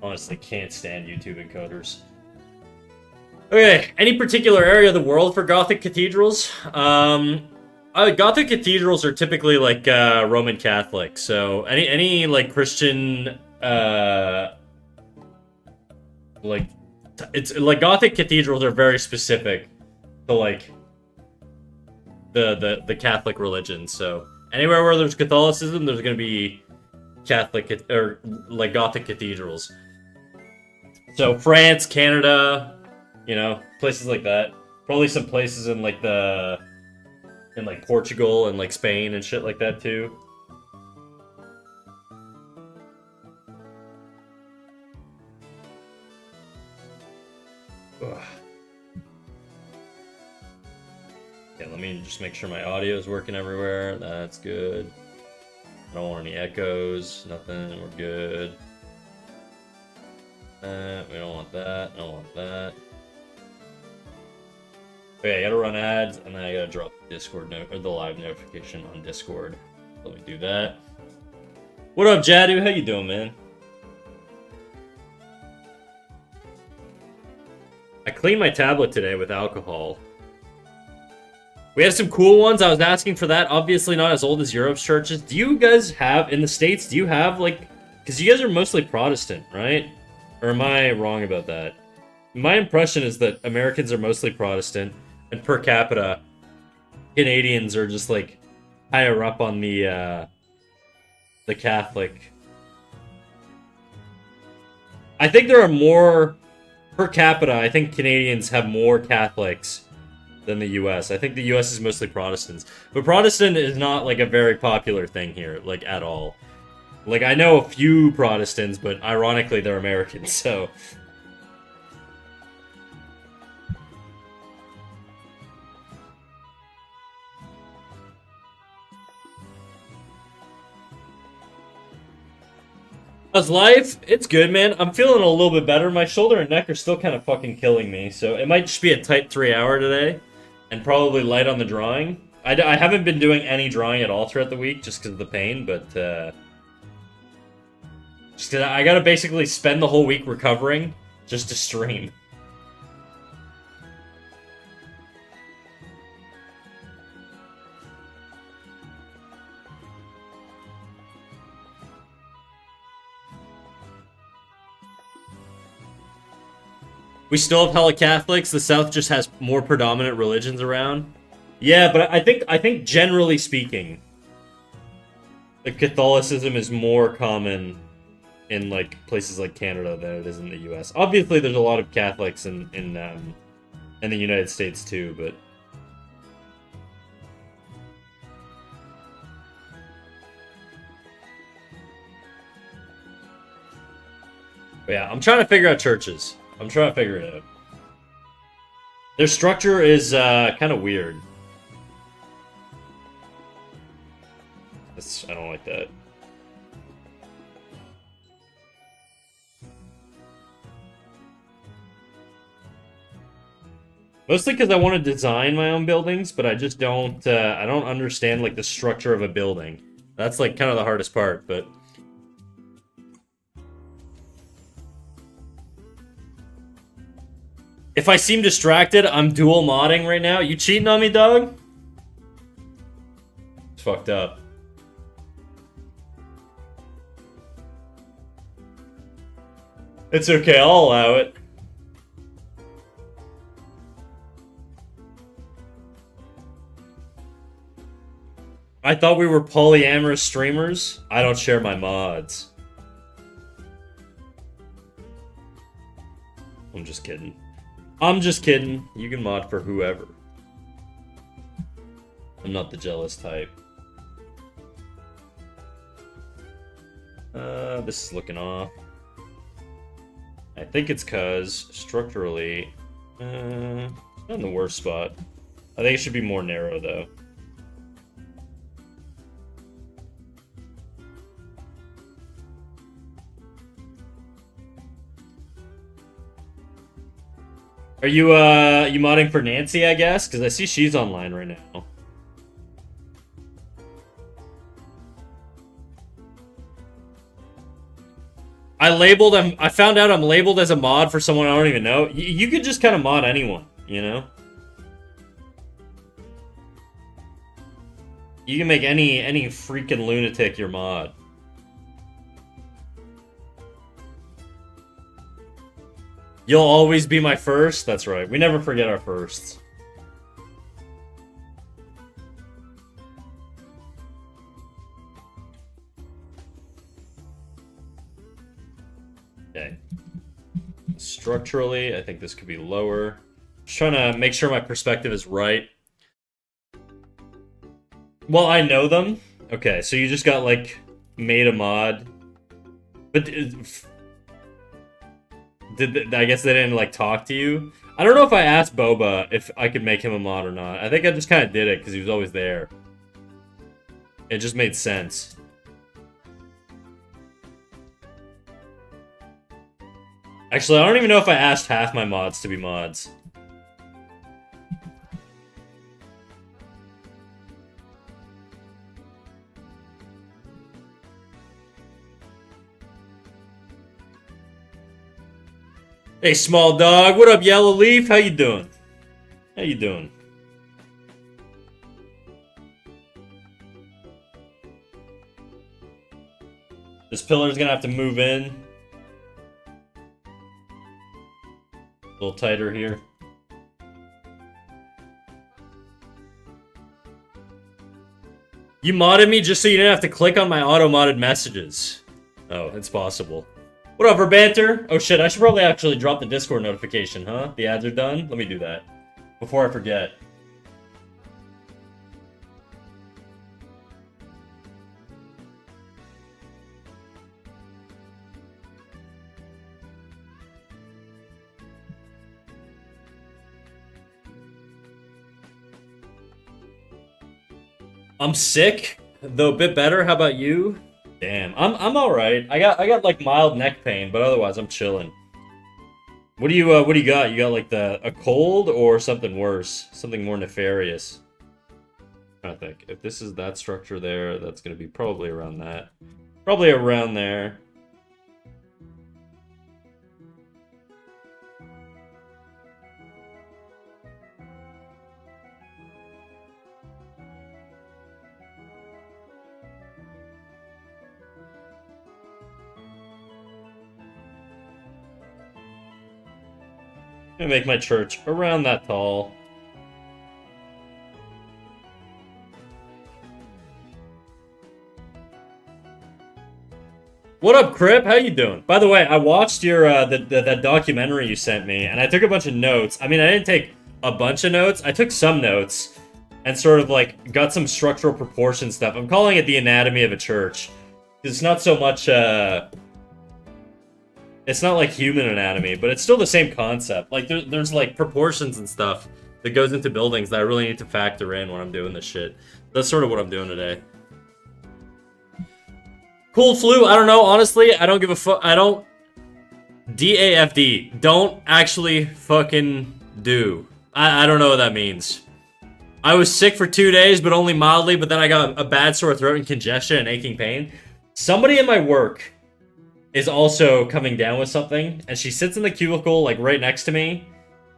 Honestly, can't stand YouTube encoders. Okay, any particular area of the world for Gothic cathedrals? Gothic cathedrals are typically like Roman Catholic, so any like Christian like it's like Gothic cathedrals are very specific to like the Catholic religion. So anywhere where there's Catholicism, there's gonna be Catholic or like Gothic cathedrals. So France, Canada, you know, places like that. Probably some places in like in like Portugal and like Spain and shit like that too. Ugh. Yeah, let me just make sure my audio is working everywhere. That's good. I don't want any echoes. Nothing. We're good. We don't want that. I don't want that. Okay, I gotta run ads, and then I gotta drop the Discord note or the live notification on Discord. Let me do that. What up, Jadu? How you doing, man? I cleaned my tablet today with alcohol. We had some cool ones. I was asking for that. Obviously not as old as Europe's churches. Do you guys have, in the States, do you have, like... Because you guys are mostly Protestant, right? Or am I wrong about that? My impression is that Americans are mostly Protestant, and per capita, Canadians are just, like, higher up on the Catholic. I think there are more... Per capita, I think Canadians have more Catholics than the US. I think the US is mostly Protestants. But Protestant is not, like, a very popular thing here, like, at all. Like, I know a few Protestants, but ironically, they're Americans, so... How's life? It's good, man. I'm feeling a little bit better. My shoulder and neck are still kind of fucking killing me, so it might just be a tight 3-hour today, and probably light on the drawing. I haven't been doing any drawing at all throughout the week, just because of the pain, but, just because I gotta basically spend the whole week recovering, just to stream. We still have hella Catholics. The South just has more predominant religions around. Yeah, but I think generally speaking, the Catholicism is more common in like places like Canada than it is in the U.S. Obviously, there's a lot of Catholics in the United States too, but. But yeah, I'm trying to figure out churches. I'm trying to figure it out. Their structure is kind of weird. I don't like that. Mostly because I want to design my own buildings, but I just don't. I don't understand like the structure of a building. That's like kind of the hardest part, but. If I seem distracted, I'm dual modding right now. You cheating on me, dog? It's fucked up. It's okay, I'll allow it. I thought we were polyamorous streamers. I don't share my mods. I'm just kidding. I'm just kidding. You can mod for whoever. I'm not the jealous type. This is looking off. I think it's cause structurally, not in the worst spot. I think it should be more narrow though. Are you modding for Nancy, I guess? Because I see she's online right now. I found out I'm labeled as a mod for someone I don't even know. You could just kind of mod anyone, you know? You can make any freaking lunatic your mod. You'll always be my first? That's right. We never forget our firsts. Okay. Structurally, I think this could be lower. Just trying to make sure my perspective is right. Well, I know them. Okay, so you just got, like, made a mod. But I guess they didn't, like, talk to you? I don't know if I asked Boba if I could make him a mod or not. I think I just kind of did it because he was always there. It just made sense. Actually, I don't even know if I asked half my mods to be mods. Hey, small dog. What up, Yellow Leaf? How you doing? How you doing? This pillar's gonna have to move in. A little tighter here. You modded me just so you didn't have to click on my auto-modded messages. Oh, it's possible. What up, Verbanter? Oh shit, I should probably actually drop the Discord notification, huh? The ads are done? Let me do that. Before I forget. I'm sick, though a bit better. How about you? Damn, I'm all right. I got like mild neck pain, but otherwise I'm chilling. What do you got? You got like a cold or something worse, something more nefarious? I think if this is that structure there, that's gonna be probably around that, probably around there. I'm gonna make my church around that tall. What up, Crip? How you doing? By the way, I watched your that documentary you sent me, and I took a bunch of notes. I mean, I didn't take a bunch of notes. I took some notes, and sort of like got some structural proportion stuff. I'm calling it the anatomy of a church. It's not so much it's not like human anatomy, but it's still the same concept. Like, there's like proportions and stuff that goes into buildings that I really need to factor in when I'm doing this shit. That's sort of what I'm doing today. Cold flu, I don't know, honestly, I don't give a fuck. I don't... DAFD. Don't actually fucking do. I don't know what that means. I was sick for 2 days, but only mildly, but then I got a bad sore throat and congestion and aching pain. Somebody in my work is also coming down with something, and she sits in the cubicle, like, right next to me,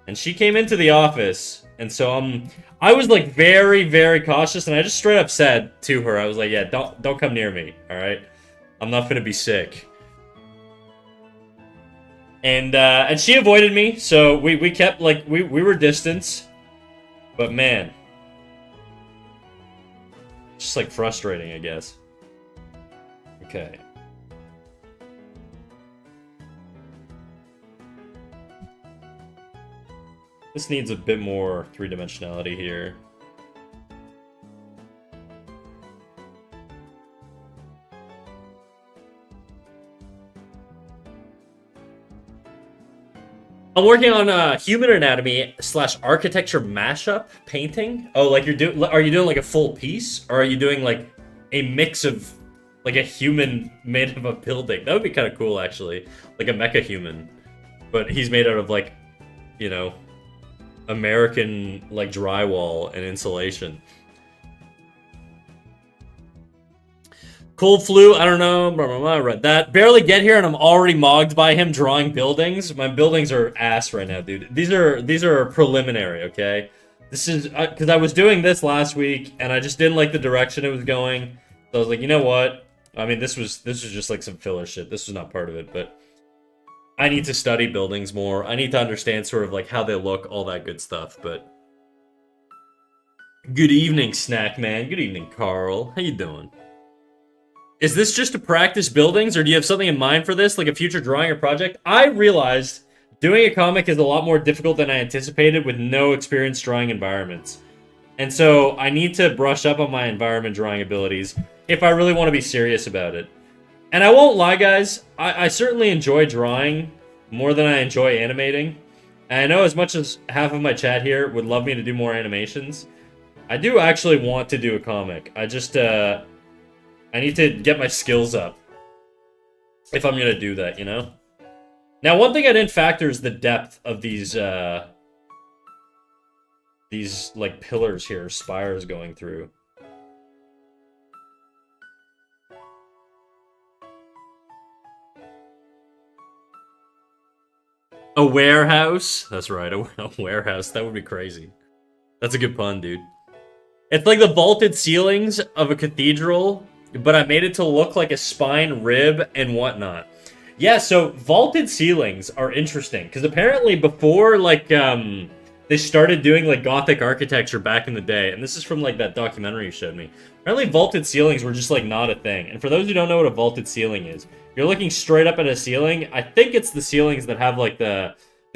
and she came into the office, and so, I was, like, very, very cautious, and I just straight up said to her, I was like, yeah, don't come near me, alright? I'm not gonna be sick. And she avoided me, so we kept, like, we were distance, but man, just, like, frustrating, I guess. Okay. This needs a bit more three-dimensionality here. I'm working on human anatomy / architecture mashup painting. Oh, like are you doing like a full piece, or are you doing like a mix of like a human made of a building? That would be kind of cool, actually, like a mecha human, but he's made out of like, you know, American like drywall and insulation. Cold flu, I don't know. Blah, blah, blah, I read that. Barely get here and I'm already mogged by him drawing buildings. My buildings are ass right now, dude. These are preliminary, okay? This is because I was doing this last week and I just didn't like the direction it was going. So I was like, you know what? I mean, this was just like some filler shit. This was not part of it, but I need to study buildings more. I need to understand sort of like how they look, all that good stuff. But good evening, Snack Man. Good evening, Carl. How you doing? Is this just to practice buildings, or do you have something in mind for this, like a future drawing or project? I realized doing a comic is a lot more difficult than I anticipated with no experience drawing environments. And so I need to brush up on my environment drawing abilities if I really want to be serious about it. And I won't lie, guys, I certainly enjoy drawing more than I enjoy animating. And I know as much as half of my chat here would love me to do more animations, I do actually want to do a comic. I need to get my skills up if I'm gonna do that, you know? Now, one thing I didn't factor is the depth of these like, pillars here, spires going through. A warehouse? That's right, a warehouse. That would be crazy. That's a good pun, dude. It's like the vaulted ceilings of a cathedral, but I made it to look like a spine, rib, and whatnot. Yeah, so vaulted ceilings are interesting, because apparently before, like, they started doing, like, Gothic architecture back in the day, and this is from, like, that documentary you showed me. Apparently vaulted ceilings were just, like, not a thing. And for those who don't know what a vaulted ceiling is, you're looking straight up at a ceiling. I think it's the ceilings that have, like, the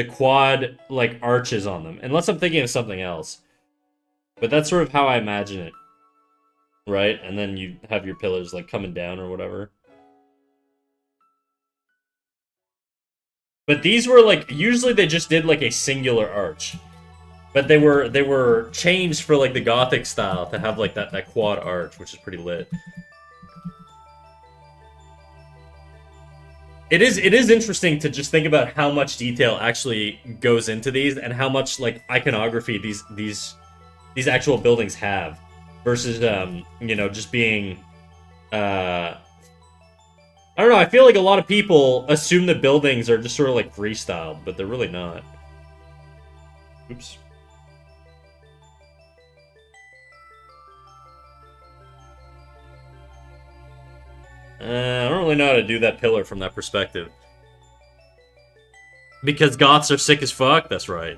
quad, like, arches on them, unless I'm thinking of something else. But that's sort of how I imagine it. Right? And then you have your pillars, like, coming down or whatever. But these were, like, usually they just did, like, a singular arch. But they were changed for, like, the Gothic style to have, like, that quad arch, which is pretty lit. It is interesting to just think about how much detail actually goes into these and how much, like, iconography these actual buildings have. Versus, you know, just being, I don't know, I feel like a lot of people assume that buildings are just sort of, like, freestyled, but they're really not. Oops. I don't really know how to do that pillar from that perspective. Because Goths are sick as fuck? That's right.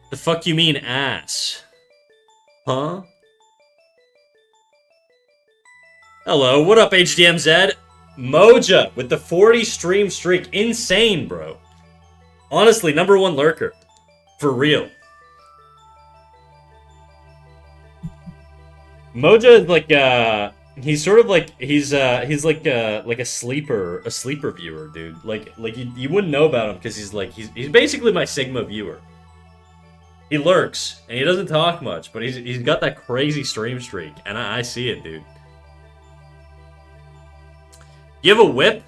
The fuck you mean ass? Huh? Hello, what up, HDMZ? Moja with the 40 stream streak. Insane, bro. Honestly, #1 lurker. For real. Moja is like, he's sort of like, he's like a sleeper viewer, dude. Like you wouldn't know about him because he's basically my Sigma viewer. He lurks, and he doesn't talk much, but he's got that crazy stream streak, and I see it, dude. You have a whip?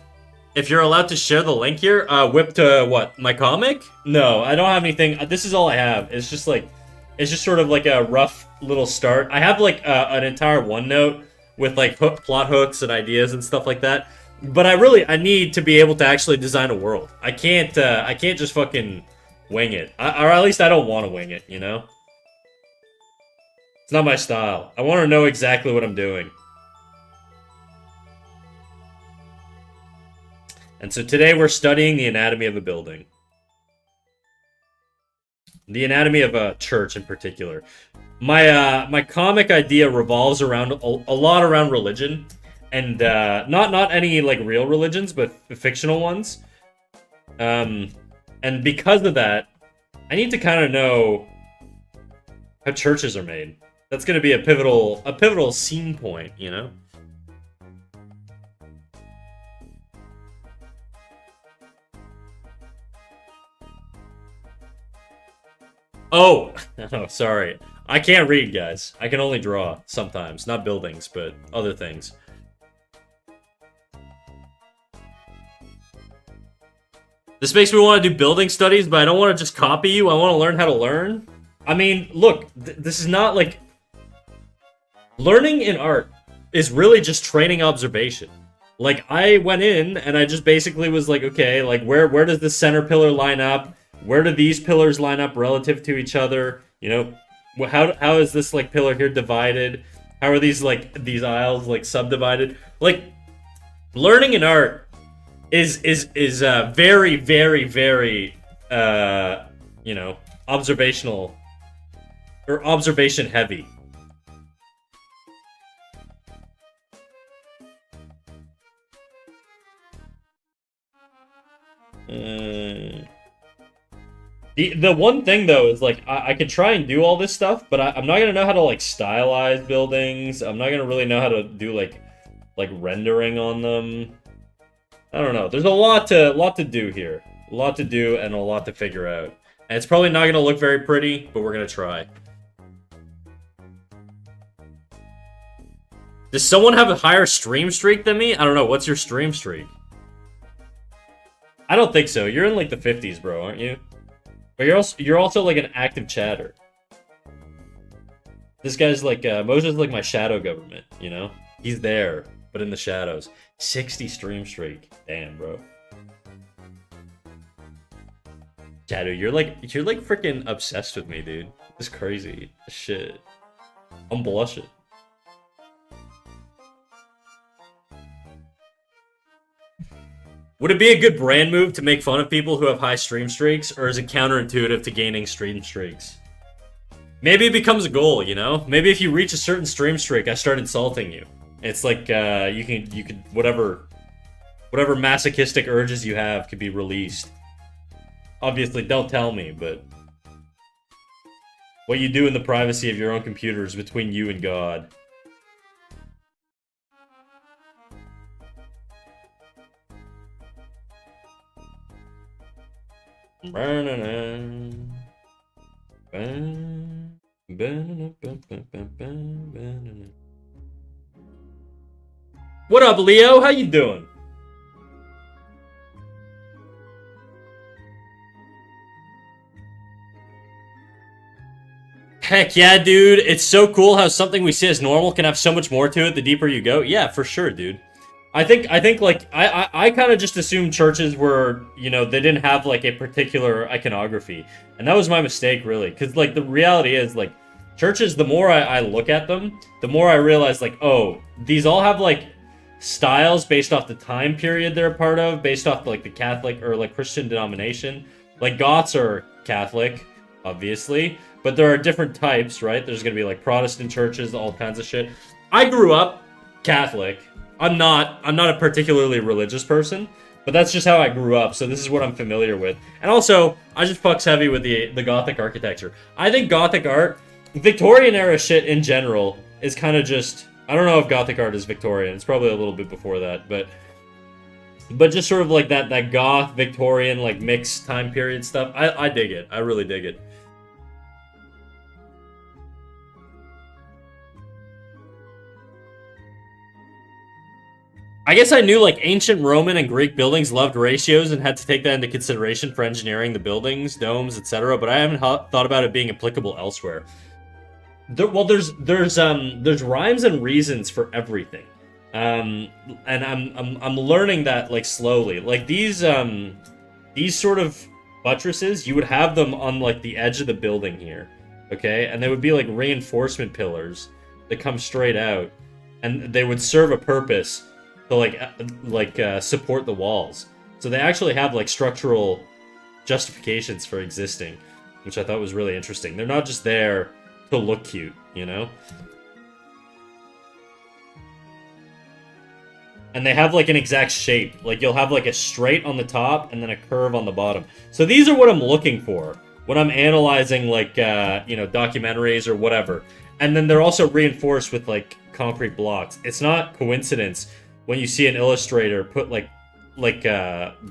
If you're allowed to share the link here, whip to what? My comic? No, I don't have anything. This is all I have. It's just sort of like a rough little start. I have like an entire OneNote with like plot hooks and ideas and stuff like that. But I need to be able to actually design a world. I can't just fucking wing it. Or at least I don't want to wing it, you know? It's not my style. I want to know exactly what I'm doing. And so today we're studying the anatomy of a building. The anatomy of a church in particular. My comic idea revolves around a lot around religion. And not any like real religions, but fictional ones. And because of that, I need to kind of know how churches are made. That's going to be a pivotal scene point, you know? Oh, sorry. I can't read, guys. I can only draw sometimes. Not buildings, but other things. This makes me want to do building studies, but I don't want to just copy you. I want to learn how to learn. I mean, look, this is not like learning in art is really just training observation. Like I went in and I just basically was like, okay, like where does the center pillar line up? Where do these pillars line up relative to each other? You know, how is this like pillar here divided? How are these aisles like subdivided? Like learning in art is very very you know, observational or observation heavy. The one thing though is like I could try and do all this stuff, but I'm not gonna know how to like stylize buildings. I'm not gonna really know how to do like rendering on them. I don't know. There's a lot to do here. A lot to do and a lot to figure out. And it's probably not gonna look very pretty, but we're gonna try. Does someone have a higher stream streak than me? I don't know. What's your stream streak? I don't think so. You're in like the 50s, bro, aren't you? But you're also like an active chatter. This guy's like Moses like my shadow government, you know? He's there, but in the shadows. 60 stream streak. Damn, bro. Shadow, you're like freaking obsessed with me, dude. It's crazy. Shit. I'm blushing. Would it be a good brand move to make fun of people who have high stream streaks, or is it counterintuitive to gaining stream streaks? Maybe it becomes a goal, you know? Maybe if you reach a certain stream streak, I start insulting you. It's like you could whatever masochistic urges you have could be released. Obviously, don't tell me, but what you do in the privacy of your own computer is between you and God. What up, Leo? How you doing? Heck yeah, dude. It's so cool how something we see as normal can have so much more to it the deeper you go. Yeah, for sure, dude. I think like I kind of just assumed churches were, you know, they didn't have like a particular iconography. And that was my mistake, really, cuz like the reality is like churches, the more I look at them, the more I realize like, oh, these all have like styles based off the time period they're a part of, based off like the Catholic or like Christian denomination. Like Goths are Catholic, obviously, but there are different types, right? There's going to be like Protestant churches, all kinds of shit. I grew up Catholic. I'm not a particularly religious person, but that's just how I grew up, so this is what I'm familiar with. And also, I just fucks heavy with the Gothic architecture. I think Gothic art, Victorian era shit in general, is kind of just... I don't know if Gothic art is Victorian, it's probably a little bit before that, but just sort of like that Goth, Victorian, like mixed time period stuff, I dig it. I really dig it. I guess I knew like ancient Roman and Greek buildings loved ratios and had to take that into consideration for engineering the buildings, domes, etc. But I haven't thought about it being applicable elsewhere. There's rhymes and reasons for everything, and I'm learning that like slowly. Like these sort of buttresses, you would have them on like the edge of the building here, okay, and they would be like reinforcement pillars that come straight out, and they would serve a purpose to support the walls. So they actually have like structural justifications for existing, which I thought was really interesting. They're not just there to look cute, you know? And they have like an exact shape. Like you'll have like a straight on the top and then a curve on the bottom. So these are what I'm looking for when I'm analyzing like you know, documentaries or whatever. And then they're also reinforced with like concrete blocks. It's not coincidence when you see an illustrator put like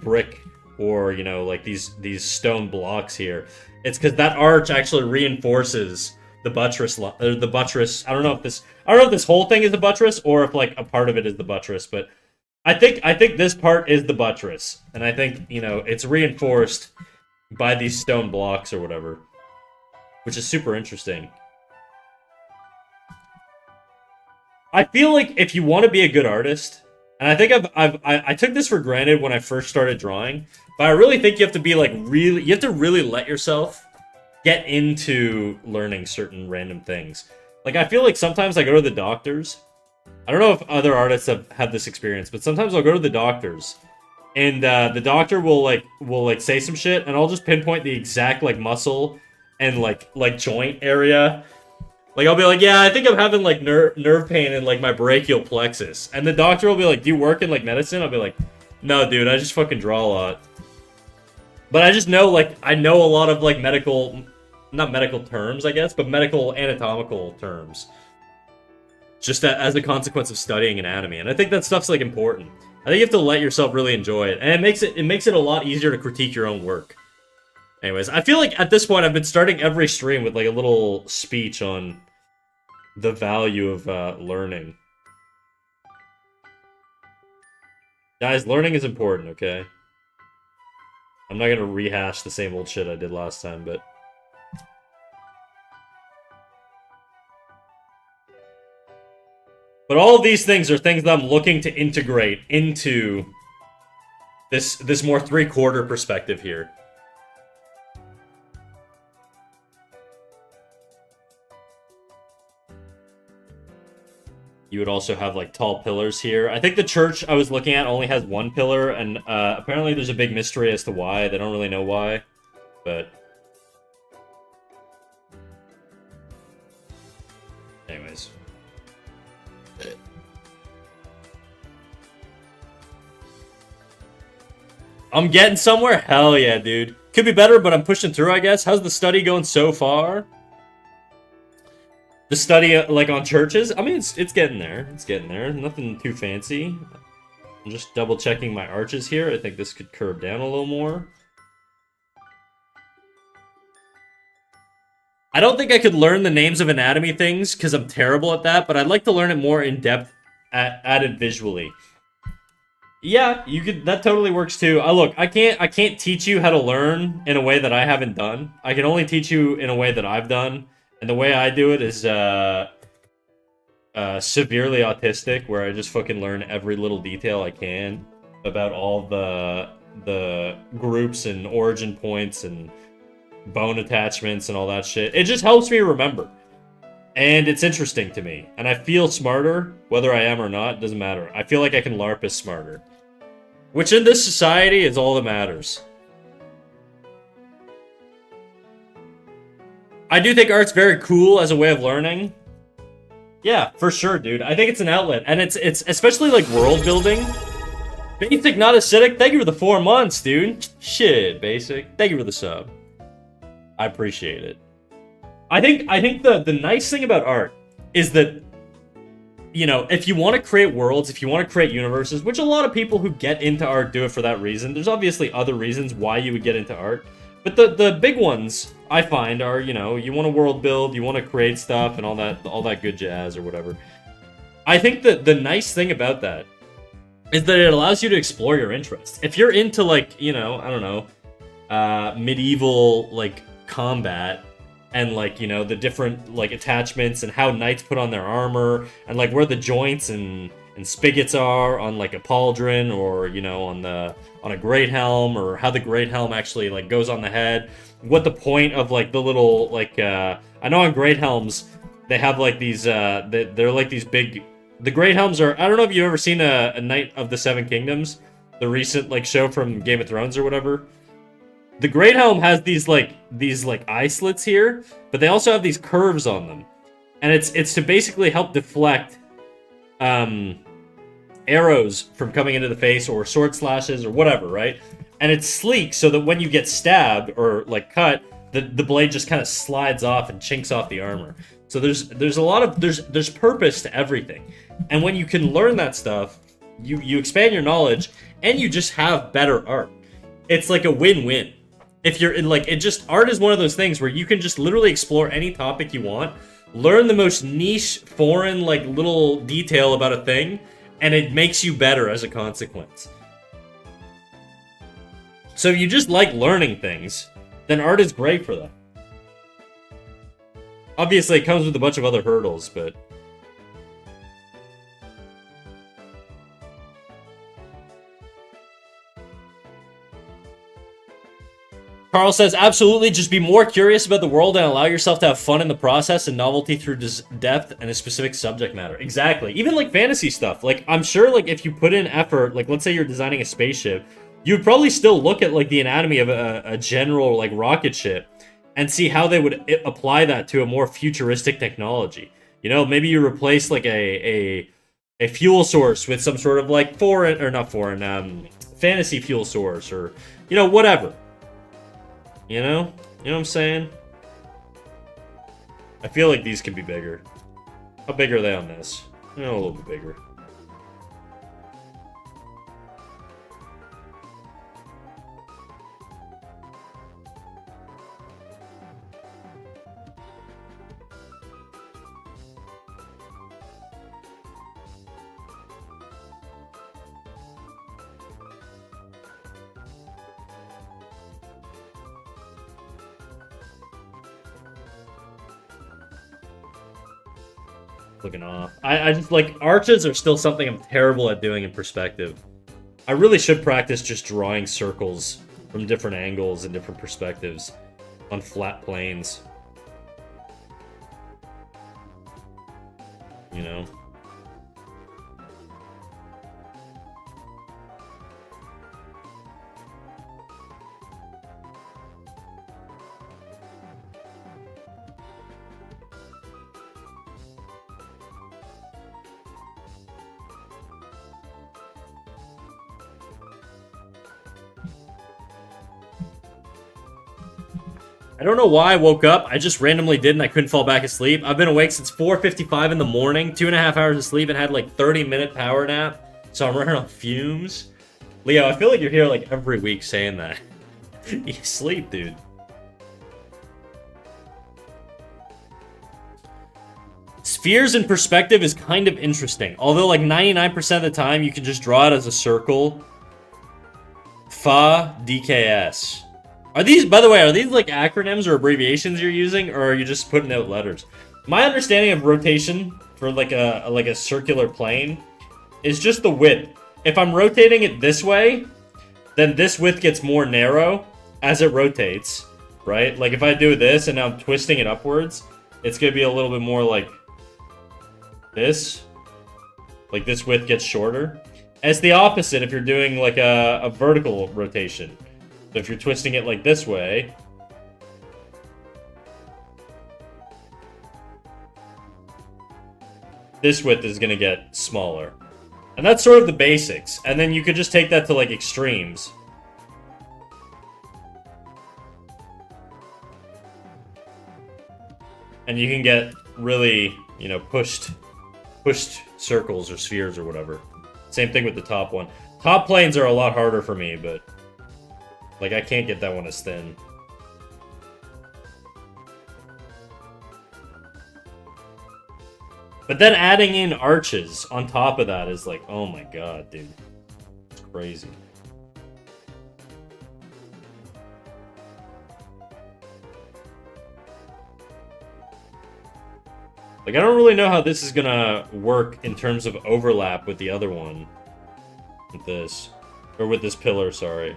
brick or, you know, like these stone blocks here. It's because that arch actually reinforces the buttress. The buttress. I don't know if this whole thing is the buttress or if like a part of it is the buttress, but I think this part is the buttress, and I think, you know, it's reinforced by these stone blocks or whatever. which is super interesting. I feel like if you want to be a good artist, and I think I took this for granted when I first started drawing, but I really think you have to be like you have to really let yourself get into learning certain random things. Like I feel like sometimes I go to the doctors. I don't know if other artists have had this experience, but sometimes I'll go to the doctors, and the doctor will say some shit, and I'll just pinpoint the exact like muscle and like joint area. Like, I'll be like, yeah, I think I'm having, like, nerve pain in, like, my brachial plexus. And the doctor will be like, do you work in, like, medicine? I'll be like, no, dude, I just fucking draw a lot. But I just know, like, I know a lot of, like, not medical terms, I guess, but medical anatomical terms. Just as a consequence of studying anatomy. And I think that stuff's, like, important. I think you have to let yourself really enjoy it. And it makes it a lot easier to critique your own work. Anyways, I feel like at this point I've been starting every stream with like a little speech on the value of learning. Guys, learning is important, okay? I'm not gonna rehash the same old shit I did last time, but... But all of these things are things that I'm looking to integrate into this more three-quarter perspective here. You would also have, like, tall pillars here. I think the church I was looking at only has one pillar, and apparently there's a big mystery as to why. They don't really know why, but... Anyways. I'm getting somewhere? Hell yeah, dude. Could be better, but I'm pushing through, I guess. How's the study going so far? The study, like, on churches? I mean, it's getting there. It's getting there. Nothing too fancy. I'm just double-checking my arches here. I think this could curve down a little more. I don't think I could learn the names of anatomy things, because I'm terrible at that, but I'd like to learn it more in-depth, added visually. Yeah, you could. That totally works, too. Look, I can't teach you how to learn in a way that I haven't done. I can only teach you in a way that I've done. And the way I do it is severely autistic, where I just fucking learn every little detail I can about all the groups and origin points and bone attachments and all that shit. It just helps me remember. And it's interesting to me. And I feel smarter, whether I am or not, doesn't matter. I feel like I can LARP as smarter. Which in this society is all that matters. I do think art's very cool as a way of learning. Yeah, for sure, dude. I think it's an outlet. And it's especially, like, world building. Basic, not acidic. Thank you for the 4 months, dude. Shit, Basic. Thank you for the sub. I appreciate it. I think the nice thing about art is that, you know, if you want to create worlds, if you want to create universes, which a lot of people who get into art do it for that reason. There's obviously other reasons why you would get into art. But the big ones, I find, are, you know, you want to world build, you want to create stuff, and all that good jazz or whatever. I think that the nice thing about that is that it allows you to explore your interests. If you're into, like, you know, I don't know, medieval, like, combat, and, like, you know, the different, like, attachments and how knights put on their armor, and, like, where the joints and spigots are on, like, a pauldron, or, you know, on a great helm, or how the great helm actually, like, goes on the head, what the point of, like, the little, like, I know on great helms they have, like, these they're like these big, the great helms are, I don't know if you've ever seen a Knight of the Seven Kingdoms, the recent, like, show from Game of Thrones or whatever. The great helm has these eye slits here, but they also have these curves on them, and it's to basically help deflect arrows from coming into the face, or sword slashes, or whatever, right? And it's sleek so that when you get stabbed or, like, cut, the blade just kind of slides off and chinks off the armor. So there's a lot of there's purpose to everything, and when you can learn that stuff, you expand your knowledge, and you just have better art. It's like a win-win. If you're in, like, art is one of those things where you can just literally explore any topic you want, learn the most niche, foreign, like, little detail about a thing, and it makes you better as a consequence. So if you just like learning things, then art is great for that. Obviously, it comes with a bunch of other hurdles, but... Carl says, absolutely, just be more curious about the world and allow yourself to have fun in the process and novelty through depth and a specific subject matter. Exactly. Even, like, fantasy stuff. Like, I'm sure, like, if you put in effort, like, let's say you're designing a spaceship, you'd probably still look at, like, the anatomy of a general, like, rocket ship and see how they would apply that to a more futuristic technology. You know, maybe you replace, like, a fuel source with some sort of, like, fantasy fuel source or, you know, whatever. You know? You know what I'm saying? I feel like these could be bigger. How big are they on this? A little bit bigger. Looking off. I just, like, arches are still something I'm terrible at doing in perspective. I really should practice just drawing circles from different angles and different perspectives on flat planes. You know? I don't know why I woke up. I just randomly did and I couldn't fall back asleep. I've been awake since 4:55 in the morning, 2.5 hours of sleep, and had like 30-minute power nap. So I'm running on fumes. Leo, I feel like you're here like every week saying that. You sleep, dude. Spheres in perspective is kind of interesting. Although like 99% of the time you can just draw it as a circle. Fa DKS. Are these, by the way, are these like acronyms or abbreviations you're using, or are you just putting out letters? My understanding of rotation for like a circular plane is just the width. If I'm rotating it this way, then this width gets more narrow as it rotates, right? Like if I do this and now I'm twisting it upwards, it's gonna be a little bit more like this. Like this width gets shorter. And it's the opposite if you're doing like a vertical rotation. So if you're twisting it like this way, this width is going to get smaller. And that's sort of the basics. And then you could just take that to like extremes. And you can get really, you know, pushed circles or spheres or whatever. Same thing with the top one. Top planes are a lot harder for me, but like, I can't get that one as thin. But then adding in arches on top of that is like, oh my god, dude. It's crazy. Like, I don't really know how this is gonna work in terms of overlap with the other one. With this. Or with this pillar, sorry.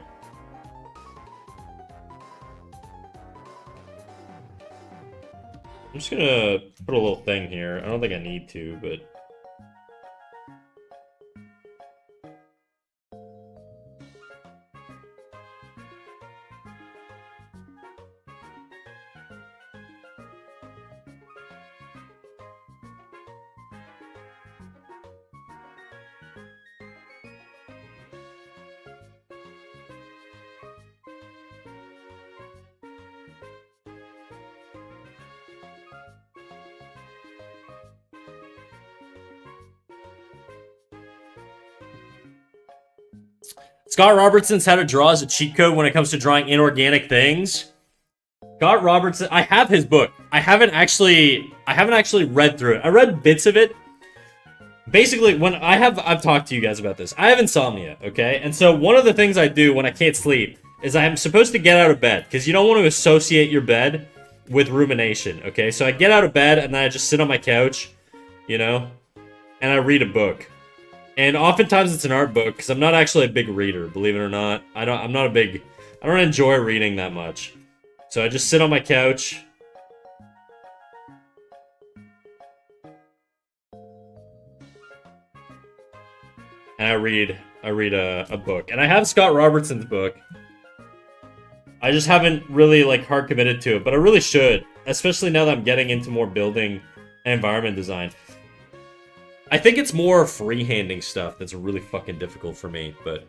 I'm just gonna put a little thing here. I don't think I need to, but... Scott Robertson's How to Draw is a cheat code when it comes to drawing inorganic things. Scott Robertson, I have his book. I haven't actually read through it. I read bits of it. Basically, when I've talked to you guys about this. I have insomnia, okay? And so one of the things I do when I can't sleep is I'm supposed to get out of bed, because you don't want to associate your bed with rumination, okay? So I get out of bed and then I just sit on my couch, you know, and I read a book. And oftentimes it's an art book because I'm not actually a big reader, believe it or not. I don't enjoy reading that much. So I just sit on my couch. And I read a book. And I have Scott Robertson's book. I just haven't really, like, hard committed to it, but I really should. Especially now that I'm getting into more building and environment design. I think it's more freehanding stuff that's really fucking difficult for me, but...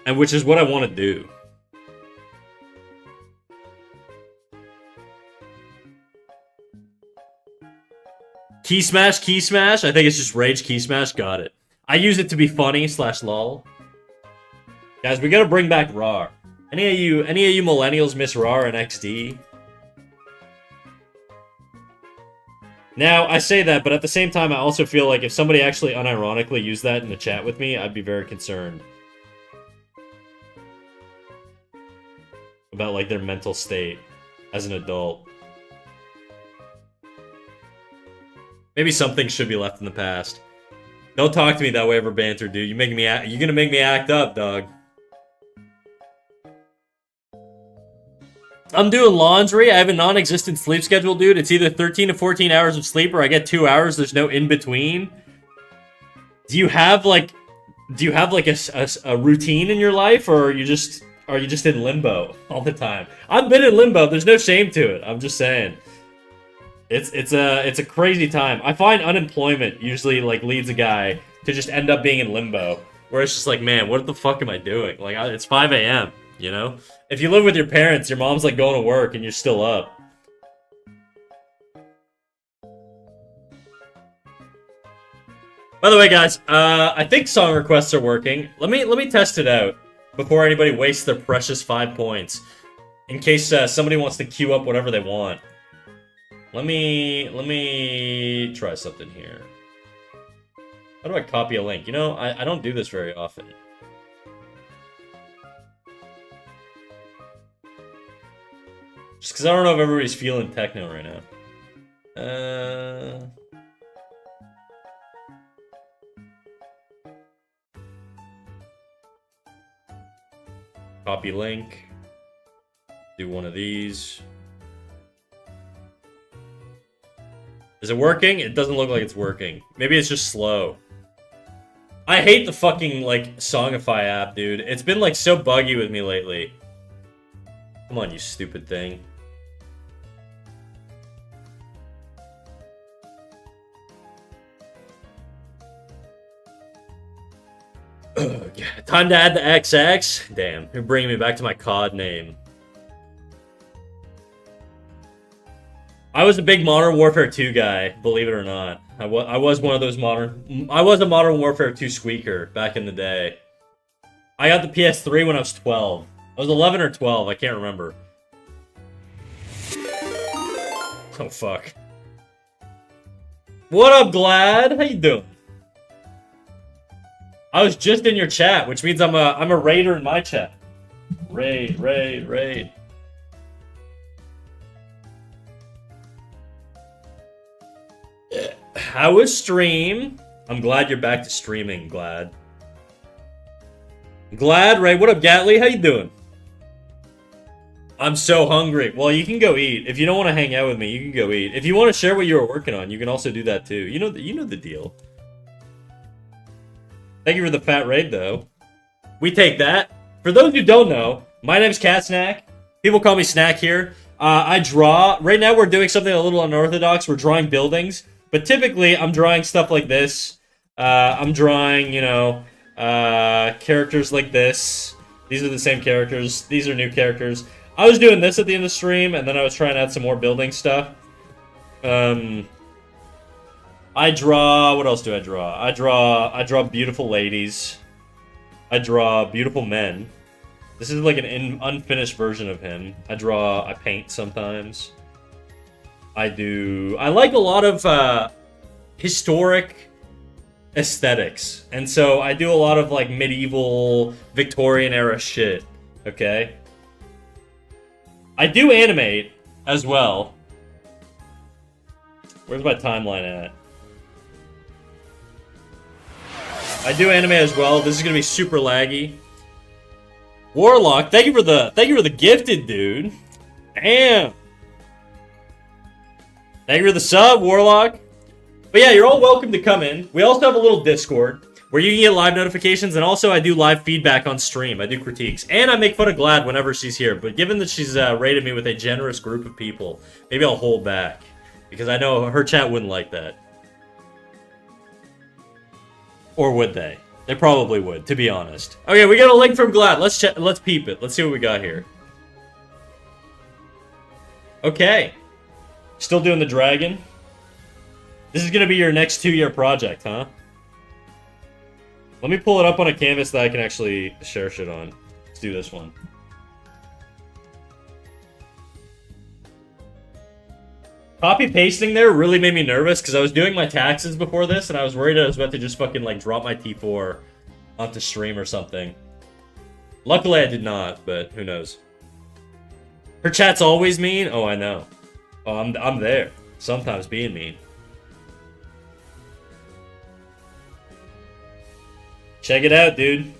And which is what I want to do. Key smash, key smash? I think it's just rage key smash, got it. I use it to be funny / lol. Guys, we gotta bring back RAR. Any of you millennials miss RAR and XD? Now, I say that, but at the same time, I also feel like if somebody actually unironically used that in the chat with me, I'd be very concerned. About, like, their mental state as an adult. Maybe some things should be left in the past. Don't talk to me that way over banter, dude. You're gonna make me act up, dog. I'm doing laundry. I have a non-existent sleep schedule, dude. It's either 13 to 14 hours of sleep or I get 2 hours. There's no in-between. Do you have like a routine in your life, or are you just in limbo all the time? I've been in limbo. There's no shame to it. I'm just saying. It's a crazy time. I find unemployment usually like leads a guy to just end up being in limbo, where it's just like, man, what the fuck am I doing? Like, it's 5 a.m., you know? If you live with your parents, your mom's like going to work and you're still up. By the way, guys, I think song requests are working. Let me test it out before anybody wastes their precious 5 points, in case somebody wants to queue up whatever they want. Let me try something here. How do I copy a link? You know, I don't do this very often. Just because I don't know if everybody's feeling techno right now. Copy link. Do one of these. Is it working? It doesn't look like it's working. Maybe it's just slow. I hate the fucking, like, Songify app, dude. It's been, like, so buggy with me lately. Come on, you stupid thing. Time to add the XX? Damn, you're bringing me back to my COD name. I was a big Modern Warfare 2 guy, believe it or not. I was one of those I was a Modern Warfare 2 squeaker back in the day. I got the PS3 when I was 12. I was 11 or 12, I can't remember. Oh, fuck. What up, Glad? How you doing? I was just in your chat, which means I'm a raider in my chat. Raid. How was stream? I'm glad you're back to streaming, Glad. Glad, Ray. What up, Gatly? How you doing? I'm so hungry. Well, you can go eat. If you don't want to hang out with me, you can go eat. If you want to share what you were working on, you can also do that too. You know the deal. Thank you for the fat raid, though. We take that. For those who don't know, my name's Cat Snack. People call me Snack here. I draw. Right now, we're doing something a little unorthodox. We're drawing buildings. But typically, I'm drawing stuff like this. I'm drawing, you know, characters like this. These are the same characters. These are new characters. I was doing this at the end of the stream, and then I was trying to add some more building stuff. I draw... What else do I draw? I draw beautiful ladies. I draw beautiful men. This is like an unfinished version of him. I paint sometimes. I like a lot of historic aesthetics. And so I do a lot of like medieval Victorian era shit. Okay? I do animate as well. Where's my timeline at? I do anime as well. This is gonna be super laggy. Warlock, thank you for the gifted, dude. Damn. Thank you for the sub, Warlock. But yeah, you're all welcome to come in. We also have a little Discord where you can get live notifications, and also I do live feedback on stream. I do critiques, and I make fun of Glad whenever she's here. But given that she's rated me with a generous group of people, maybe I'll hold back because I know her chat wouldn't like that. Or would they? They probably would, to be honest. Okay, we got a link from Glad. Let's check. Let's peep it. Let's see what we got here. Okay. Still doing the dragon. This is gonna be your next 2-year project, huh? Let me pull it up on a canvas that I can actually share shit on. Let's do this one. Copy pasting there really made me nervous because I was doing my taxes before this and I was worried I was about to just fucking like drop my T4 onto stream or something. Luckily I did not, but who knows. Her chat's always mean? Oh, I know. Oh, I'm there. Sometimes being mean. Check it out, dude.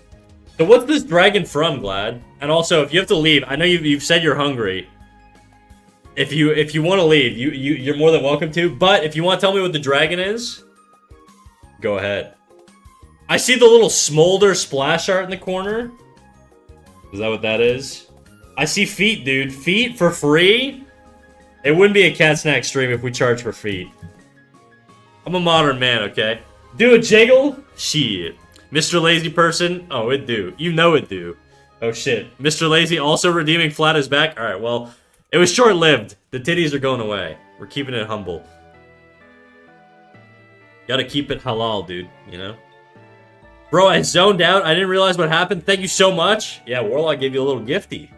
So what's this dragon from, Glad? And also, if you have to leave, I know you've said you're hungry. If you want to leave, you're more than welcome to. But if you want to tell me what the dragon is, go ahead. I see the little smolder splash art in the corner. Is that what that is? I see feet, dude. Feet for free? It wouldn't be a cat snack stream if we charge for feet. I'm a modern man, okay? Do a jiggle? Shit. Mr. Lazy Person? Oh, it do. You know it do. Oh, shit. Mr. Lazy also redeeming flat is back? Alright, well... It was short-lived. The titties are going away. We're keeping it humble. Gotta keep it halal, dude, you know? Bro, I zoned out. I didn't realize what happened. Thank you so much. Yeah, Warlock gave you a little gifty.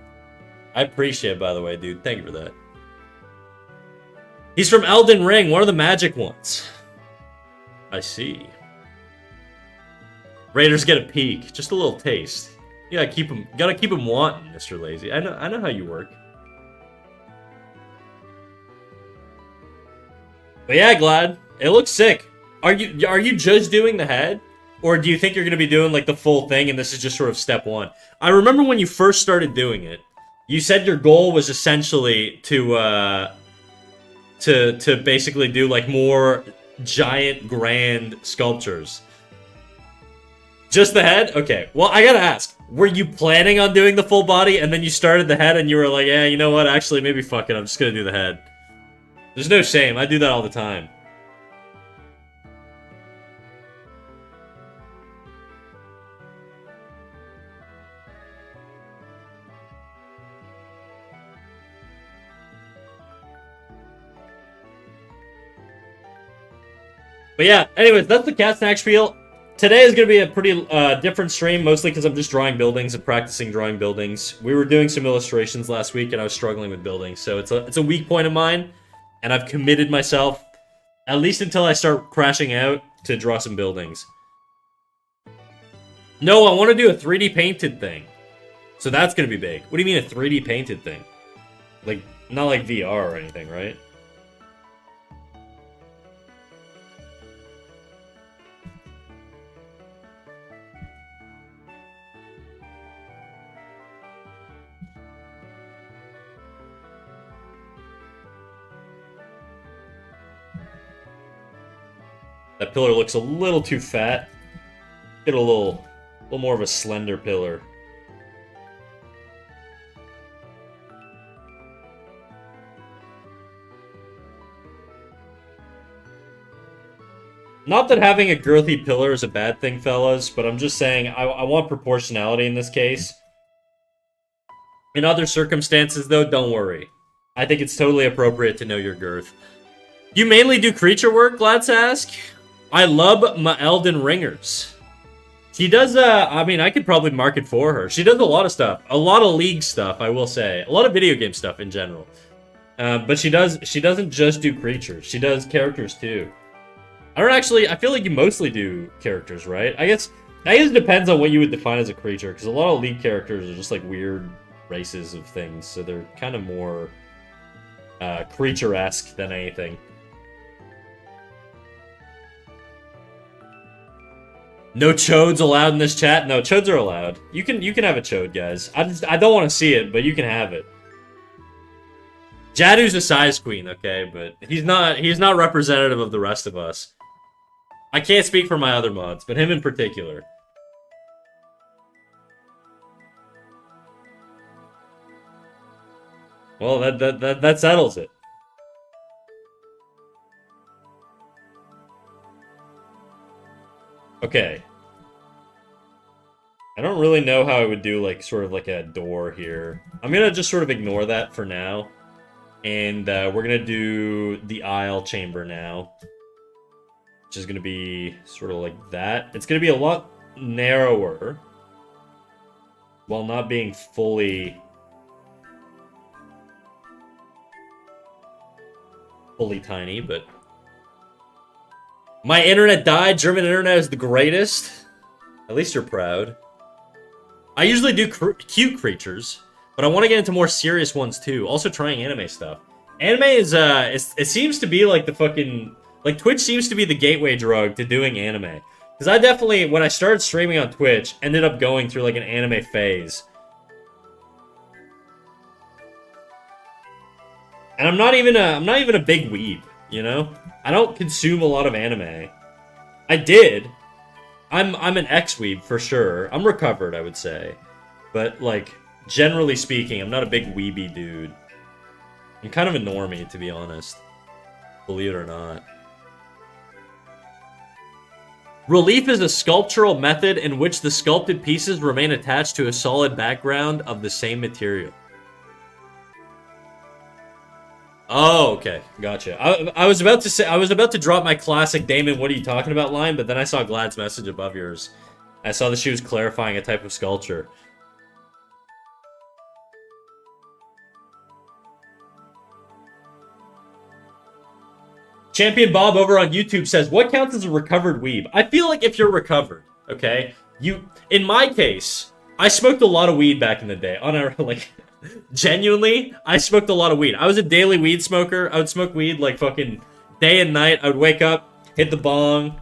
I appreciate it, by the way, dude. Thank you for that. He's from Elden Ring, one of the magic ones. I see. Raiders get a peek. Just a little taste. You gotta keep him wanting, Mr. Lazy. I know how you work. But yeah, Glad, it looks sick. Are you just doing the head? Or do you think you're going to be doing like the full thing and this is just sort of step one? I remember when you first started doing it, you said your goal was essentially to basically do like more giant grand sculptures. Just the head? Okay. Well, I gotta ask, were you planning on doing the full body and then you started the head and you were like, yeah, you know what, actually maybe fuck it, I'm just gonna do the head. There's no shame. I do that all the time. But yeah, anyways, that's the cat snack spiel. Today is going to be a pretty different stream, mostly because I'm just drawing buildings and practicing drawing buildings. We were doing some illustrations last week and I was struggling with buildings, so it's a weak point of mine. And I've committed myself, at least until I start crashing out, to draw some buildings. No, I want to do a 3D painted thing. So that's going to be big. What do you mean a 3D painted thing? Like, not like VR or anything, right? That pillar looks a little too fat. Get a little more of a slender pillar. Not that having a girthy pillar is a bad thing, fellas, but I'm just saying I want proportionality in this case. In other circumstances, though, don't worry. I think it's totally appropriate to know your girth. You mainly do creature work, Gladsask? I love my Elden Ringers. She does, I mean, I could probably market for her. She does a lot of stuff. A lot of League stuff, I will say. A lot of video game stuff in general. But she doesn't just do creatures. She does characters, too. I feel like you mostly do characters, right? I guess it depends on what you would define as a creature, because a lot of League characters are just, like, weird races of things, so they're kind of more creature-esque than anything. No chodes allowed in this chat? No, chodes are allowed. You can have a chode, guys. I don't want to see it, but you can have it. Jadu's a size queen, okay, but he's not representative of the rest of us. I can't speak for my other mods, but him in particular. Well, that settles it. Okay. I don't really know how I would do, like, sort of like a door here. I'm gonna just sort of ignore that for now. And we're gonna do the aisle chamber now. Which is gonna be sort of like that. It's gonna be a lot narrower. While not being fully tiny, but... My internet died. German internet is the greatest. At least you're proud. I usually do cute creatures, but I want to get into more serious ones too. Also trying anime stuff. Anime is, it seems to be like the fucking... Like, Twitch seems to be the gateway drug to doing anime. Because I definitely, when I started streaming on Twitch, ended up going through like an anime phase. And I'm not even a big weeb, you know? I don't consume a lot of anime. I did. I'm an ex-weeb for sure. I'm recovered, I would say. But like, generally speaking, I'm not a big weeby dude. I'm kind of a normie, to be honest. Believe it or not. Relief is a sculptural method in which the sculpted pieces remain attached to a solid background of the same material. Oh, okay. Gotcha. I was about to drop my classic Damon, what are you talking about line, but then I saw Glad's message above yours. I saw that she was clarifying a type of sculpture. Champion Bob over on YouTube says, what counts as a recovered weeb? I feel like if you're recovered, okay, in my case, I smoked a lot of weed back in the day. Genuinely, I smoked a lot of weed. I was a daily weed smoker. I would smoke weed like fucking day and night. I would wake up, hit the bong.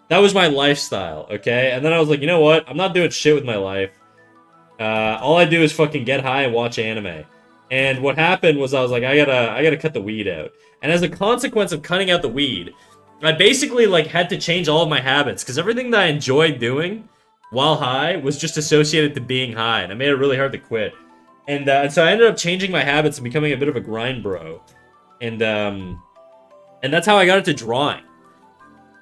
That was my lifestyle, okay? And then I was like, you know what? I'm not doing shit with my life. All I do is fucking get high and watch anime. And what happened was I was like, I gotta cut the weed out. And as a consequence of cutting out the weed, I basically like had to change all of my habits because everything that I enjoyed doing while high was just associated to being high, and it made it really hard to quit. And so I ended up changing my habits and becoming a bit of a grind bro. And that's how I got into drawing.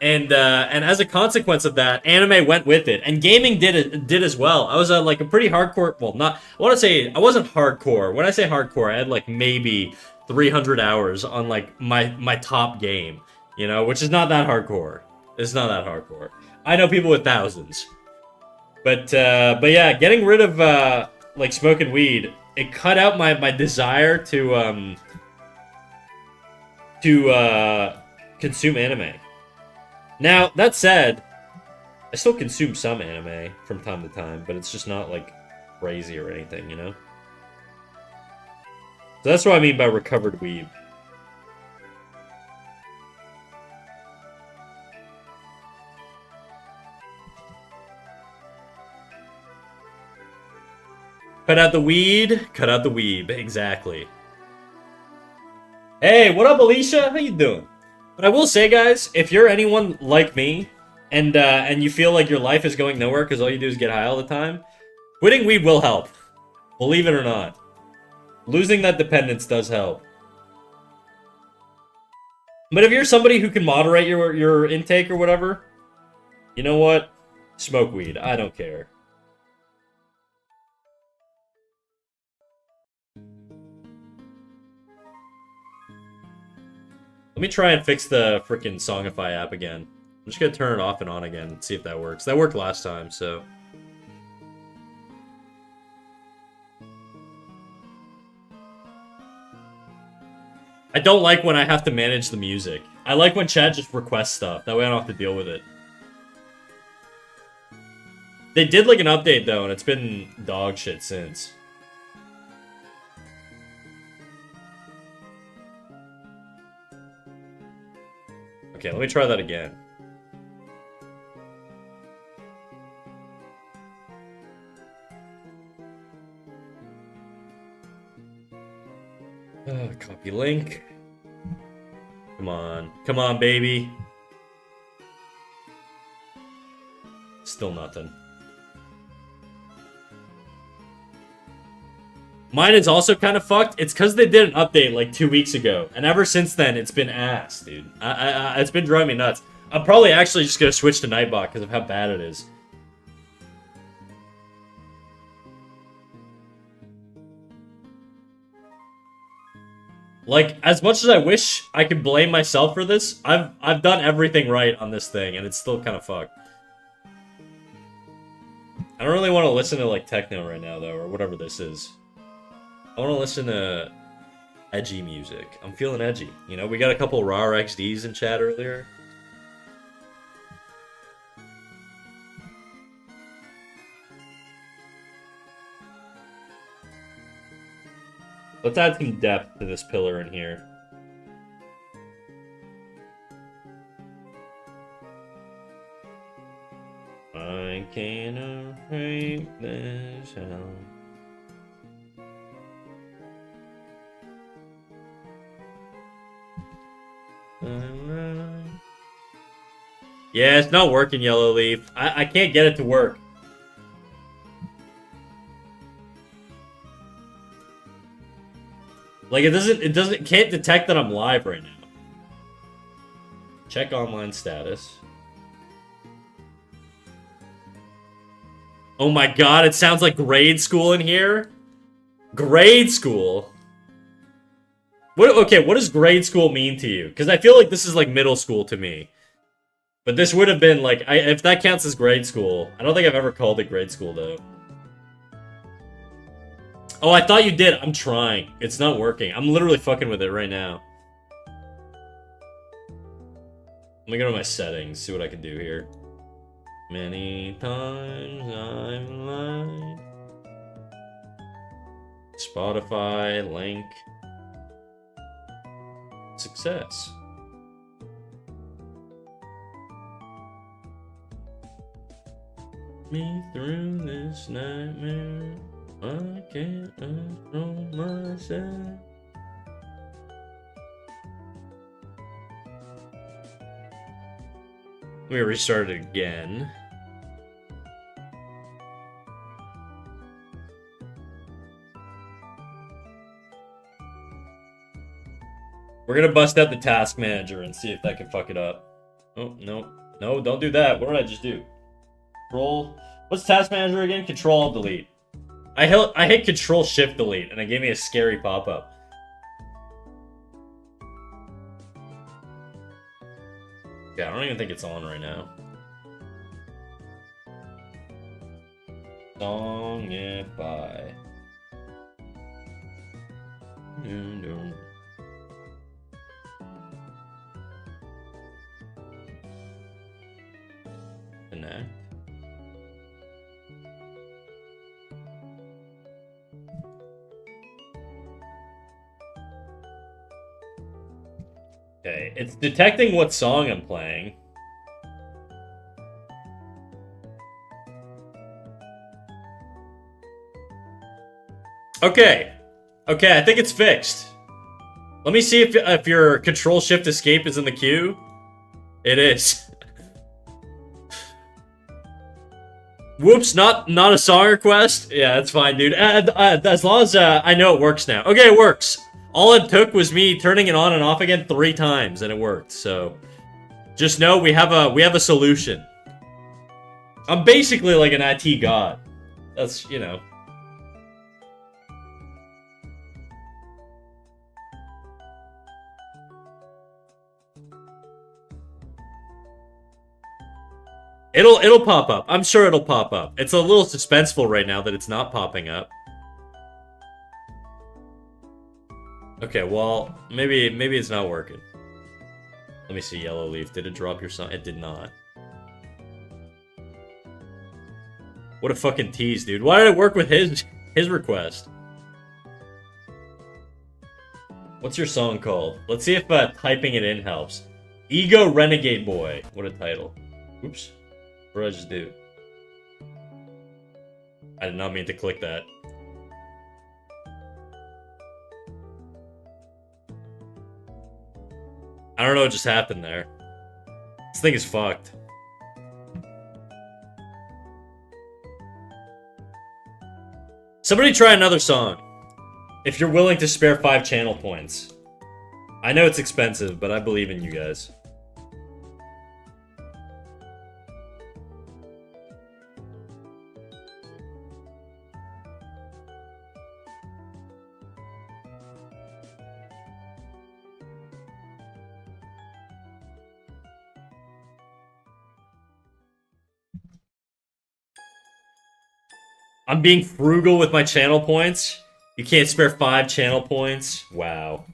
And as a consequence of that, anime went with it, and gaming did as well. I was like a pretty hardcore. Well, not. I want to say I wasn't hardcore. When I say hardcore, I had like maybe 300 hours on like my top game, you know, which is not that hardcore. It's not that hardcore. I know people with thousands, but yeah, getting rid of like smoking weed, it cut out my desire to consume anime. Now, that said, I still consume some anime from time to time, but it's just not, like, crazy or anything, you know? So that's what I mean by recovered weeb. Cut out the weed, cut out the weeb, exactly. Hey, what up, Alicia? How you doing? But I will say, guys, if you're anyone like me, and you feel like your life is going nowhere because all you do is get high all the time, quitting weed will help. Believe it or not. Losing that dependence does help. But if you're somebody who can moderate your intake or whatever, you know what? Smoke weed. I don't care. Let me try and fix the frickin' Songify app again. I'm just gonna turn it off and on again and see if that works. That worked last time, so... I don't like when I have to manage the music. I like when chat just requests stuff. That way I don't have to deal with it. They did like an update though, and it's been dog shit since. Okay, let me try that again. Copy link. Come on. Come on, baby. Still nothing. Mine is also kind of fucked. It's because they did an update like 2 weeks ago. And ever since then, it's been ass, dude. It's been driving me nuts. I'm probably actually just going to switch to Nightbot because of how bad it is. Like, as much as I wish I could blame myself for this, I've done everything right on this thing, and it's still kind of fucked. I don't really want to listen to, like, techno right now, though, or whatever this is. I want to listen to edgy music. I'm feeling edgy. You know, we got a couple RAR XDs in chat earlier. Let's add some depth to this pillar in here. I can't erase this hell. Yeah, it's not working, Yellow Leaf. I can't get it to work. Like, it can't detect that I'm live right now. Check online status. Oh my god, it sounds like grade school in here? Grade school? Okay, what does grade school mean to you? Because I feel like this is like middle school to me. But this would have been like, if that counts as grade school. I don't think I've ever called it grade school though. Oh, I thought you did. I'm trying. It's not working. I'm literally fucking with it right now. Let me go to my settings, see what I can do here. Many times I've lied. Spotify, link. Success. Me through this nightmare. I can't control myself. Let me restart it again. We're gonna bust out the task manager and see if that can fuck it up. Oh, no. No, don't do that. What did I just do? Control. What's task manager again? Control delete. I hit Control Shift delete and it gave me a scary pop-up. Yeah, I don't even think it's on right now. Song it by. Connect. Okay, it's detecting what song I'm playing. Okay. Okay, I think it's fixed. Let me see if your Control Shift Escape is in the queue. It is. Whoops, not a song request? Yeah, that's fine, dude. As long as I know it works now. Okay, it works. All it took was me turning it on and off again 3 times, and it worked. So, just know we have a solution. I'm basically like an IT god. That's, you know. It'll pop up. I'm sure it'll pop up. It's a little suspenseful right now that it's not popping up. Okay, well, maybe it's not working. Let me see, Yellow Leaf. Did it drop your song? It did not. What a fucking tease, dude. Why did it work with his request? What's your song called? Let's see if typing it in helps. Ego Renegade Boy. What a title. Oops. What did I just do? I did not mean to click that. I don't know what just happened there. This thing is fucked. Somebody try another song. If you're willing to spare 5 channel points. I know it's expensive, but I believe in you guys. I'm being frugal with my channel points. You can't spare 5 channel points? Wow.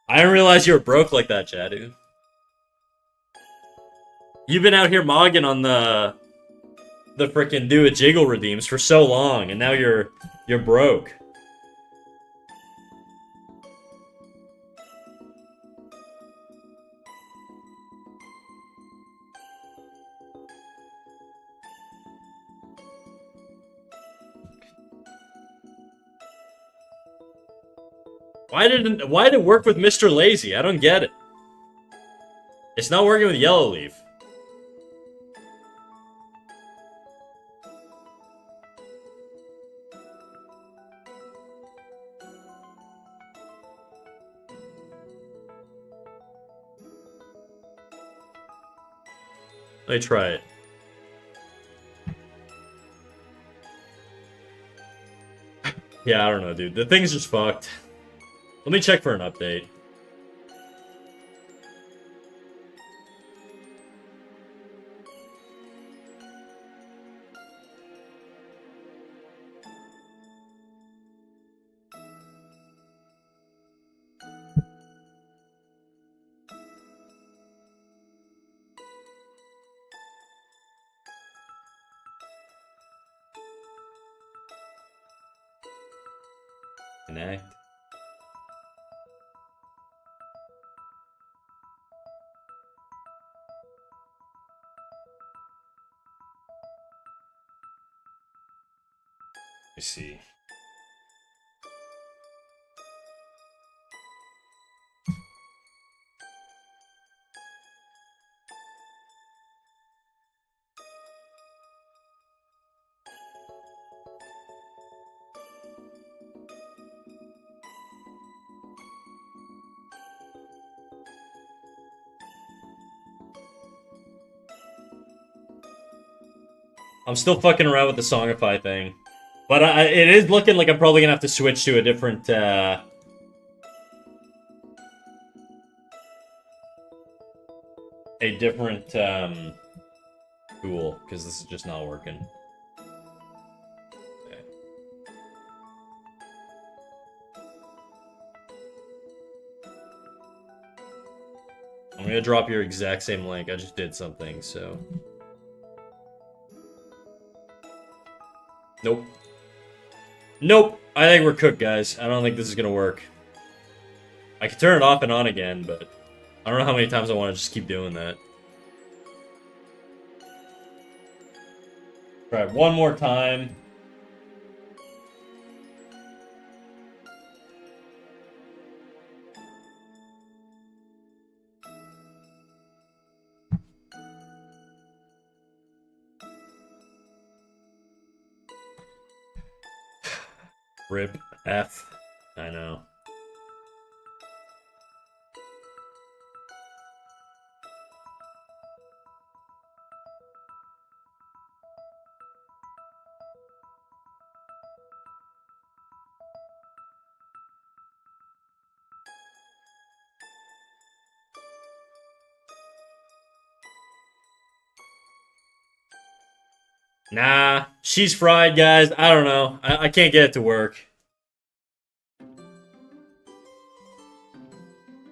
I didn't realize you were broke like that, Jadu. You've been out here mogging on the frickin' do a jiggle redeems for so long, and now you're broke. Why did it work with Mr. Lazy? I don't get it. It's not working with Yellow Leaf. Let me try it. Yeah, I don't know, dude. The thing's just fucked. Let me check for an update. Connect. Let me see. I'm still fucking around with the Songify thing. But it is looking like I'm probably gonna have to switch to a different, tool, because this is just not working. Okay. I'm gonna drop your exact same link. I just did something, so... Nope. Nope. I think we're cooked, guys. I don't think this is gonna work. I can turn it off and on again, but I don't know how many times I want to just keep doing that. Try one more time. Rip F. I know. Nah, she's fried, guys. I don't know. I can't get it to work.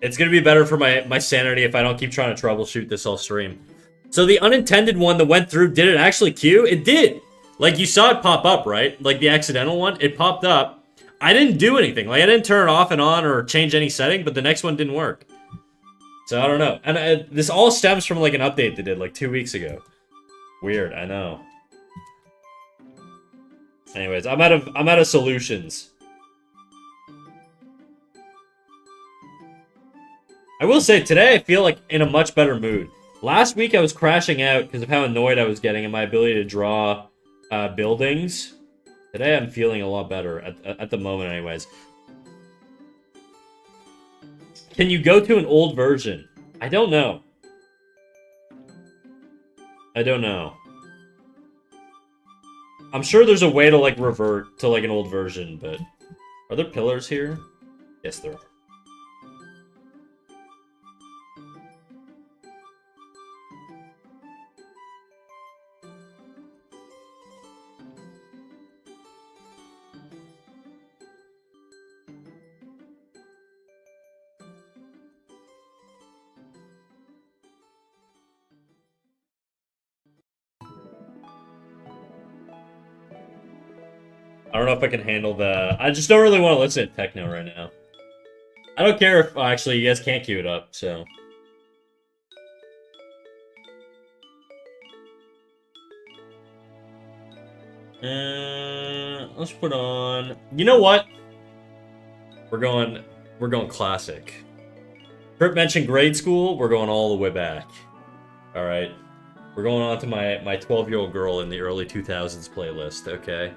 It's gonna be better for my sanity if I don't keep trying to troubleshoot this whole stream. So the unintended one that went through, did it actually queue? It did! Like, you saw it pop up, right? Like, the accidental one, it popped up. I didn't do anything. Like, I didn't turn it off and on or change any setting, but the next one didn't work. So I don't know. And this all stems from like an update they did like 2 weeks ago. Weird, I know. Anyways, I'm out of solutions. I will say today I feel like in a much better mood. Last week I was crashing out because of how annoyed I was getting and my ability to draw buildings. Today I'm feeling a lot better at the moment, anyways. Can you go to an old version? I don't know. I don't know. I'm sure there's a way to, like, revert to, like, an old version, but... Are there pillars here? Yes, there are. I don't know if I can handle the... I just don't really want to listen to techno right now. I don't care if... Actually, you guys can't queue it up, so... Let's put on... You know what? We're going classic. Kurt mentioned grade school. We're going all the way back. Alright. We're going on to my 12-year-old girl in the early 2000s playlist, okay?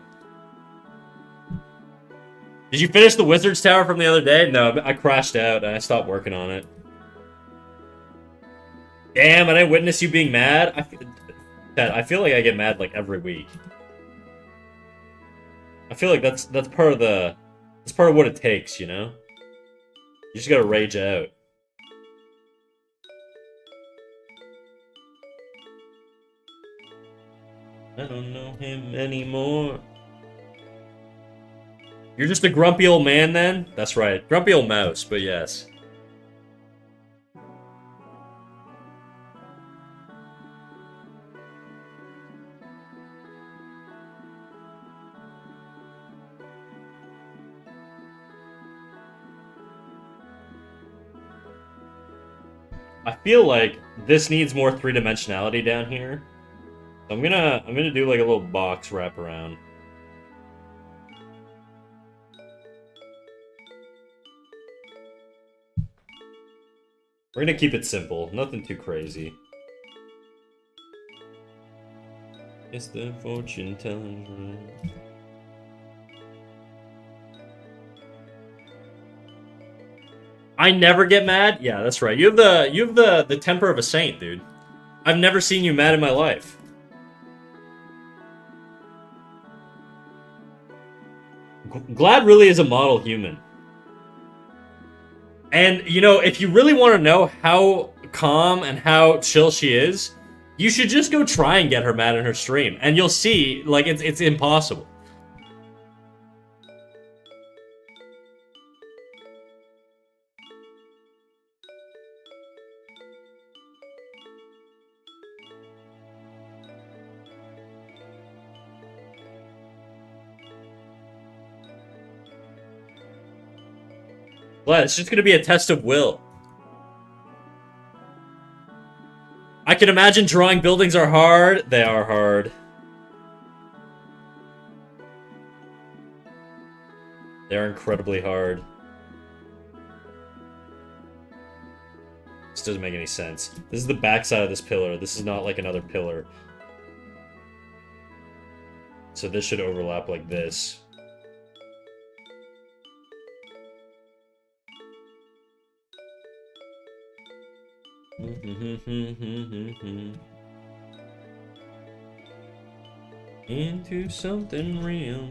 Did you finish the Wizard's Tower from the other day? No, I crashed out and I stopped working on it. Damn, and I witnessed you being mad? I feel like I get mad like every week. I feel like that's part of the... That's part of what it takes, you know? You just gotta rage out. I don't know him anymore. You're just a grumpy old man, then? That's right. Grumpy old mouse, but yes. I feel like this needs more three-dimensionality down here. So I'm gonna do like a little box wraparound. We're gonna keep it simple, nothing too crazy. It's the fortune telling. I never get mad? Yeah, that's right. You have the temper of a saint, dude. I've never seen you mad in my life. Glad really is a model human. And, you know, if you really want to know how calm and how chill she is, you should just go try and get her mad in her stream. And you'll see, like, it's impossible. But it's just gonna be a test of will. I can imagine drawing buildings are hard. They are hard. They're incredibly hard. This doesn't make any sense. This is the backside of this pillar. This is not like another pillar. So this should overlap like this. Into something real.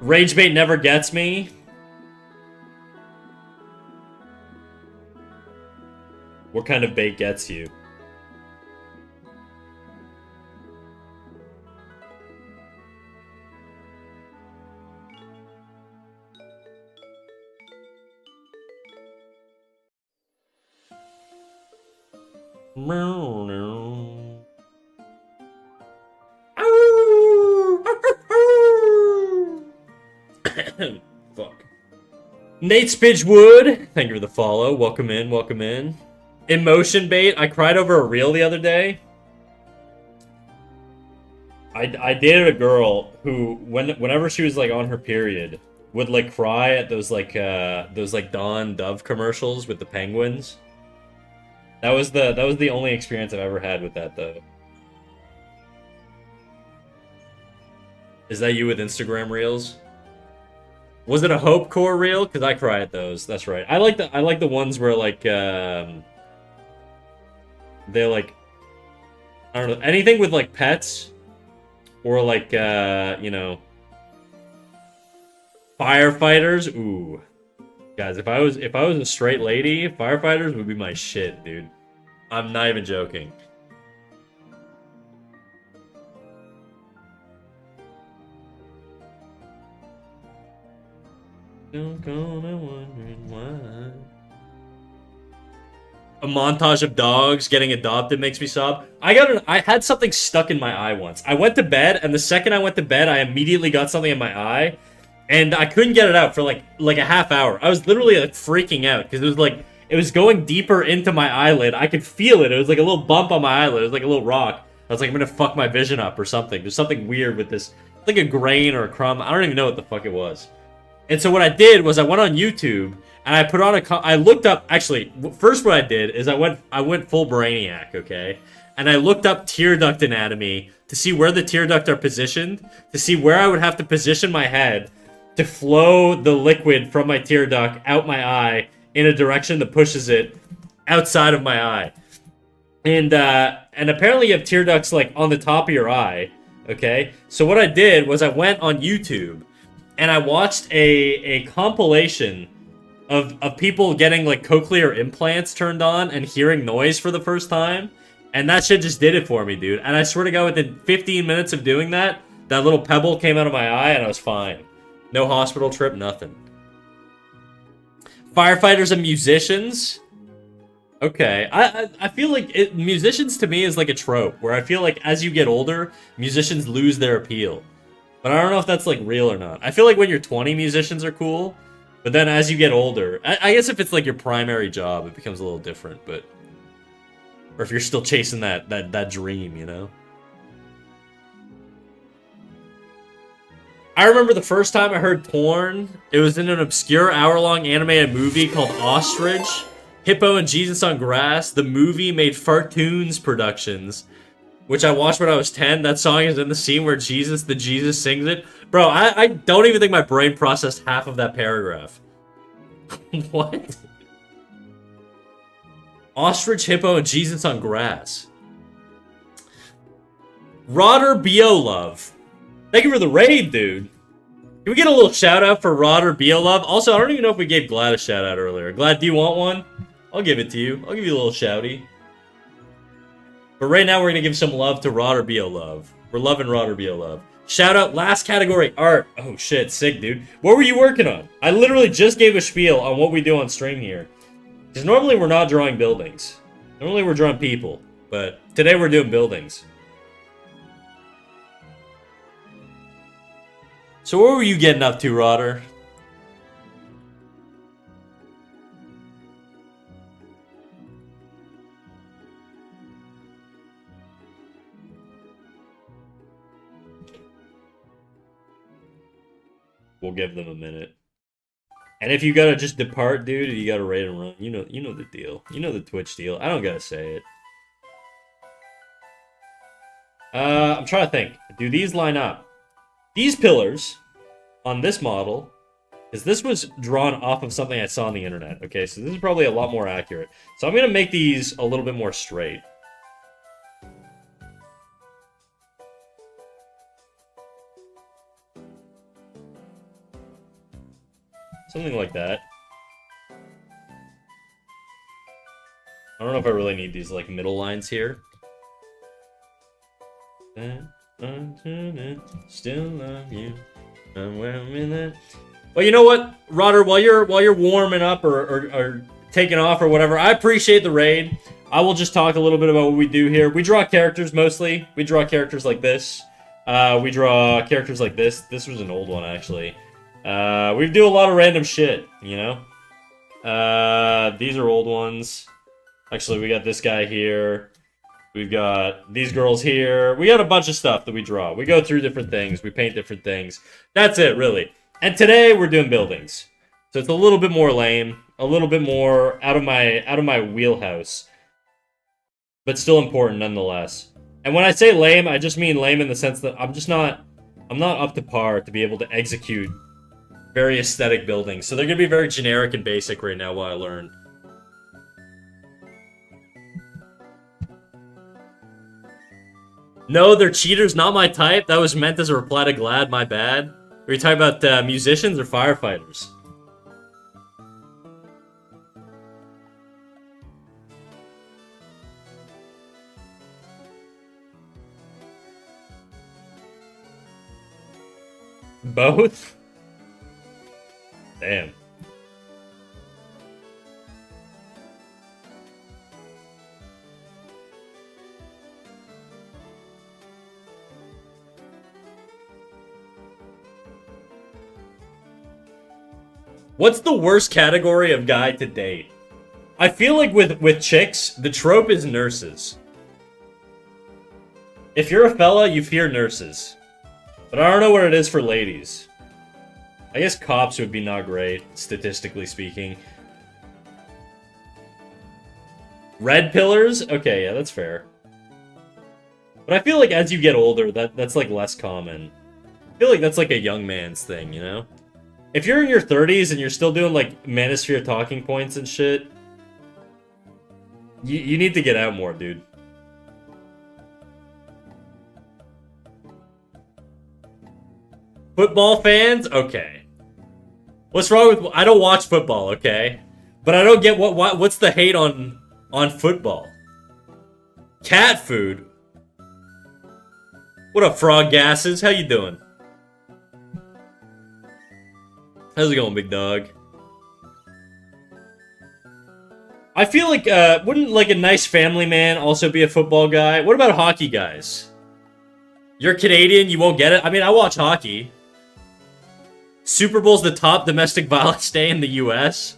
Rage bait never gets me. What kind of bait gets you? Fuck. Nate Spidgewood, thank you for the follow. Welcome in, welcome in. Emotion bait. I cried over a reel the other day. I dated a girl who, whenever she was like on her period, would like cry at those like Dawn Dove commercials with the penguins. That was the only experience I've ever had with that though. Is that you with Instagram reels? Was it a Hope Core reel? Because I cry at those. That's right. I like the ones where like they're like, I don't know, anything with like pets or like you know, firefighters. Ooh, guys, if I was a straight lady, firefighters would be my shit, dude. I'm not even joking. A montage of dogs getting adopted makes me sob. I had something stuck in my eye once. I went to bed, and the second I went to bed, I immediately got something in my eye, and I couldn't get it out for like a half hour. I was literally like freaking out because it was going deeper into my eyelid. I could feel it. It was like a little bump on my eyelid. It was like a little rock. I was like, I'm gonna fuck my vision up or something. There's something weird with this, like a grain or a crumb. I don't even know what the fuck it was. And so what I did was I went on YouTube and I put on I looked up, actually, first what I did is I went full brainiac, okay? And I looked up tear duct anatomy to see where the tear duct are positioned, to see where I would have to position my head to flow the liquid from my tear duct out my eye in a direction that pushes it outside of my eye. And apparently you have tear ducts like on the top of your eye, okay? So what I did was I went on YouTube and I watched a compilation of people getting like cochlear implants turned on and hearing noise for the first time. And that shit just did it for me, dude. And I swear to God, within 15 minutes of doing that, that little pebble came out of my eye and I was fine. No hospital trip, nothing. Firefighters and musicians. Okay, I feel like musicians to me is like a trope, where I feel like as you get older, musicians lose their appeal. But I don't know if that's like real or not. I feel like when you're 20, musicians are cool. But then as you get older, I guess if it's like your primary job, it becomes a little different, but... Or if you're still chasing that dream, you know? I remember the first time I heard porn, it was in an obscure hour-long animated movie called Ostrich, Hippo and Jesus on Grass. The movie made Fartoons Productions, which I watched when I was 10. That song is in the scene where Jesus sings it. Bro, I don't even think my brain processed half of that paragraph. What? Ostrich, Hippo, and Jesus on Grass. Rodder Biolove. Thank you for the raid, dude. Can we get a little shout out for Rodder Biolove? Also, I don't even know if we gave Glad a shout out earlier. Glad, do you want one? I'll give it to you. I'll give you a little shouty. But right now, we're going to give some love to Rodder Biolove. We're loving Rodder Biolove. Shout out, last category, art. Oh shit, sick, dude. What were you working on? I literally just gave a spiel on what we do on stream here. Because normally we're not drawing buildings. Normally we're drawing people. But today we're doing buildings. So what were you getting up to, Rodder? We'll give them a minute. And if you gotta just depart, dude, you gotta raid and run. You know the deal. You know the Twitch deal. I don't gotta say it. I'm trying to think. Do these line up? These pillars on this model, because this was drawn off of something I saw on the internet. Okay, so this is probably a lot more accurate. So I'm gonna make these a little bit more straight. Something like that. I don't know if I really need these like middle lines here. Still love you. Well, you know what, Rodder? While you're warming up or taking off or whatever. I appreciate the raid. I will just talk a little bit about what we do here. We draw characters mostly. We draw characters like this. We draw characters like this. This was an old one, actually. We do a lot of random shit, you know? These are old ones. Actually, we got this guy here. We've got these girls here. We got a bunch of stuff that we draw. We go through different things. We paint different things. That's it, really. And today, we're doing buildings. So it's a little bit more lame. A little bit more out of my wheelhouse. But still important, nonetheless. And when I say lame, I just mean lame in the sense that I'm not up to par to be able to execute very aesthetic buildings. So they're going to be very generic and basic right now while I learn. No, they're cheaters, not my type. That was meant as a reply to Glad, my bad. Are you talking about musicians or firefighters? Both? Damn. What's the worst category of guy to date? I feel like with chicks, the trope is nurses. If you're a fella, you fear nurses. But I don't know what it is for ladies. I guess cops would be not great, statistically speaking. Red pillars? Okay, yeah, that's fair. But I feel like as you get older, that's like less common. I feel like that's like a young man's thing, you know? If you're in your 30s and you're still doing like Manosphere talking points and shit, you need to get out more, dude. Football fans? Okay. What's wrong with... I don't watch football, okay? But I don't get what's the hate on football. Cat food? What up, Frog Gases? How you doing? How's it going, big dog? I feel like, wouldn't like a nice family man also be a football guy? What about hockey guys? You're Canadian, you won't get it? I mean, I watch hockey. Super Bowl's the top domestic violence day in the US.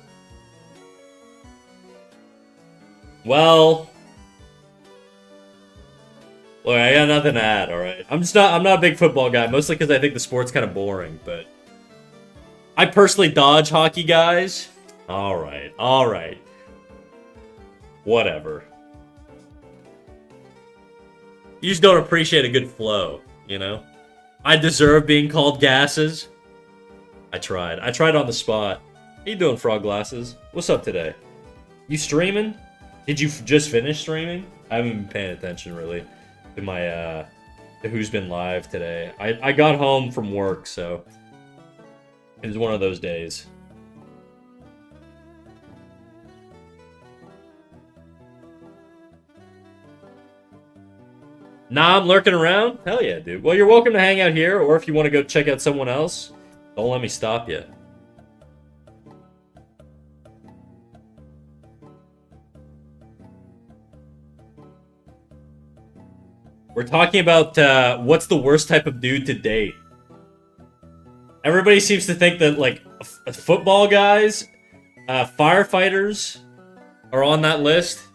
Well, look, I got nothing to add, alright? I'm not a big football guy, mostly because I think the sport's kind of boring, but I personally dodge hockey guys. Alright, alright. Whatever. You just don't appreciate a good flow, you know? I deserve being called gases. I tried on the spot. How you doing, Frog Glasses? What's up today? You streaming? Did you just finish streaming? I haven't been paying attention, really, to my, to who's been live today. I got home from work, so it was one of those days. Nah, I'm lurking around? Hell yeah, dude. Well, you're welcome to hang out here, or if you want to go check out someone else, don't let me stop you. We're talking about what's the worst type of dude to date. Everybody seems to think that, like, football guys, firefighters are on that list.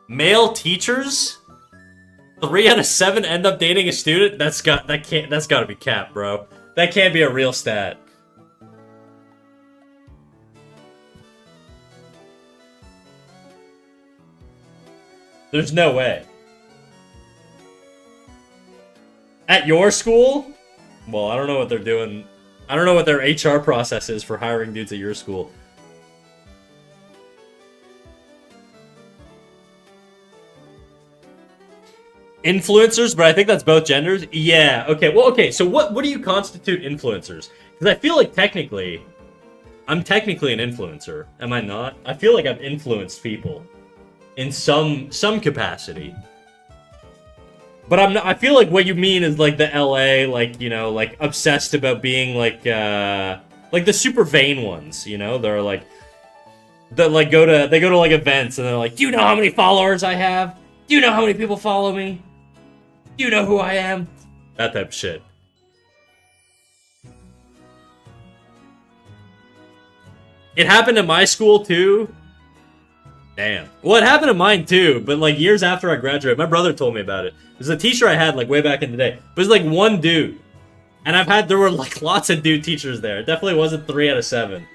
Male teachers? 3 out of 7 end up dating a student? That's gotta be cap, bro. That can't be a real stat. There's no way. At your school? Well, I don't know what they're doing. I don't know what their HR process is for hiring dudes at your school. Influencers, but I think that's both genders. Yeah, okay. Well, okay, so what do you constitute influencers? Because I feel like technically, I'm technically an influencer. Am I not? I feel like I've influenced people in some capacity. But I'm not, I feel like what you mean is like the LA, like, you know, like obsessed about being like the super vain ones, you know? They're like that like they go to like events and they're like, do you know how many followers I have? Do you know how many people follow me? Do you know who I am? That type of shit. It happened at my school too. Damn. Well, it happened to mine too, but like years after I graduated, my brother told me about it. It was a teacher I had like way back in the day. But it was like one dude. And there were like lots of dude teachers there. It definitely wasn't 3 out of 7.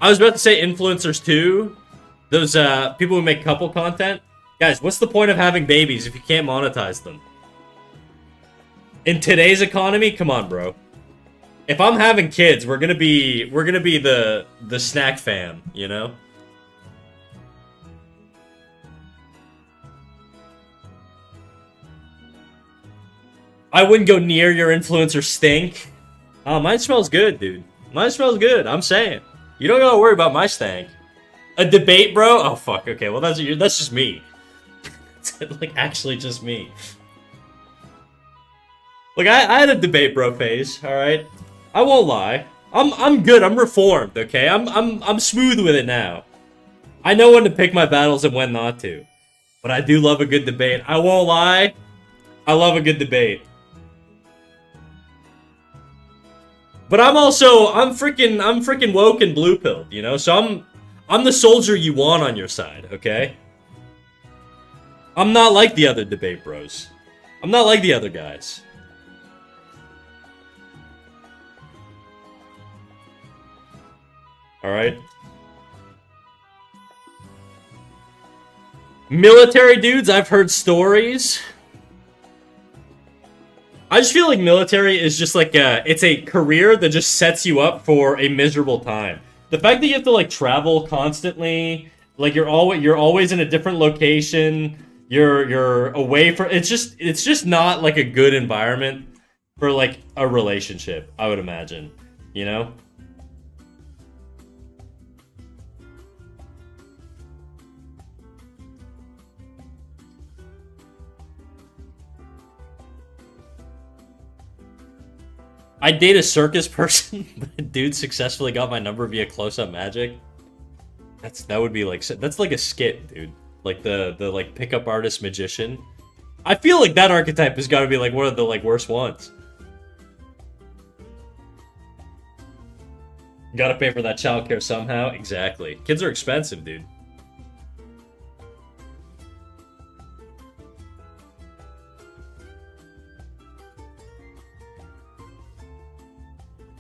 I was about to say influencers too. Those people who make couple content. Guys, what's the point of having babies if you can't monetize them? In today's economy, come on, bro. If I'm having kids, we're gonna be the snack fam, you know? I wouldn't go near your influencer stink. Oh, mine smells good, dude. Mine smells good, I'm saying. You don't gotta worry about my stank. A debate, bro? Oh, fuck, okay, well, that's just me. Like, actually just me. Look, I had a debate bro phase, alright? I won't lie. I'm good, I'm reformed, okay? I'm smooth with it now. I know when to pick my battles and when not to. But I do love a good debate. I won't lie. I love a good debate. But I'm freaking woke and blue-pilled, you know? So I'm the soldier you want on your side, okay? I'm not like the other debate bros. I'm not like the other guys. Alright? Military dudes, I've heard stories. I just feel like military is just like it's a career that just sets you up for a miserable time. The fact that you have to like travel constantly, like you're always in a different location, you're away from it's just not like a good environment for like a relationship, I would imagine, you know? I'd date a circus person, but a dude successfully got my number via close-up magic. That would be like that's like a skit, dude. Like the like pickup artist magician. I feel like that archetype has got to be like one of the like worst ones. Gotta pay for that childcare somehow. Exactly. Kids are expensive, dude.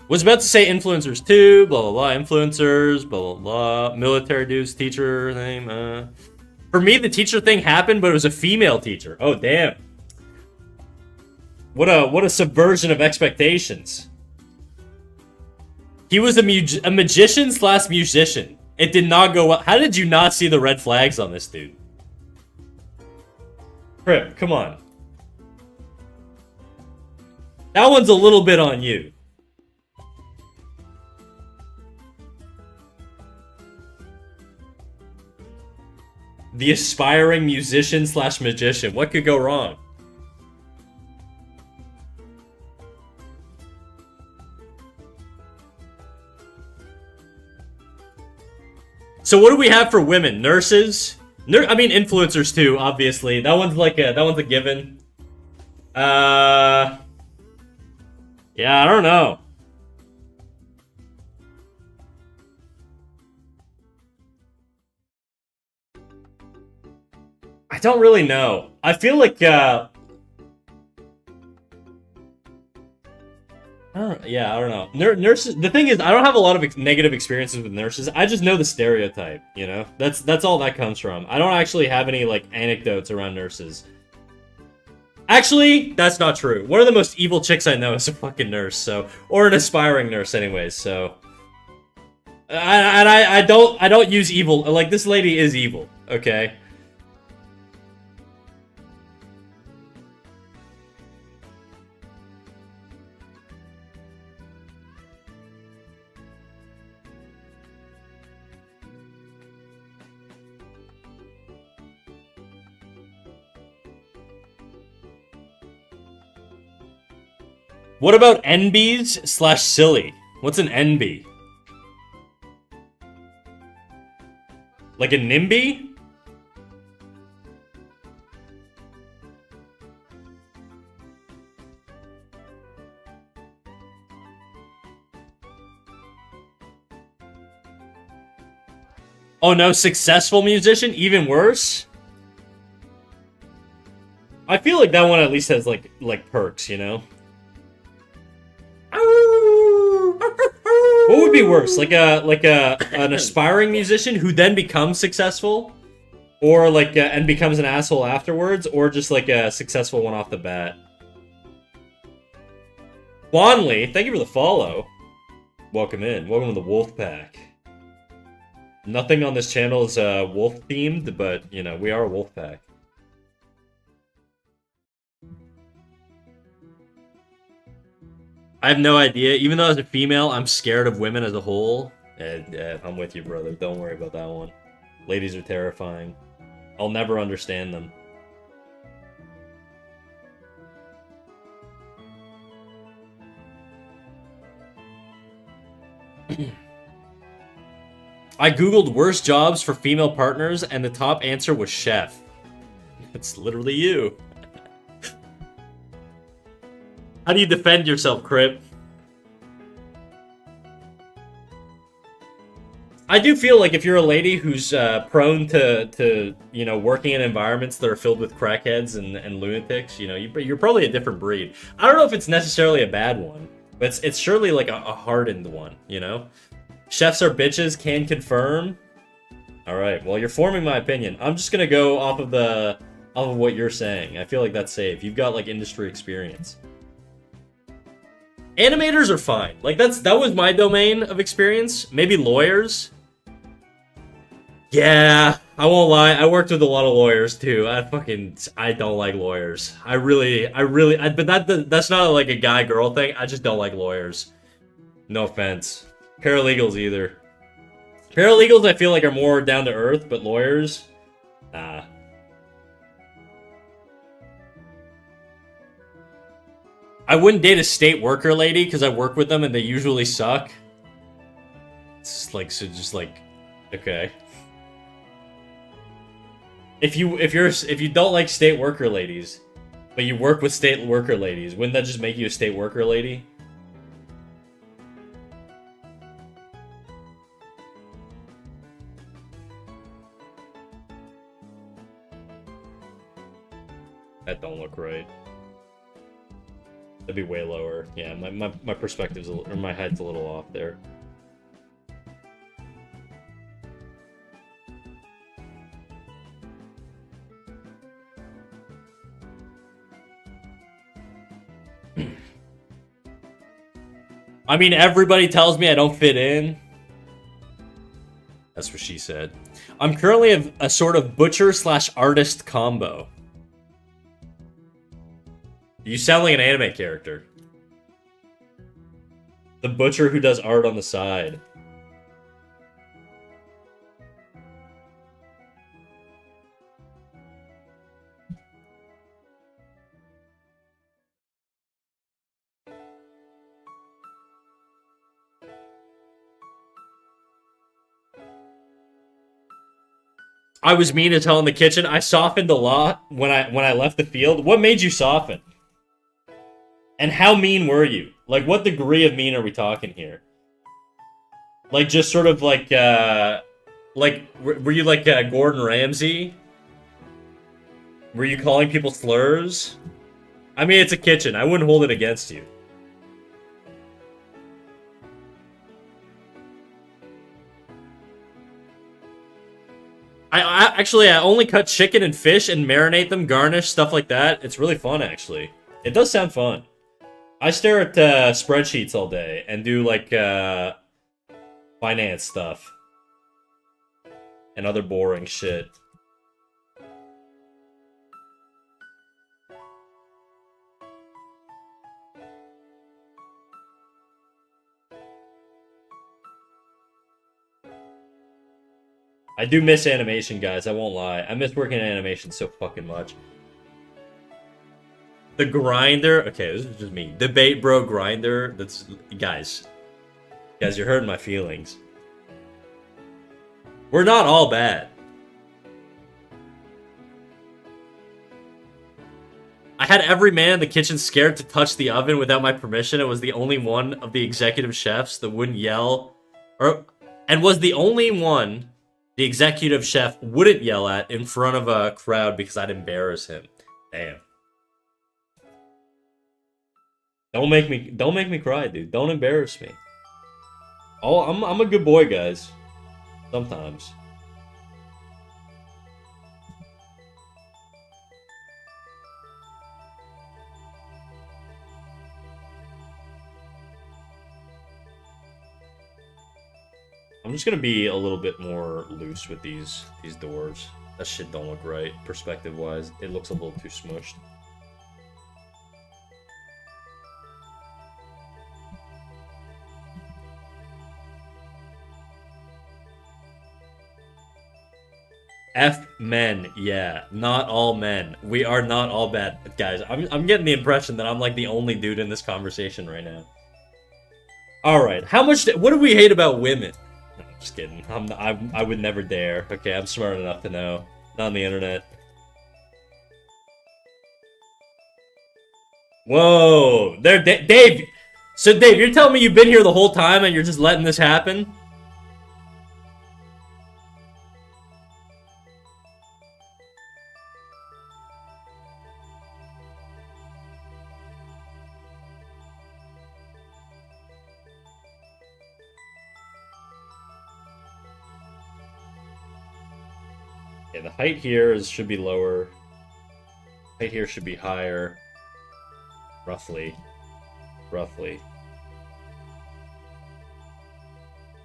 Was about to say influencers too, blah blah blah, influencers, blah blah blah, military dudes, teacher thing. For me, the teacher thing happened, but it was a female teacher. Oh damn! What a subversion of expectations. He was a magician / musician. It did not go well. How did you not see the red flags on this dude? Crip, come on. That one's a little bit on you. The aspiring musician / magician. What could go wrong? So what do we have for women? Nurses? I mean influencers too, obviously. That one's a given. Yeah, I don't know. I don't really know. I feel like, I don't know. Nurses. The thing is, I don't have a lot of negative experiences with nurses. I just know the stereotype. You know, that's all that comes from. I don't actually have any like anecdotes around nurses. Actually, that's not true. One of the most evil chicks I know is a fucking nurse. So, or an aspiring nurse, anyways. So, I don't use evil. Like this lady is evil. Okay. What about NBs / silly? What's an NB? Like a NIMBY? Oh no, successful musician? Even worse? I feel like that one at least has like perks, you know? What would be worse? Like an aspiring musician who then becomes successful? Or like and becomes an asshole afterwards? Or just like a successful one off the bat? Wanley, thank you for the follow. Welcome in. Welcome to the Wolf Pack. Nothing on this channel is wolf themed, but you know, we are a wolf pack. I have no idea. Even though as a female, I'm scared of women as a whole. I'm with you, brother. Don't worry about that one. Ladies are terrifying. I'll never understand them. I googled worst jobs for female partners, and the top answer was chef. It's literally you. How do you defend yourself, Crip? I do feel like if you're a lady who's prone to you know, working in environments that are filled with crackheads and lunatics, you know, you're probably a different breed. I don't know if it's necessarily a bad one, but it's surely like a hardened one, you know? Chefs are bitches, can confirm. Alright, well, you're forming my opinion. I'm just gonna go off of what you're saying. I feel like that's safe. You've got like industry experience. Animators are fine. Like that was my domain of experience. Maybe lawyers. Yeah, I won't lie. I worked with a lot of lawyers too. I don't like lawyers. But that's not like a guy-girl thing. I just don't like lawyers. No offense. Paralegals either. Paralegals I feel like are more down to earth, but lawyers, nah. I wouldn't date a state worker lady because I work with them and they usually suck. It's like, so just like, okay. If you don't like state worker ladies, but you work with state worker ladies, wouldn't that just make you a state worker lady? That don't look right. That'd be way lower. Yeah, my perspective's or my head's a little off there. I mean, everybody tells me I don't fit in. That's what she said. I'm currently a sort of butcher/artist combo. You sound like an anime character. The butcher who does art on the side. I was mean as hell in the kitchen. I softened a lot when I left the field. What made you soften? And how mean were you? Like, what degree of mean are we talking here? Like, just sort of like, were you like Gordon Ramsay? Were you calling people slurs? I mean, it's a kitchen. I wouldn't hold it against you. I only cut chicken and fish and marinate them, garnish, stuff like that. It's really fun, actually. It does sound fun. I stare at spreadsheets all day and do, like, finance stuff. And other boring shit. I do miss animation, guys. I won't lie. I miss working in animation so fucking much. The grinder. Okay, this is just me. Debate bro grinder. That's guys. Guys, you're hurting my feelings. We're not all bad. I had every man in the kitchen scared to touch the oven without my permission. It was the only one of the executive chefs that wouldn't yell, and was the only one the executive chef wouldn't yell at in front of a crowd because I'd embarrass him. Damn. Don't make me cry, dude. Don't embarrass me. Oh, I'm a good boy, guys. Sometimes. I'm just gonna be a little bit more loose with these doors. That shit don't look right, perspective-wise. It looks a little too smushed. F men, yeah. Not all men. We are not all bad. Guys, I'm getting the impression that I'm like the only dude in this conversation right now. Alright, what do we hate about women? No, I'm just kidding. I would never dare. Okay, I'm smart enough to know. Not on the internet. Whoa! There, Dave! So, Dave, you're telling me you've been here the whole time and you're just letting this happen? Okay, the height here should be lower. Height here should be higher. Roughly. Roughly.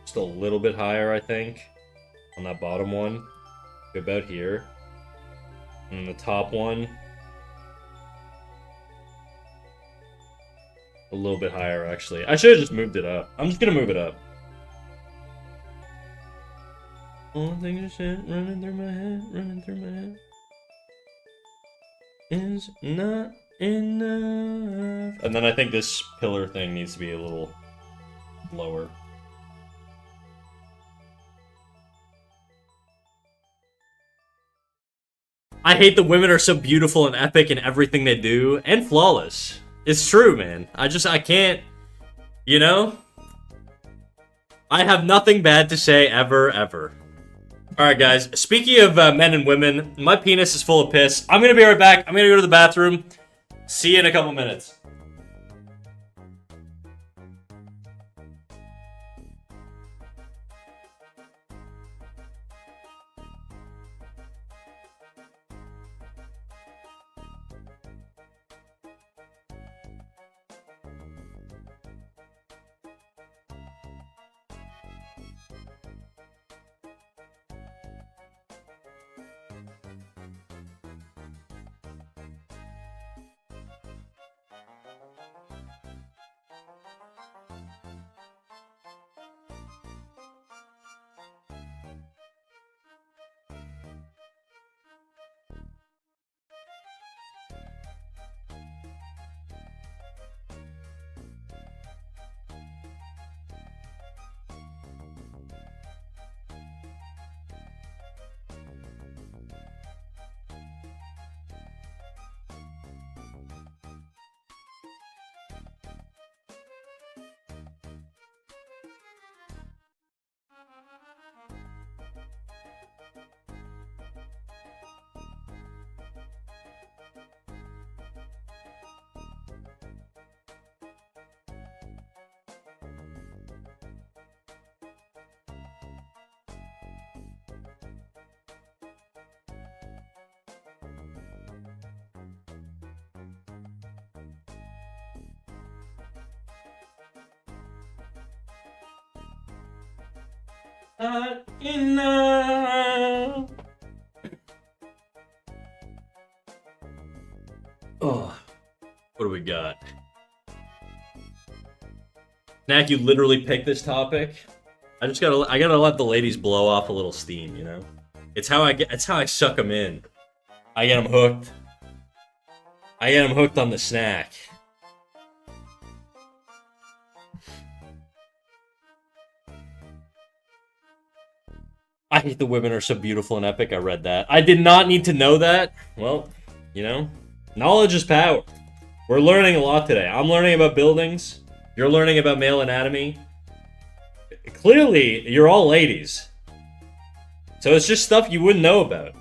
Just a little bit higher, I think. On that bottom one. About here. And the top one. A little bit higher, actually. I should have just moved it up. I'm just gonna move it up. All things are shit running through my head, is not enough. And then I think this pillar thing needs to be a little lower. I hate that women are so beautiful and epic in everything they do, and flawless. It's true, man. I can't, you know? I have nothing bad to say ever, ever. Alright, guys. Speaking of men and women, my penis is full of piss. I'm gonna be right back. I'm gonna go to the bathroom. See you in a couple minutes. Not enough. Oh, what do we got? Knack, you literally picked this topic. I gotta let the ladies blow off a little steam, you know. It's how I suck them in. I get them hooked. I get them hooked on the snack. I hate the women are so beautiful and epic. I read that. I did not need to know that. Well, you know, knowledge is power. We're learning a lot today. I'm learning about buildings. You're learning about male anatomy. Clearly, you're all ladies. So it's just stuff you wouldn't know about.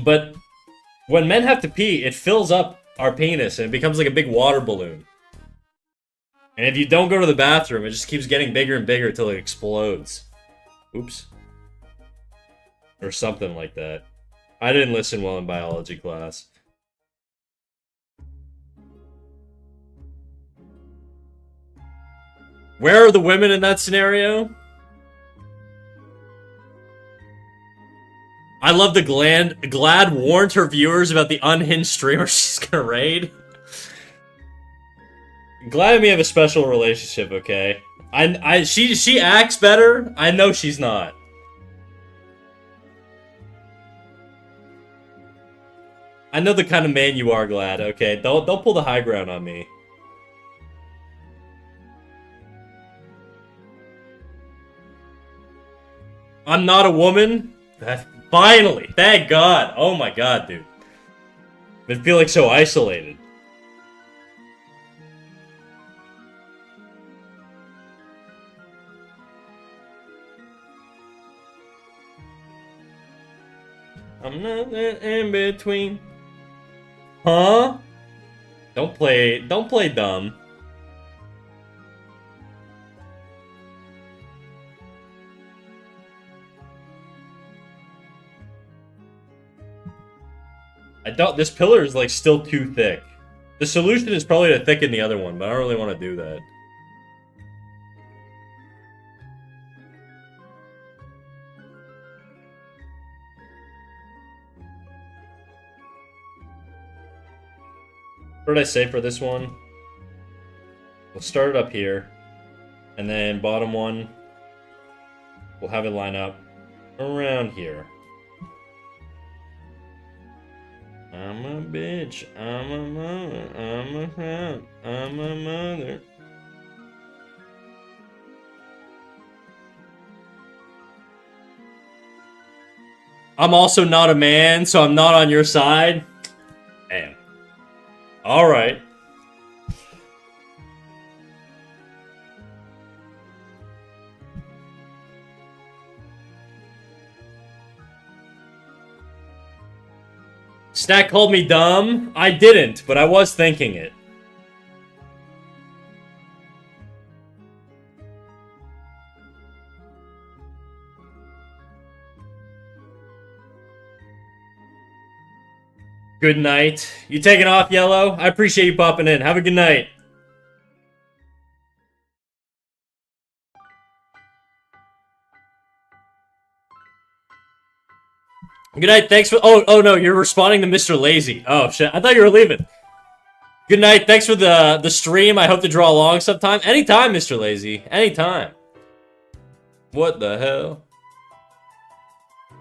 But when men have to pee, it fills up our penis and it becomes like a big water balloon. And if you don't go to the bathroom, it just keeps getting bigger and bigger until it explodes. Oops. Or something like that. I didn't listen well in biology class. Where are the women in that scenario? I love the Glad warned her viewers about the unhinged streamer she's gonna raid. Glad and me have a special relationship, okay? She acts better. I know she's not. I know the kind of man you are, Glad. Okay, don't pull the high ground on me. I'm not a woman. Finally, thank God. Oh my God, dude. I've been feeling so isolated. I'm not in between. Huh? Don't play dumb. This pillar is like still too thick. The solution is probably to thicken the other one, but I don't really want to do that. What did I say for this one? We'll start it up here. And then bottom one, we'll have it line up around here. I'm a bitch, I'm a mother, I'm a hound, I'm a mother. I'm also not a man, so I'm not on your side. Damn. Alright. Snack called me dumb. I didn't, but I was thinking it. Good night. You taking off, Yellow? I appreciate you popping in. Have a good night. Good night. Thanks for. Oh no, you're responding to Mr. Lazy. Oh shit, I thought you were leaving. Good night. Thanks for the stream. I hope to draw along sometime. Anytime, Mr. Lazy. Anytime. What the hell?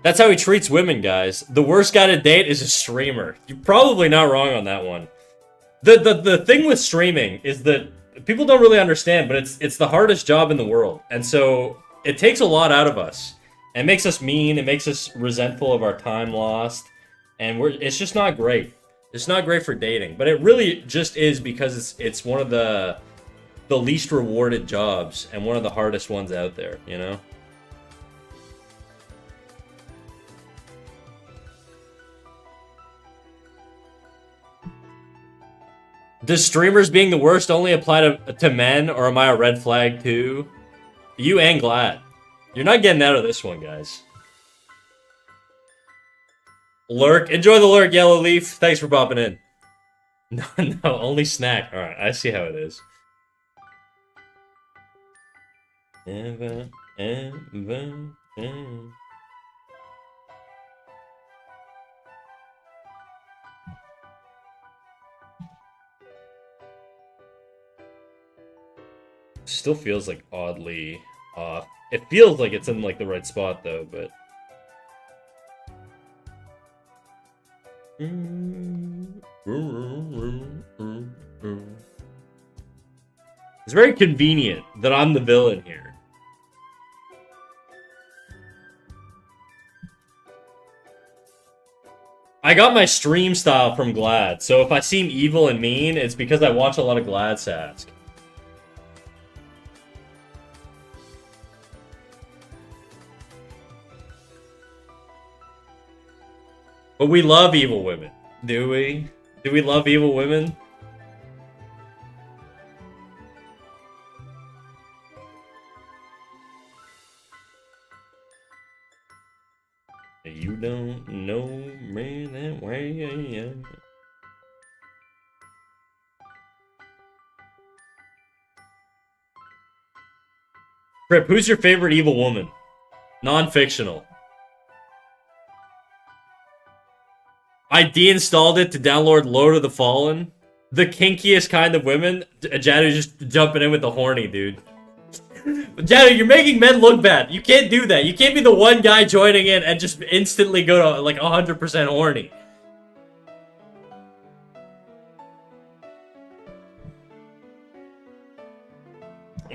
That's how he treats women, guys. The worst guy to date is a streamer. You're probably not wrong on that one. The thing with streaming is that people don't really understand, but it's the hardest job in the world, and so it takes a lot out of us. It makes us mean. It makes us resentful of our time lost, and it's just not great. It's not great for dating, but it really just is because it's one of the least rewarded jobs and one of the hardest ones out there. You know. Does streamers being the worst only apply to men, or am I a red flag too? You and Glad. You're not getting out of this one, guys. Lurk. Enjoy the lurk, Yellow Leaf. Thanks for popping in. No, only Snack. Alright, I see how it is. Ever. Still feels like oddly off. It feels like it's in like the right spot though, but it's very convenient that I'm the villain here. I got my stream style from Glad, so if I seem evil and mean, it's because I watch a lot of Glad Sask. But we love evil women. Do we? Do we love evil women? You don't know me that way. Rip, who's your favorite evil woman? Non-fictional. I deinstalled it to download Lord of the Fallen. The kinkiest kind of women. Jadu just jumping in with the horny, dude. Jadu, you're making men look bad. You can't do that. You can't be the one guy joining in and just instantly go to like 100% horny.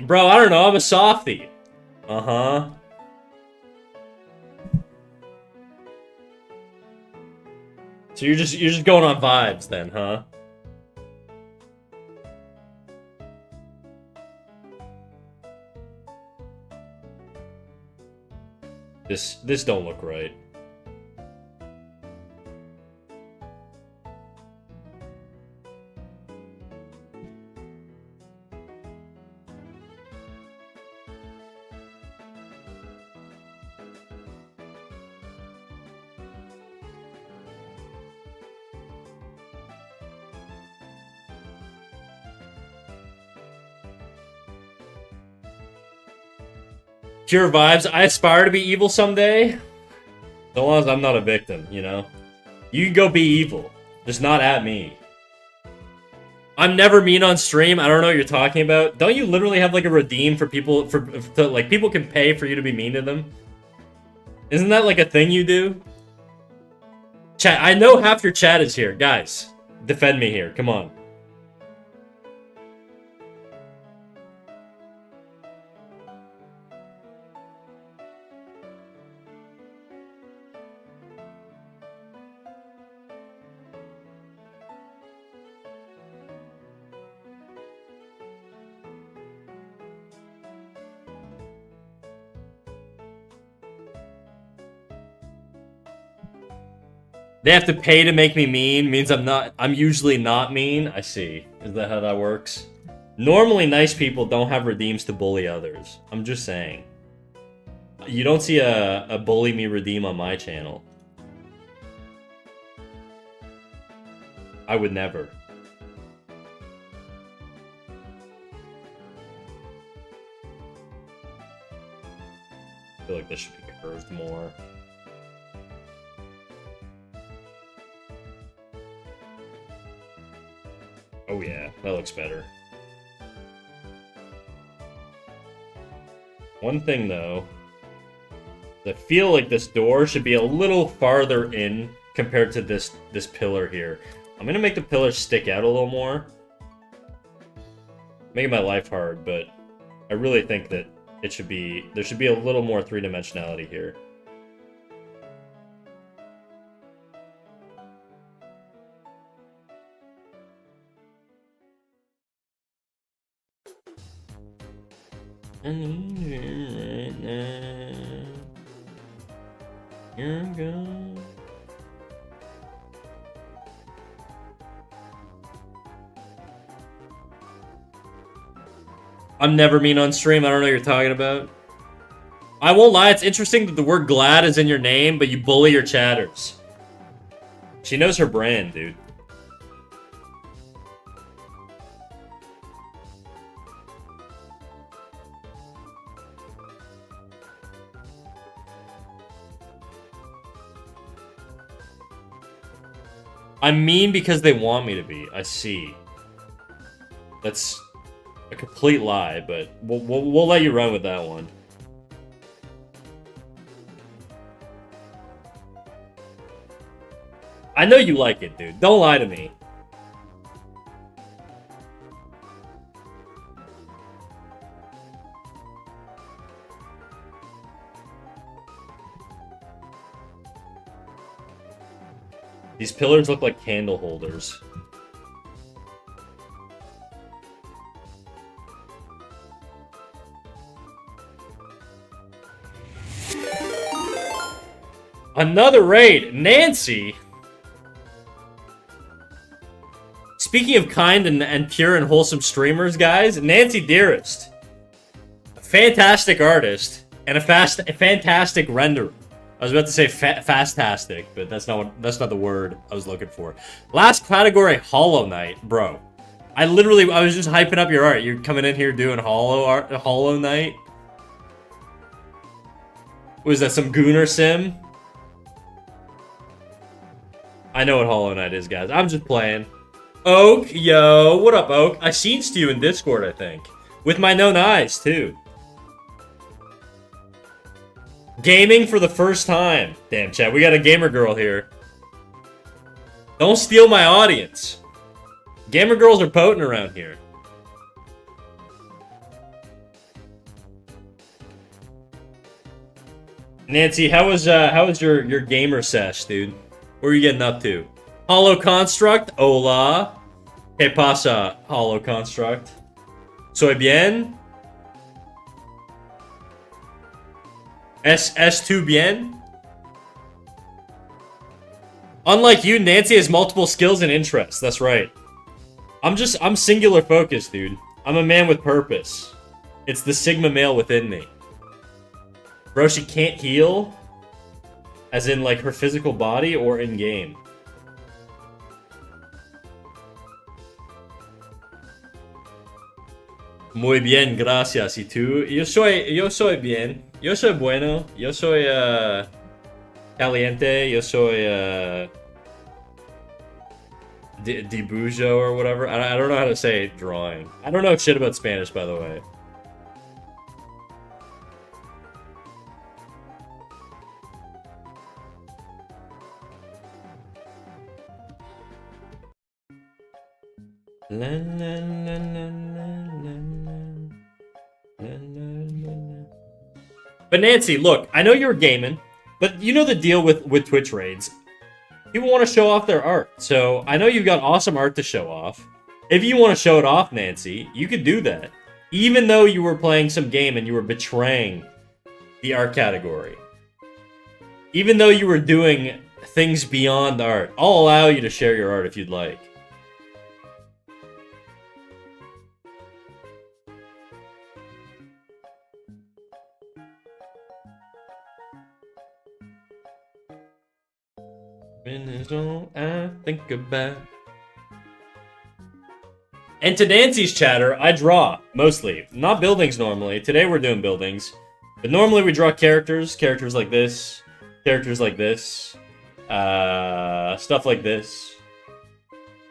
Bro, I don't know. I'm a softie. Uh-huh. So you're just going on vibes then, huh? This don't look right. Pure vibes. I aspire to be evil someday. So long as I'm not a victim, you know? You can go be evil. Just not at me. I'm never mean on stream. I don't know what you're talking about. Don't you literally have like a redeem for people like people can pay for you to be mean to them? Isn't that like a thing you do? Chat, I know half your chat is here. Guys, defend me here. Come on. They have to pay to make me mean, means I'm usually not mean. I see. Is that how that works? Normally nice people don't have redeems to bully others. I'm just saying. You don't see a bully me redeem on my channel. I would never. I feel like this should be curved more. Oh yeah, that looks better. One thing though, I feel like this door should be a little farther in compared to this pillar here. I'm gonna make the pillar stick out a little more. Making my life hard, but I really think that there should be a little more three-dimensionality here. I need you right now. You're gone. I'm never mean on stream. I don't know what you're talking about. I won't lie. It's interesting that the word glad is in your name, but you bully your chatters. She knows her brand, dude. I'm mean because they want me to be. I see. That's a complete lie, but we'll let you run with that one. I know you like it, dude. Don't lie to me. These pillars look like candle holders. Another raid! Nancy! Speaking of kind and pure and wholesome streamers, guys, Nancy Dearest. A fantastic artist and a fantastic renderer. I was about to say fastastic, but that's not the word I was looking for. Last category, Hollow Knight, bro. I was just hyping up your art. You're coming in here doing Hollow Knight. Was that some Gooner sim? I know what Hollow Knight is, guys. I'm just playing. Oak, yo, what up, Oak? I seen you in Discord, I think. With my known eyes, too. Gaming for the first time. Damn, chat, we got a gamer girl here. Don't steal my audience. Gamer girls are potent around here. Nancy, how was your gamer sesh, dude? What are you getting up to? Hollow Construct, hola. ¿Qué pasa, Hollow Construct? Soy bien? ¿Es tu bien? Unlike you, Nancy has multiple skills and interests. That's right. I'm singular focused, dude. I'm a man with purpose. It's the Sigma male within me. Bro, she can't heal? As in, like, her physical body or in-game? Muy bien, gracias. ¿Y tú? Yo soy bien. Yo soy bueno. Yo soy, caliente. Yo soy, dibujo or whatever. I don't know how to say drawing. I don't know shit about Spanish, by the way. La, la, la, la, la. But Nancy, look, I know you're gaming, but you know the deal with Twitch raids. People want to show off their art, so I know you've got awesome art to show off. If you want to show it off, Nancy, you could do that. Even though you were playing some game and you were betraying the art category. Even though you were doing things beyond art, I'll allow you to share your art if you'd like. Is all I think about. And to Nancy's chatter, I draw, mostly. Not buildings normally. Today we're doing buildings. But normally we draw characters like this, characters like this, stuff like this,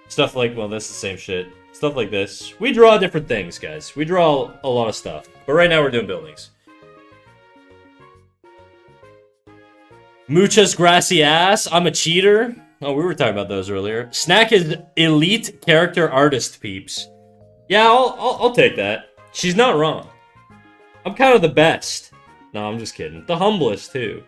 stuff like, well, that's the same shit. Stuff like this. We draw different things, guys. We draw a lot of stuff. But right now we're doing buildings. Muchas gracias. I'm a cheater. Oh, we were talking about those earlier. Snack is elite character artist, peeps. Yeah, I'll take that. She's not wrong. I'm kind of the best. No, I'm just kidding. The humblest, too.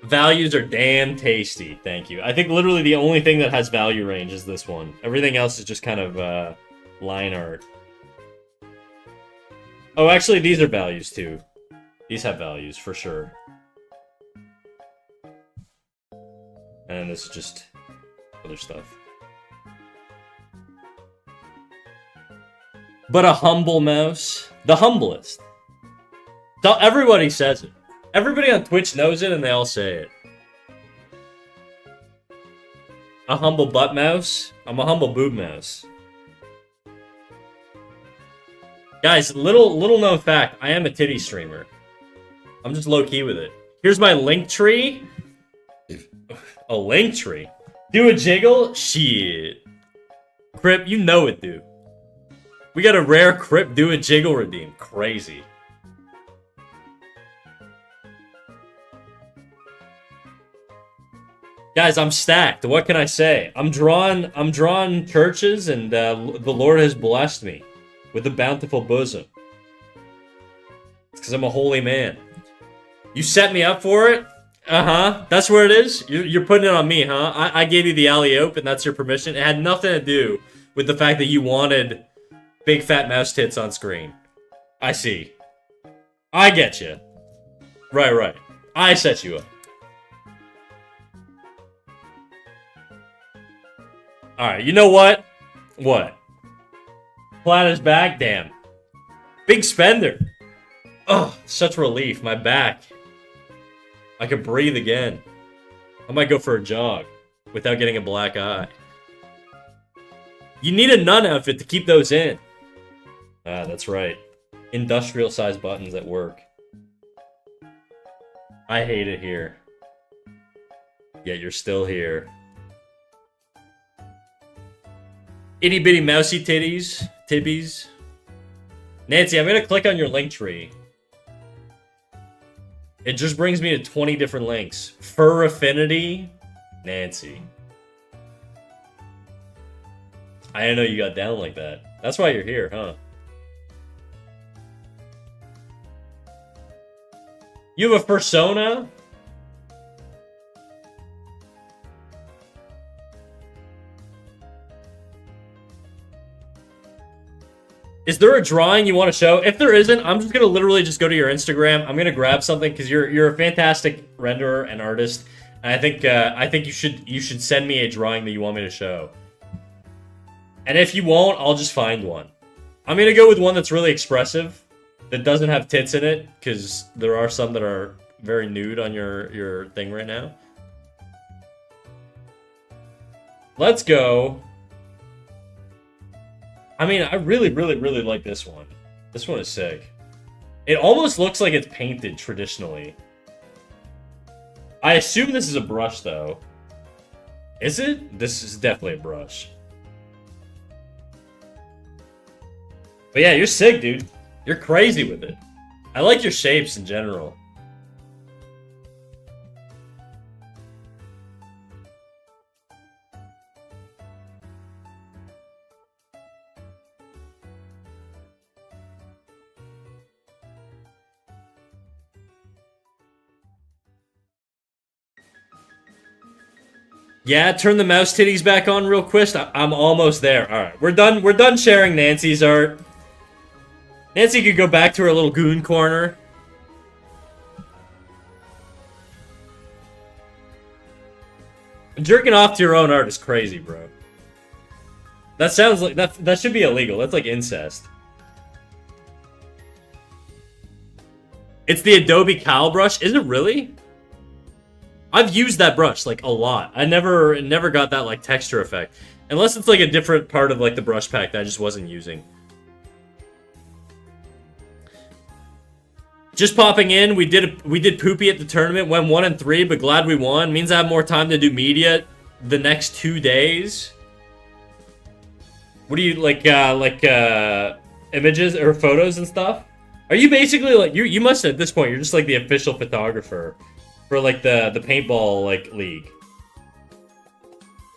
Values are damn tasty, thank you. I think literally the only thing that has value range is this one. Everything else is just kind of line art. Oh, actually, these are values too. These have values for sure. And this is just other stuff. But a humble mouse, the humblest. So everybody says it. Everybody on Twitch knows it, and they all say it. A humble butt mouse? I'm a humble boob mouse. Guys, little known fact, I am a titty streamer. I'm just low-key with it. Here's my link tree. A link tree? Do a jiggle? Shit. Crip, you know it, dude. We got a rare Crip do a jiggle redeem. Crazy. Guys, I'm stacked. What can I say? I'm drawing churches, and the Lord has blessed me with a bountiful bosom. It's because I'm a holy man. You set me up for it? Uh-huh. That's where it is? You're putting it on me, huh? I gave you the alley-oop, and that's your permission? It had nothing to do with the fact that you wanted big fat mouse tits on screen. I see. I get you. Right. I set you up. Alright, you know what? What? Flat is back? Damn. Big spender. Oh, such relief. My back. I can breathe again. I might go for a jog without getting a black eye. You need a nun outfit to keep those in. Ah, that's right. Industrial sized buttons at work. I hate it here. Yet you're still here. Itty bitty mousy titties. Tibbies. Nancy, I'm gonna click on your link tree. It just brings me to 20 different links. Fur affinity. Nancy. I didn't know you got down like that. That's why you're here, huh? You have a persona? Is there a drawing you want to show? If there isn't, I'm just gonna literally just go to your Instagram. I'm gonna grab something because you're a fantastic renderer and artist, and I think you should send me a drawing that you want me to show. And if you won't, I'll just find one. I'm gonna go with one that's really expressive, that doesn't have tits in it, because there are some that are very nude on your thing right now. Let's go. I mean, I really like this one. This one is sick. It almost looks like it's painted traditionally. I assume this is a brush, though. Is it? This is definitely a brush. But yeah, you're sick, dude. You're crazy with it. I like your shapes in general. Yeah, turn the mouse titties back on real quick. I'm almost there. All right, we're done. We're done sharing Nancy's art. Nancy could go back to her little goon corner. Jerking off to your own art is crazy, bro. That sounds like that should be illegal. That's like incest. It's the Adobe Cowl brush. Is it really? I've used that brush like a lot. I never got that like texture effect. Unless it's like a different part of like the brush pack that I just wasn't using. Just popping in, we did poopy at the tournament, went 1-3, but glad we won. Means I have more time to do media the next 2 days. What do you like images or photos and stuff? Are you basically like you must at this point you're just like the official photographer for like the paintball like league.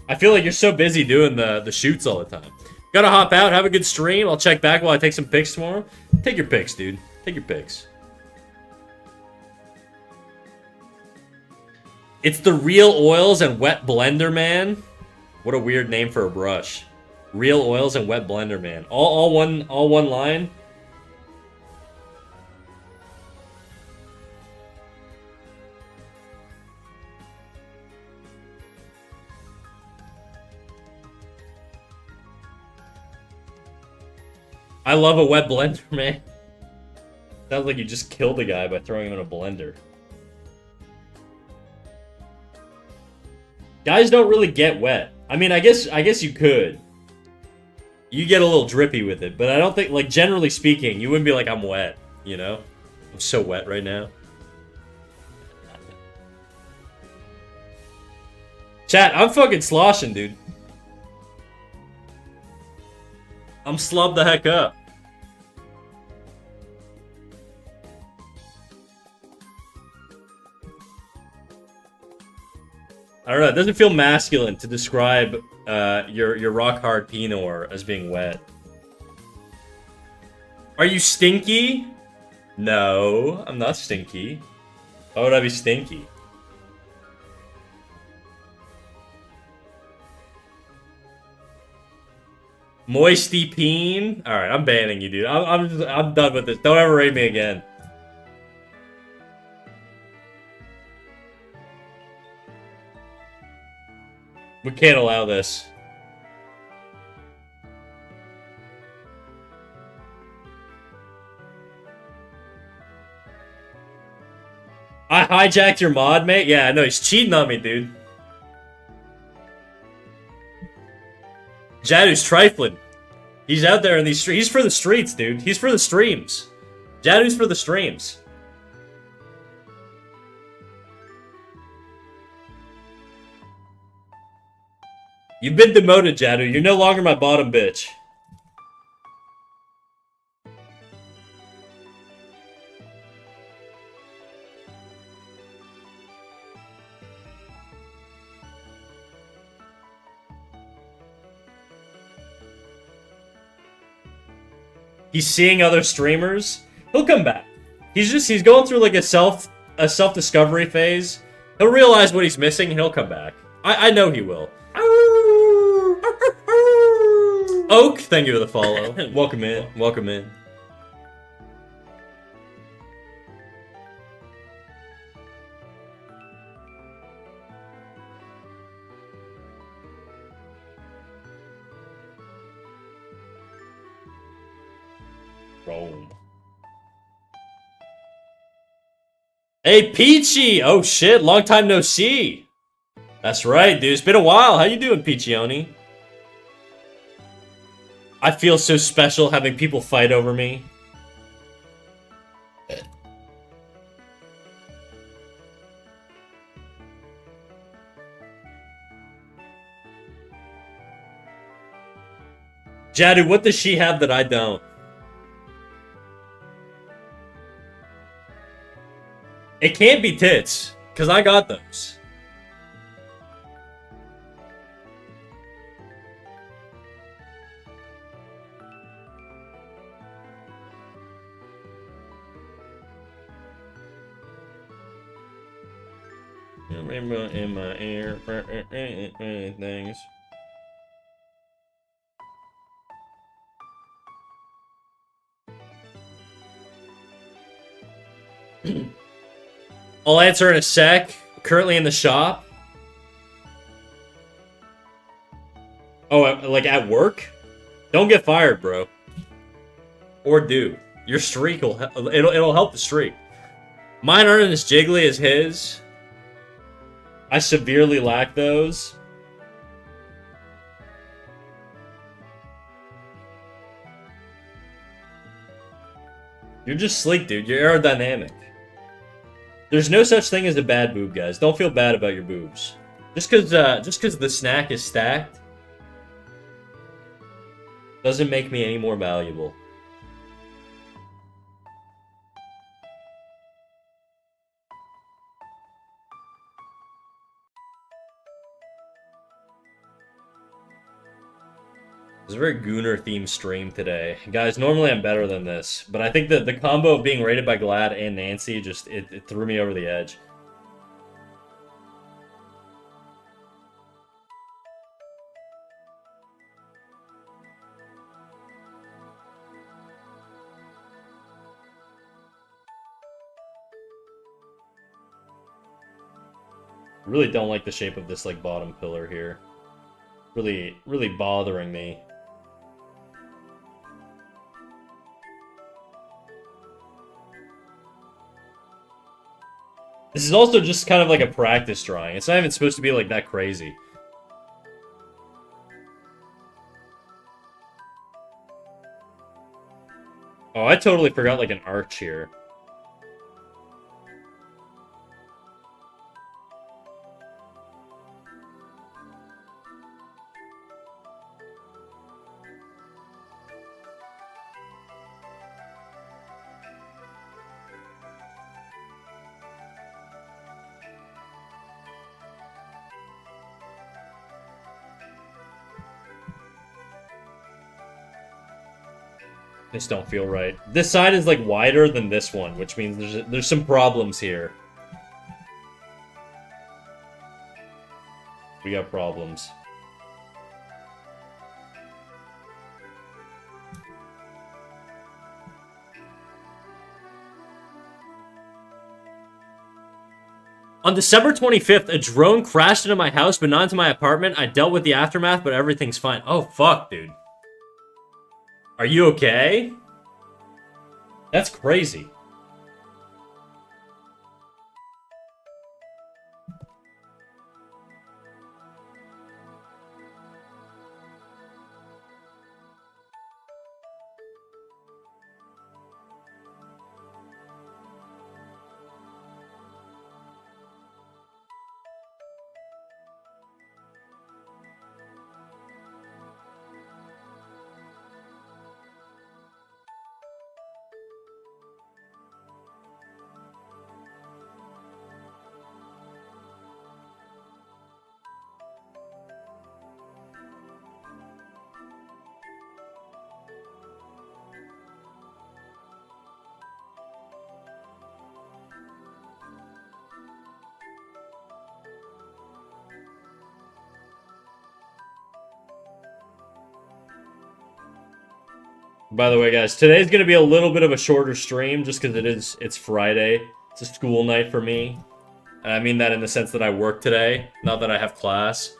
I feel like you're so busy doing the shoots all the time. Gotta hop out, have a good stream. I'll check back while I take some pics tomorrow. Take your pics, dude. Take your pics. It's the Real Oils and Wet Blender Man. What a weird name for a brush. Real Oils and Wet Blender Man. All one line. I love a wet blender, man. Sounds like you just killed a guy by throwing him in a blender. Guys don't really get wet. I mean, I guess you could. You get a little drippy with it, but I don't think, like, generally speaking, you wouldn't be like, I'm wet, you know? I'm so wet right now. Chat, I'm fucking sloshing, dude. I'm slubbed the heck up. don't know. It doesn't feel masculine to describe your rock hard Pinot as being wet. Are you stinky? No, I'm not stinky. Why would I be stinky? Moisty peen? Alright, I'm banning you, dude. I'm done with this. Don't ever raid me again. We can't allow this. I hijacked your mod, mate? Yeah, I know. He's cheating on me, dude. Jadu's trifling. He's out there in these streets. He's for the streets, dude. He's for the streams. Jadu's for the streams. You've been demoted, Jadu. You're no longer my bottom bitch. He's seeing other streamers. He'll come back. He's going through like a self-discovery phase. He'll realize what he's missing and he'll come back. I know he will. Oak, thank you for the follow. Welcome in. Welcome in. Rome. Hey, Peachy! Oh shit, long time no see. That's right, dude. It's been a while. How you doing, Peachyoni? I feel so special having people fight over me. Jadu, what does she have that I don't? It can't be tits, because I got those. In my ear, things. I'll answer in a sec. Currently in the shop. Oh, like at work? Don't get fired, bro. Or do. Your streak will it'll help the streak. Mine aren't as jiggly as his. I severely lack those. You're just sleek, dude. You're aerodynamic. There's no such thing as a bad boob, guys. Don't feel bad about your boobs. Just cause the snack is stacked doesn't make me any more valuable. It's a very Gooner themed stream today. Guys, normally I'm better than this, but I think that the combo of being rated by Glad and Nancy just it threw me over the edge. I really don't like the shape of this like bottom pillar here. Really bothering me. This is also just kind of like a practice drawing. It's not even supposed to be like that crazy. Oh, I totally forgot like an arch here. This don't feel right. This side is like wider than this one, which means there's some problems here. We got problems. On December 25th, a drone crashed into my house, but not into my apartment. I dealt with the aftermath, but everything's fine. Oh, fuck, dude. Are you okay? That's crazy. By the way, guys, today's going to be a little bit of a shorter stream just because it's Friday. It's a school night for me. And I mean that in the sense that I work today, not that I have class.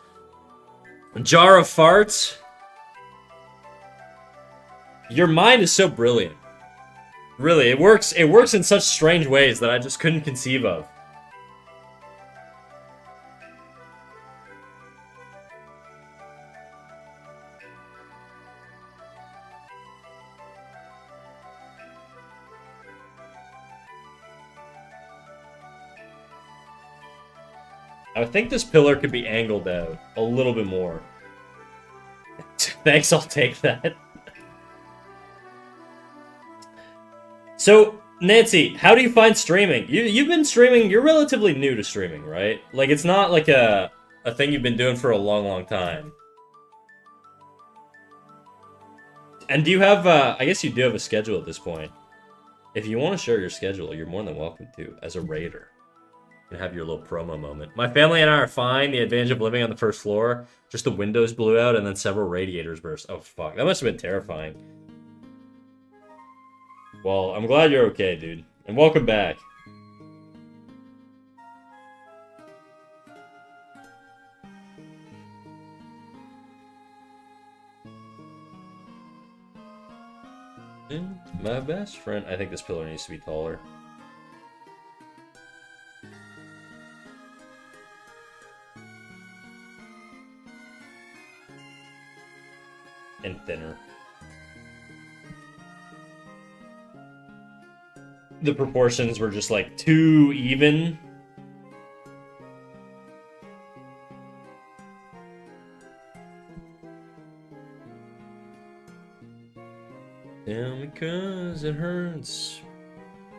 Jar of farts. Your mind is so brilliant. Really, it works in such strange ways that I just couldn't conceive of. I think this pillar could be angled out a little bit more. Thanks, I'll take that. So, Nancy, how do you find streaming? You've been streaming, you're relatively new to streaming, right? Like, it's not like a thing you've been doing for a long, long time. And do you have, I guess you do have a schedule at this point. If you want to share your schedule, you're more than welcome to, as a raider. And have your little promo moment. My family and I are fine. The advantage of living on the first floor. Just the windows blew out and then several radiators burst. Oh, fuck. That must have been terrifying. Well, I'm glad you're okay, dude. And welcome back. My best friend. I think this pillar needs to be taller. And thinner. The proportions were just like too even. Damn, because it hurts.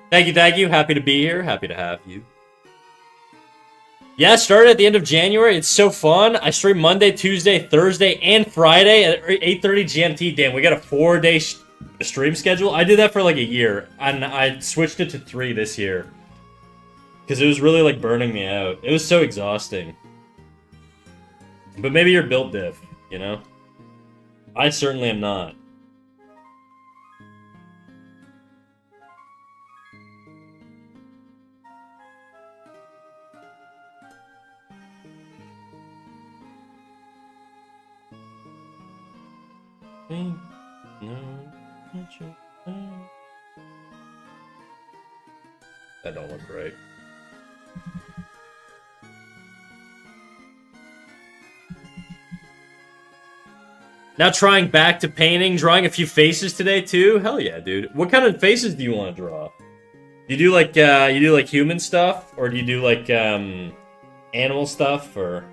Thank you. Happy to be here. Happy to have you. Yeah, started at the end of January. It's so fun. I stream Monday, Tuesday, Thursday, and Friday at 8:30 GMT. Damn, we got a 4-day stream schedule. I did that for like a year, and I switched it to 3 this year. Because it was really like burning me out. It was so exhausting. But maybe you're built diff, you know? I certainly am not. That don't look right. Now trying back to painting, drawing a few faces today too. Hell yeah, dude. What kind of faces do you want to draw? You do like human stuff, or do you do like animal stuff, or?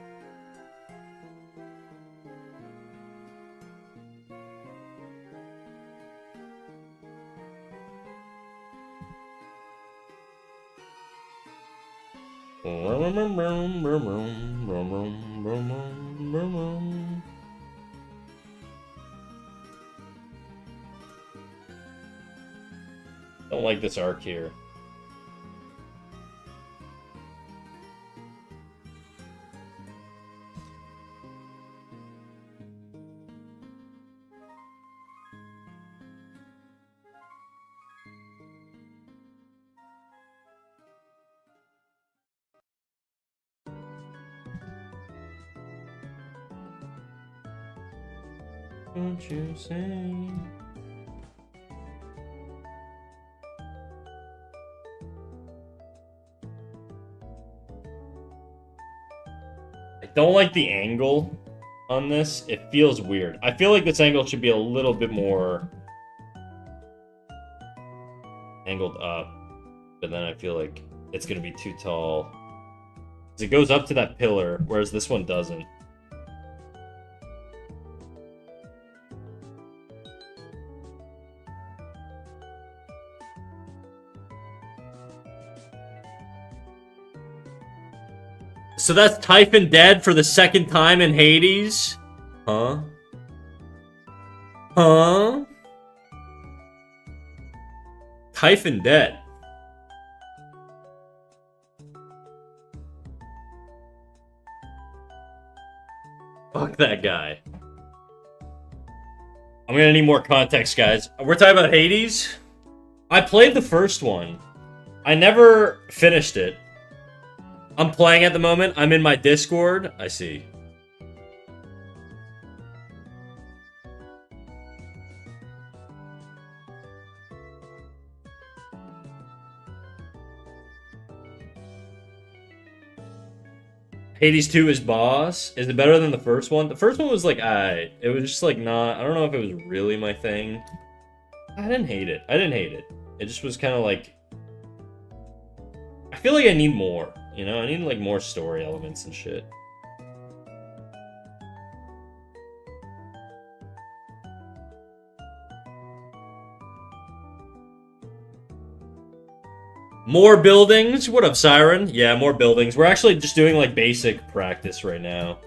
Don't like this arc here. Don't you say? I don't like the angle on this. It feels weird. I feel like this angle should be a little bit more angled up, but then I feel like it's gonna be too tall. 'Cause it goes up to that pillar, whereas this one doesn't. So that's Typhon dead for the second time in Hades? Huh? Huh? Typhon dead. Fuck that guy. I'm gonna need more context, guys. We're talking about Hades? I played the first one. I never finished it. I'm playing at the moment. I'm in my Discord. I see. Hades 2 is boss. Is it better than the first one? The first one was like, it was just like not, I don't know if it was really my thing. I didn't hate it. I didn't hate it. It just was kind of like, I feel like I need more. You know, I need like more story elements and shit. More buildings? What up, Siren? Yeah, more buildings. We're actually just doing like basic practice right now.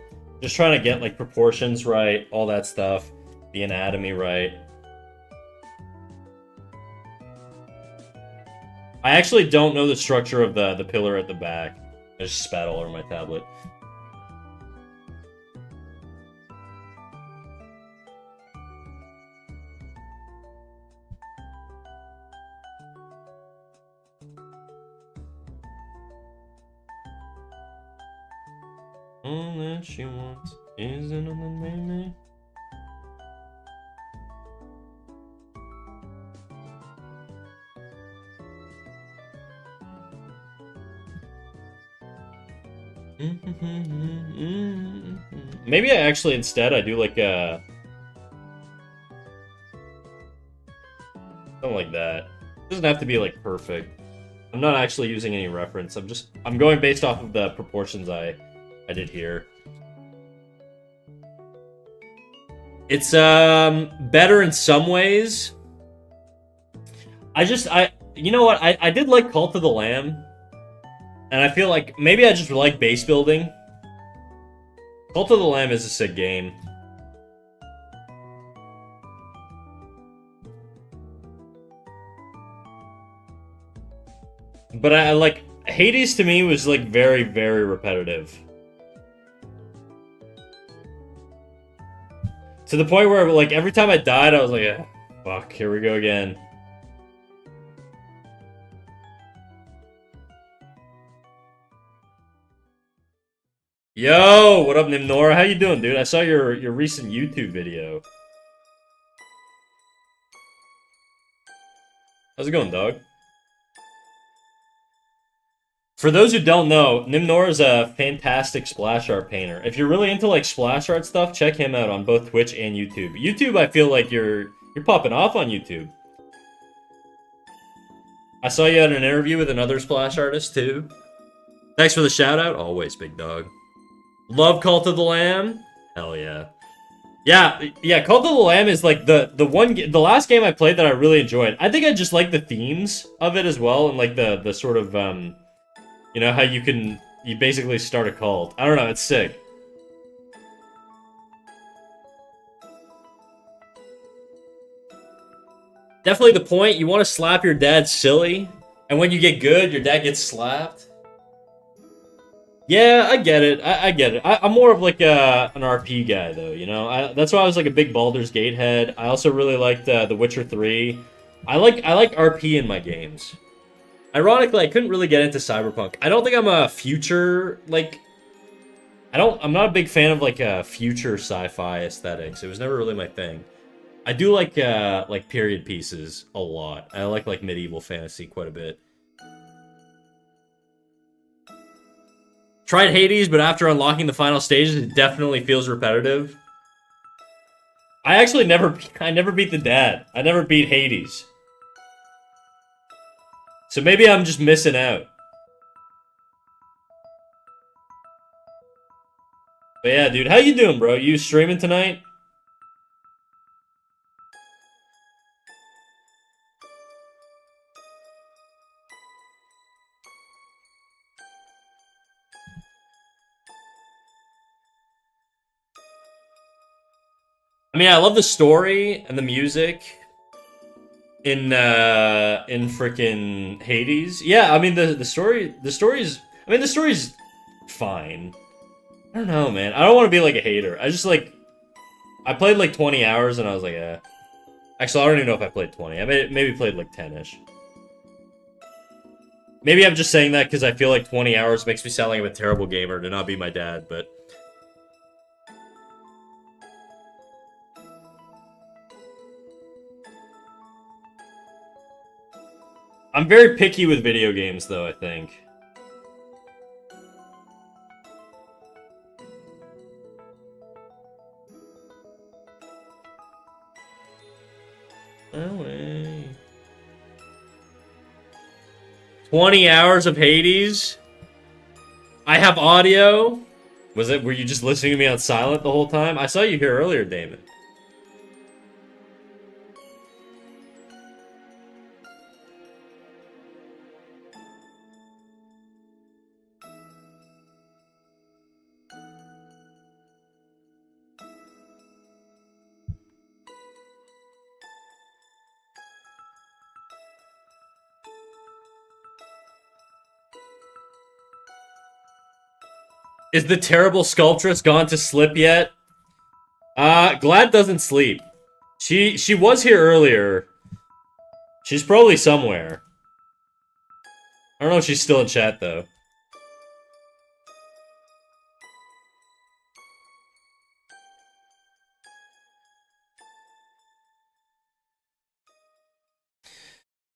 Just trying to get like proportions right, all that stuff. The anatomy right. I actually don't know the structure of the pillar at the back. I just spat all over my tablet. All that she wants is another name. Maybe I actually instead I do like a something like that. It doesn't have to be like perfect. I'm not actually using any reference. I'm going based off of the proportions I did here. It's better in some ways. You know what? I did like Cult of the Lamb. And I feel like maybe I just like base building. Cult of the Lamb is a sick game. But I like Hades to me was like very, very repetitive. To the point where like every time I died, I was like, ah, fuck, here we go again. Yo, what up, Nimnora? How you doing, dude? I saw your recent YouTube video. How's it going, dog? For those who don't know, Nimnor is a fantastic splash art painter. If you're really into like splash art stuff, check him out on both Twitch and YouTube. YouTube, I feel like you're popping off on YouTube. I saw you at an interview with another splash artist too. Thanks for the shout out. Always, big dog. Love Cult of the Lamb? Hell yeah. Yeah, Cult of the Lamb is like the last game I played that I really enjoyed. I think I just like the themes of it as well, and like the sort of you know how you basically start a cult. I don't know, it's sick. Definitely the point. You want to slap your dad silly, and when you get good, your dad gets slapped. Yeah, I get it. I get it. I'm more of like an RP guy, though. You know, that's why I was like a big Baldur's Gate head. I also really liked The Witcher 3. I like RP in my games. Ironically, I couldn't really get into Cyberpunk. I don't think I'm a future like. I'm not a big fan of like future sci-fi aesthetics. It was never really my thing. I do like period pieces a lot. I like medieval fantasy quite a bit. Tried Hades, but after unlocking the final stages, it definitely feels repetitive. I actually never beat the dad. I never beat Hades. So maybe I'm just missing out. But yeah, dude, how you doing, bro? You streaming tonight? I mean, I love the story and the music in freaking Hades. Yeah, I mean the story's fine. I don't know, man. I don't want to be like a hater. I played like 20 hours and I was like, eh. Actually, I don't even know if I played 20. I maybe played like 10-ish. Maybe I'm just saying that because I feel like 20 hours makes me sound like I'm a terrible gamer to not be my dad, but I'm very picky with video games, though, I think. No way. 20 hours of Hades? I have audio? Were you just listening to me on silent the whole time? I saw you here earlier, Damon. Is the terrible sculptress gone to slip yet? Glad doesn't sleep. She was here earlier. She's probably somewhere. I don't know if she's still in chat, though.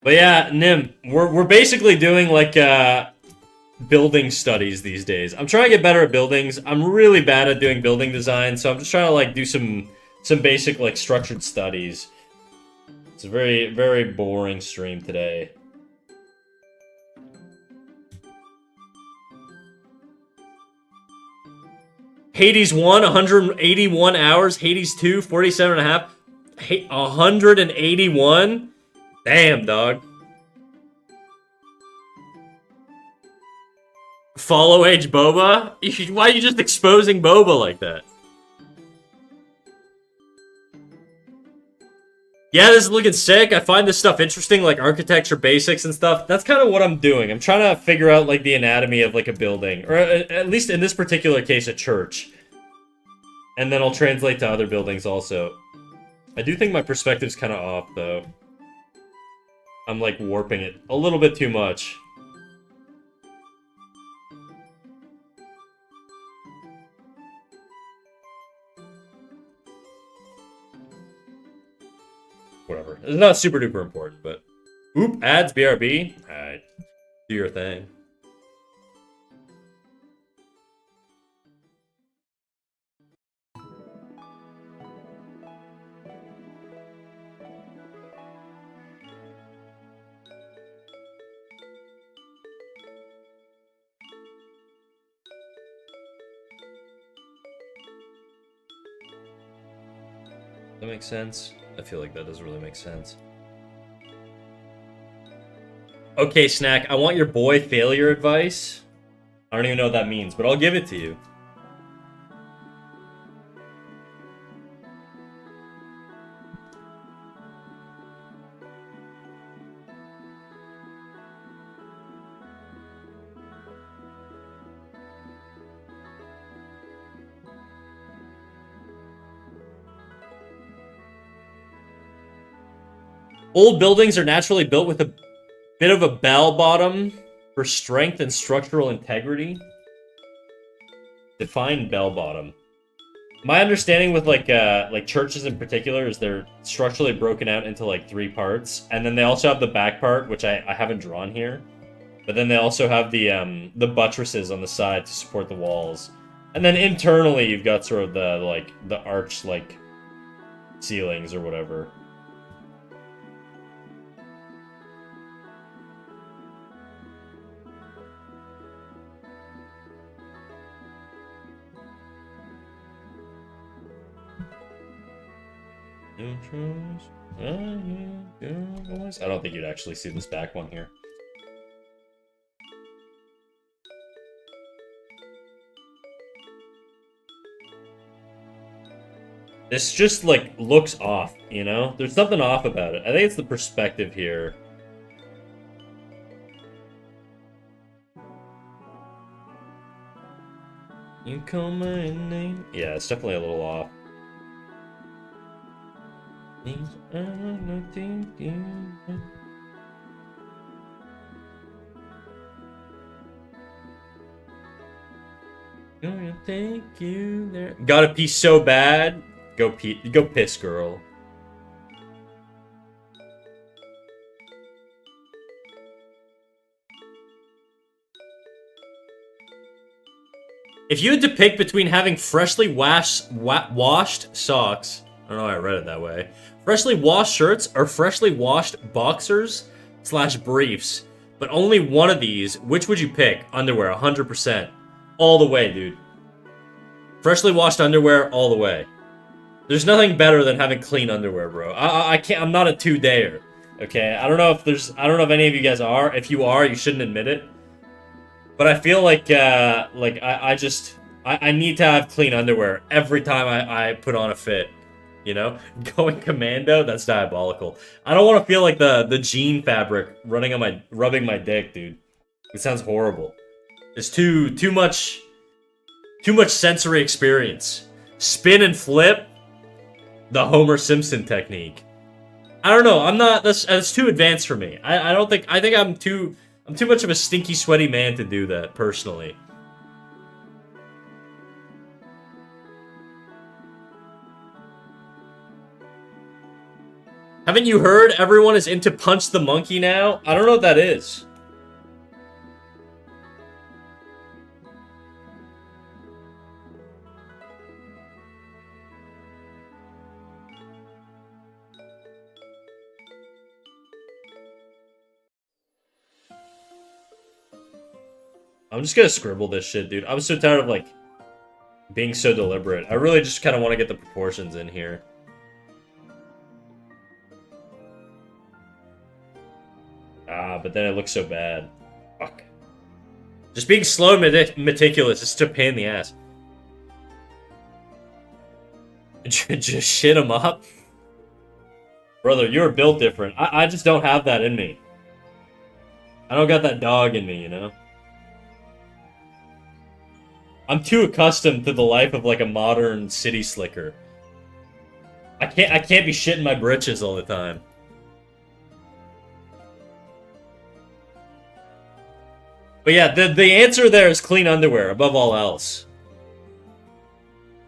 But yeah, Nim, we're basically doing like building studies these days. I'm trying to get better at buildings. I'm really bad at doing building design, so I'm just trying to like do some basic like structured studies. It's a very, very boring stream today. Hades 1, 181 hours. Hades 2, 47 and a half. 181? Damn, dog. Follow age Boba? Why are you just exposing Boba like that? Yeah, this is looking sick. I find this stuff interesting, like architecture basics and stuff. That's kind of what I'm doing. I'm trying to figure out like the anatomy of like a building, or at least in this particular case, a church. And then I'll translate to other buildings also. I do think my perspective's kind of off, though. I'm like warping it a little bit too much. Whatever. It's not super duper important, but... Oop, ads, BRB. Alright. Do your thing. That makes sense. I feel like that doesn't really make sense. Okay, Snack, I want your boy failure advice. I don't even know what that means, but I'll give it to you. Old buildings are naturally built with a bit of a bell bottom for strength and structural integrity. Define bell bottom. My understanding with like churches in particular is they're structurally broken out into like 3 parts, and then they also have the back part, which I haven't drawn here. But then they also have the buttresses on the side to support the walls, and then internally you've got sort of the arch like ceilings or whatever. I don't think you'd actually see this back one here. This just, like, looks off, you know? There's something off about it. I think it's the perspective here. You call my name? Yeah, it's definitely a little off. Gonna take you there. Gotta pee so bad. Go pee. Go piss, girl. If you had to pick between having freshly washed socks, I don't know why I read it that way, freshly washed shirts, or freshly washed boxers / briefs, but only one of these, which would you pick? Underwear, 100%. All the way, dude. Freshly washed underwear, all the way. There's nothing better than having clean underwear, bro. I can't. I'm not a 2-dayer. Okay, I don't know if any of you guys are. If you are, you shouldn't admit it. But I feel like I need to have clean underwear every time I put on a fit. You know, going commando, that's diabolical. I don't want to feel like the jean fabric rubbing my dick, dude. It sounds horrible. It's too much sensory experience. Spin and flip, the Homer Simpson technique. I don't know. I'm not. That's too advanced for me. I think I'm too much of a stinky, sweaty man to do that personally. Haven't you heard everyone is into Punch the Monkey now? I don't know what that is. I'm just gonna scribble this shit, dude. I'm so tired of, like, being so deliberate. I really just kind of want to get the proportions in here. But then it looks so bad. Fuck. Just being slow and meticulous is just a pain in the ass. Just shit him up? Brother, you're built different. I just don't have that in me. I don't got that dog in me, you know? I'm too accustomed to the life of, like, a modern city slicker. I can't be shitting my britches all the time. But yeah, the answer there is clean underwear, above all else.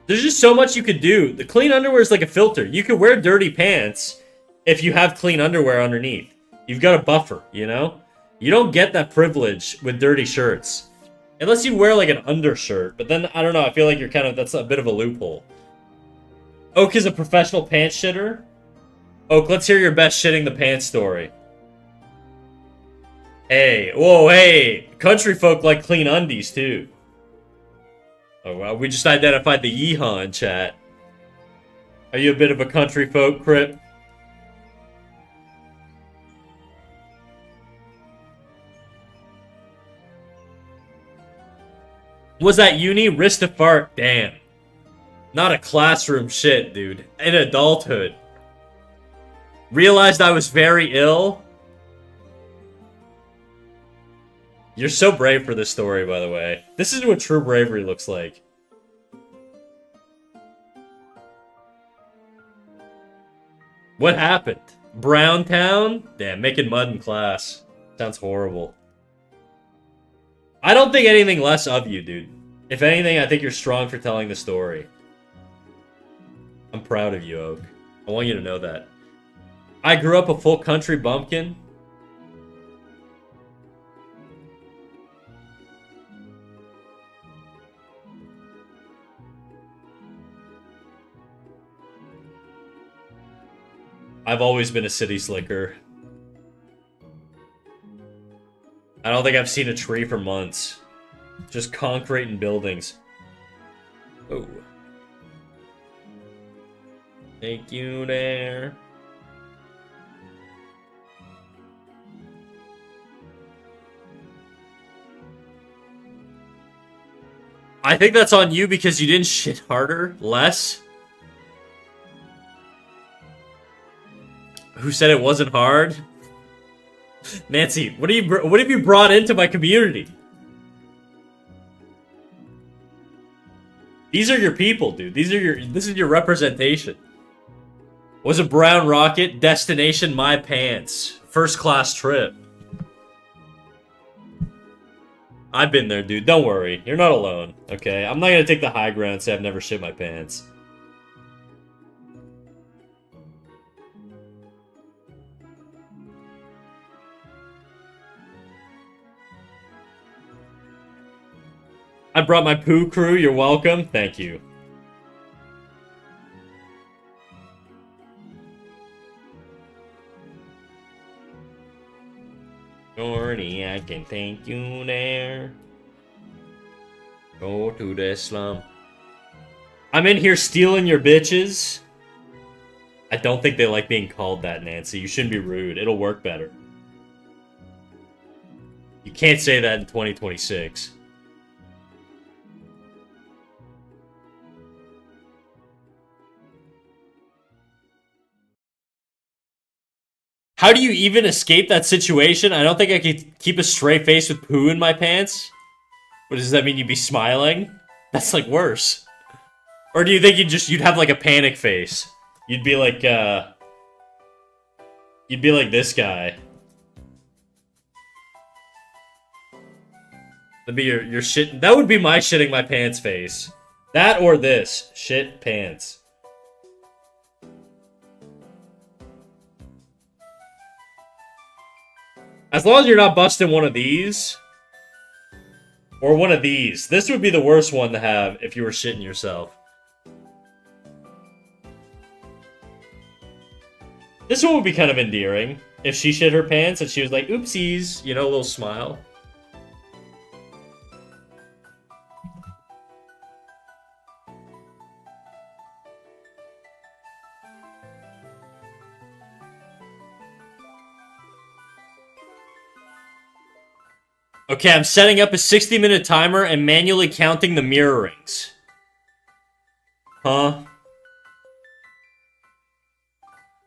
There's just so much you could do. The clean underwear is like a filter. You could wear dirty pants if you have clean underwear underneath. You've got a buffer, you know? You don't get that privilege with dirty shirts. Unless you wear like an undershirt, but then, I don't know, I feel like that's a bit of a loophole. Oak is a professional pants shitter. Oak, let's hear your best shitting the pants story. Hey, whoa, hey! Country folk like clean undies, too. Oh, wow, we just identified the yeehaw in chat. Are you a bit of a country folk, Crip? Was that uni? Wrist to fart? Damn. Not a classroom shit, dude. In adulthood. Realized I was very ill. You're so brave for this story, by the way. This is what true bravery looks like. What happened? Brown Town? Damn, making mud in class. Sounds horrible. I don't think anything less of you, dude. If anything, I think you're strong for telling the story. I'm proud of you, Oak. I want you to know that. I grew up a full country bumpkin. I've always been a city slicker. I don't think I've seen a tree for months. Just concrete and buildings. Oh. Take you there. I think that's on you because you didn't shit harder, less. Who said it wasn't hard? Nancy, what have you brought into my community? These are your people, dude. This is your representation. Was a brown rocket, destination my pants. First class trip. I've been there, dude. Don't worry. You're not alone, okay? I'm not gonna take the high ground and say I've never shit my pants. I brought my poo crew. You're welcome. Thank you. Jordy, I can take you there. Go to the slum. I'm in here stealing your bitches. I don't think they like being called that, Nancy. You shouldn't be rude. It'll work better. You can't say that in 2026. How do you even escape that situation? I don't think I could keep a straight face with poo in my pants. What does that mean? You'd be smiling? That's like worse. Or do you think you'd have like a panic face? You'd be like this guy. That'd be your shit. That would be my shitting my pants face. That or this. Shit pants. As long as you're not busting one of these. Or one of these. This would be the worst one to have if you were shitting yourself. This one would be kind of endearing. If she shit her pants and she was like, oopsies. You know, a little smile. Okay, I'm setting up a 60-minute timer and manually counting the mirror rings. Huh?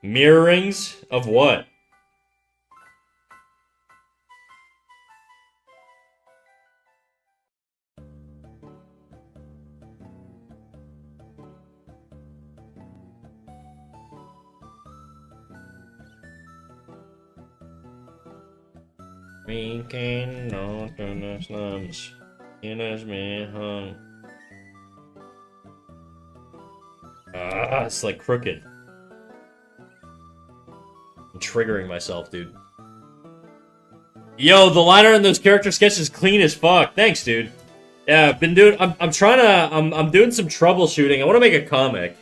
Mirror rings? Of what? We can not turn the slums. It has been hung. It's like crooked. I'm triggering myself, dude. Yo, the liner in those character sketches is clean as fuck. Thanks, dude. Yeah, I've been doing. I'm doing some troubleshooting. I want to make a comic.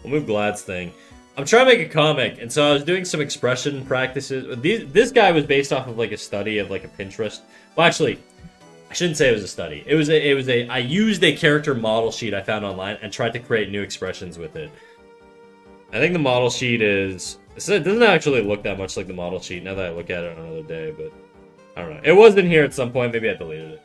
I'll move Glad's thing. I'm trying to make a comic, and so I was doing some expression practices. This guy was based off of like a study of like a Pinterest. Well, actually, I shouldn't say it was a study. I used a character model sheet I found online and tried to create new expressions with it. I think the model sheet is. It doesn't actually look that much like the model sheet now that I look at it on another day, but I don't know. It was in here at some point. Maybe I deleted it.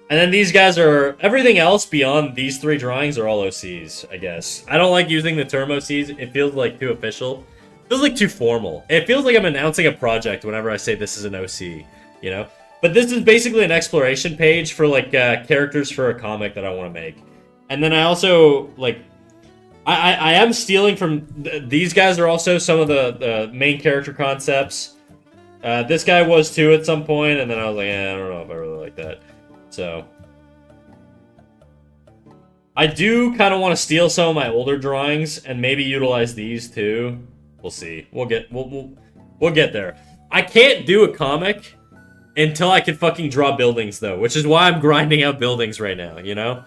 And then these guys are... Everything else beyond these three drawings are all OCs, I guess. I don't like using the term OCs. It feels like too official. It feels like too formal. It feels like I'm announcing a project whenever I say this is an OC, you know? But this is basically an exploration page for, like, characters for a comic that I want to make. And then I also, like... I am stealing from... These guys are also some of the main character concepts. This guy was too at some point, and then I was like, I don't know if I really like that. So... I do kind of want to steal some of my older drawings and maybe utilize these too. We'll see. We'll get there. I can't do a comic until I can fucking draw buildings though, which is why I'm grinding out buildings right now, you know?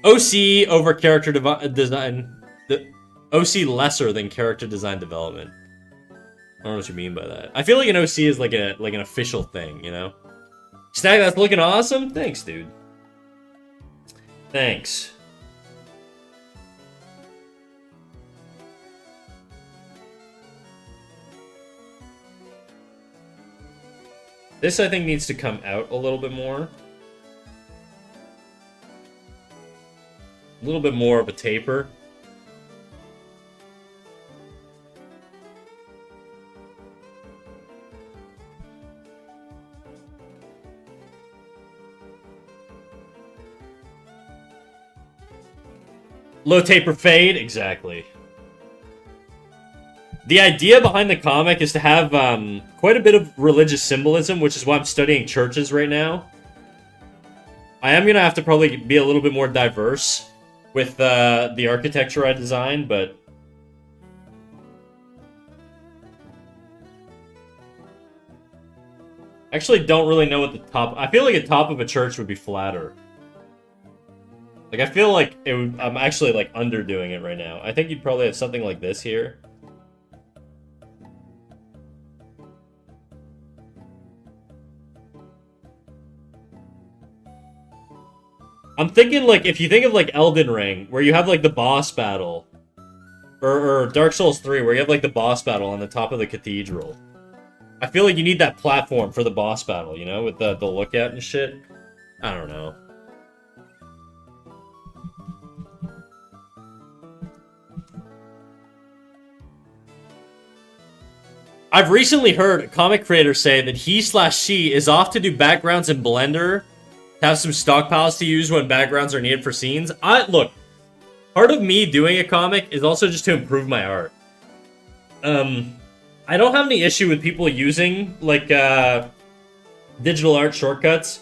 OC over character design. The OC lesser than character design development. I don't know what you mean by that. I feel like an OC is like an official thing, you know? Snag, that's looking awesome. Thanks, dude. Thanks. This, I think, needs to come out a little bit more. A little bit more of a taper. Low taper fade, exactly. The idea behind the comic is to have quite a bit of religious symbolism, which is why I'm studying churches right now. I am going to have to probably be a little bit more diverse with the architecture I design, but... Actually don't really know what the top... I feel like the top of a church would be flatter. Like, I feel like I'm actually, like, underdoing it right now. I think you'd probably have something like this here. I'm thinking, like, if you think of, like, Elden Ring, where you have, like, the boss battle. Or Dark Souls 3, where you have, like, the boss battle on the top of the cathedral. I feel like you need that platform for the boss battle, you know? With the lookout and shit. I don't know. I've recently heard a comic creator say that he/she is off to do backgrounds in Blender to have some stockpiles to use when backgrounds are needed for scenes. Look, part of me doing a comic is also just to improve my art. I don't have any issue with people using, like, digital art shortcuts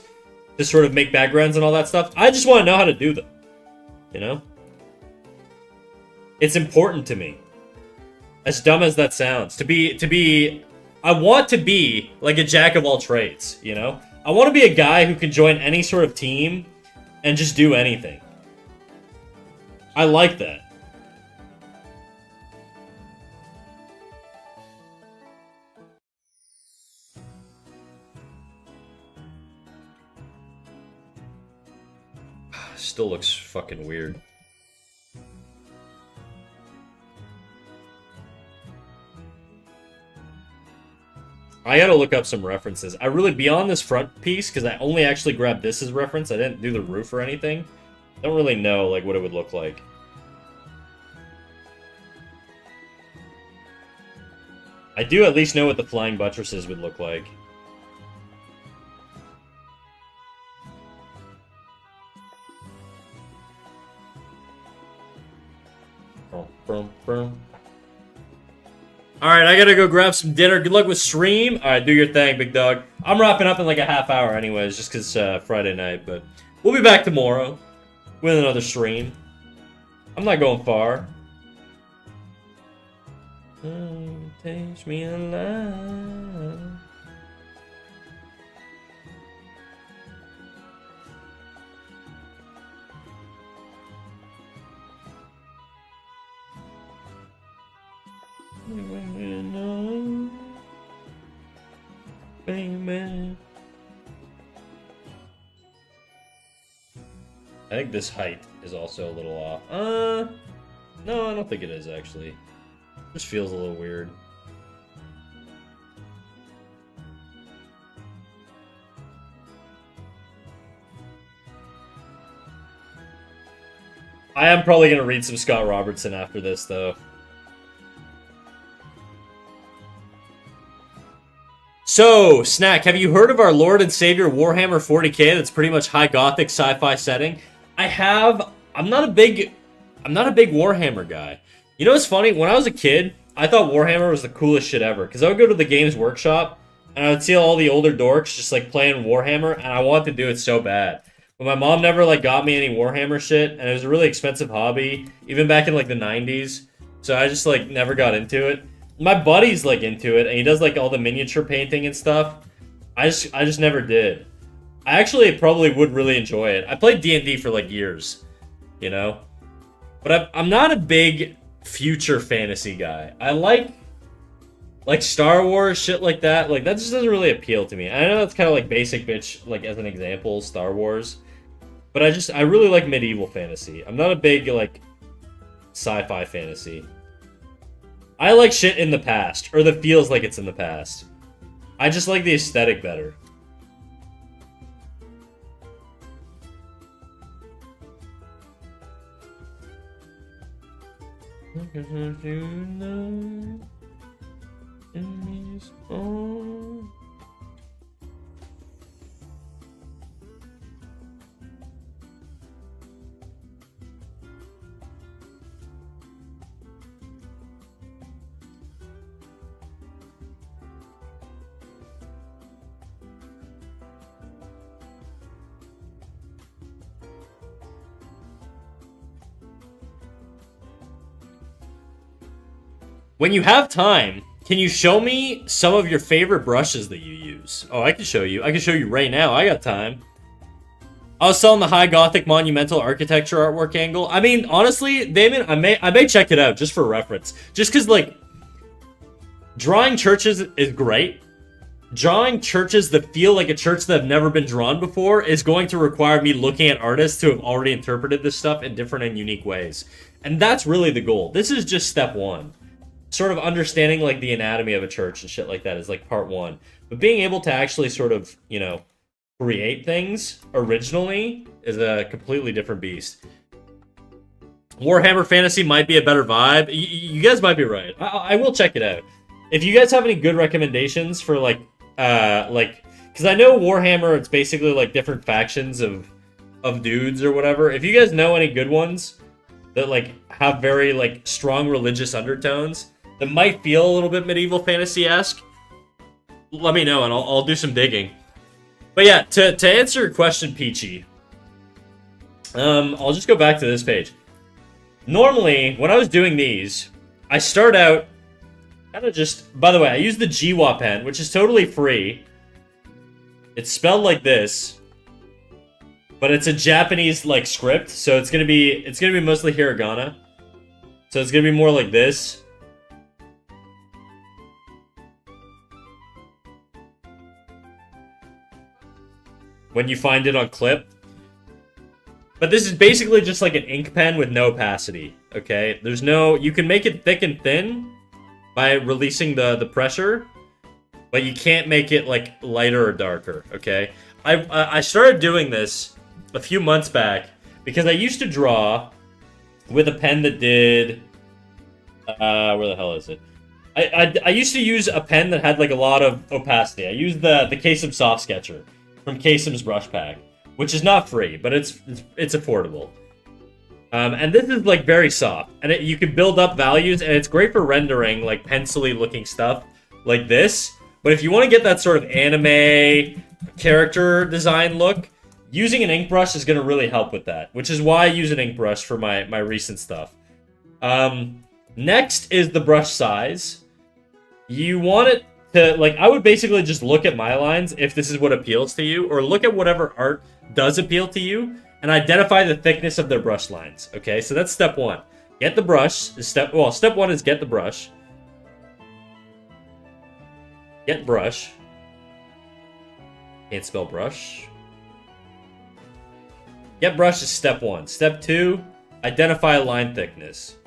to sort of make backgrounds and all that stuff. I just want to know how to do them, you know? It's important to me. As dumb as that sounds, I want to be like a jack of all trades, you know? I want to be a guy who can join any sort of team and just do anything. I like that. Still looks fucking weird. I gotta look up some references. I really, beyond this front piece, because I only actually grabbed this as reference, I didn't do the roof or anything. I don't really know, like, what it would look like. I do at least know what the flying buttresses would look like. Alright, I gotta go grab some dinner. Good luck with stream. Alright, do your thing, big dog. I'm wrapping up in like a half hour anyways, just because Friday night, but we'll be back tomorrow with another stream. I'm not going far. Takes me alive. Baby. I think this height is also a little off. No, I don't think it is actually. It just feels a little weird. I am probably gonna read some Scott Robertson after this, though. So, Snack, have you heard of our Lord and Savior Warhammer 40k that's pretty much high gothic sci-fi setting? I have. I'm not a big I'm not a big Warhammer guy. You know what's funny? When I was a kid, I thought Warhammer was the coolest shit ever. Because I would go to the Games Workshop, and I would see all the older dorks just, like, playing Warhammer, and I wanted to do it so bad. But my mom never, like, got me any Warhammer shit, and it was a really expensive hobby, even back in, like, the 90s. So I just, like, never got into it. My buddy's, like, into it, and he does, like, all the miniature painting and stuff. I just never did. I actually probably would really enjoy it. I played D&D for, like, years, you know? But I'm not a big future fantasy guy. I like Star Wars, shit like that. Like, that just doesn't really appeal to me. I know that's kind of like basic bitch, like, as an example, Star Wars. But I really like medieval fantasy. I'm not a big, like, sci-fi fantasy. I like shit in the past, or that feels like it's in the past. I just like the aesthetic better. When you have time, can you show me some of your favorite brushes that you use? Oh, I can show you. I can show you right now. I got time. I was selling the high Gothic monumental architecture artwork angle. I mean, honestly, Damon, I may check it out just for reference. Just because, like, drawing churches is great. Drawing churches that feel like a church that have never been drawn before is going to require me looking at artists who have already interpreted this stuff in different and unique ways. And that's really the goal. This is just step one. Sort of understanding, like, the anatomy of a church and shit like that is, like, part one. But being able to actually sort of, you know, create things originally is a completely different beast. Warhammer Fantasy might be a better vibe. You guys might be right. I will check it out. If you guys have any good recommendations for, like, because I know Warhammer, it's basically, like, different factions of dudes or whatever. If you guys know any good ones that, like, have very, like, strong religious undertones that might feel a little bit medieval fantasy-esque, let me know and I'll do some digging. But yeah, to answer your question, Peachy, I'll just go back to this page. Normally, when I was doing these, I start out kind of just... By the way, I use the Jiwa pen, which is totally free. It's spelled like this, but it's a Japanese, like, script, so it's gonna be mostly hiragana. So it's gonna be more like this. When you find it on clip. But this is basically just like an ink pen with no opacity, okay? There's no... You can make it thick and thin by releasing the pressure, but you can't make it, like, lighter or darker, okay? I started doing this a few months back because I used to draw with a pen that did... where the hell is it? I used to use a pen that had, like, a lot of opacity. I used the Kasem Soft Sketcher from Kasem's Brush Pack, which is not free, but it's affordable. And this is, like, very soft, and you can build up values, and it's great for rendering, like, pencil-y looking stuff like this. But if you want to get that sort of anime character design look, using an ink brush is going to really help with that, which is why I use an ink brush for my recent stuff. Next is the brush size. You want it to, like, I would basically just look at my lines if this is what appeals to you, or look at whatever art does appeal to you, and identify the thickness of their brush lines, okay? So that's step one. Get the brush. Step one is get the brush. Get brush. Can't spell brush. Get brush is step one. Step two, identify line thickness.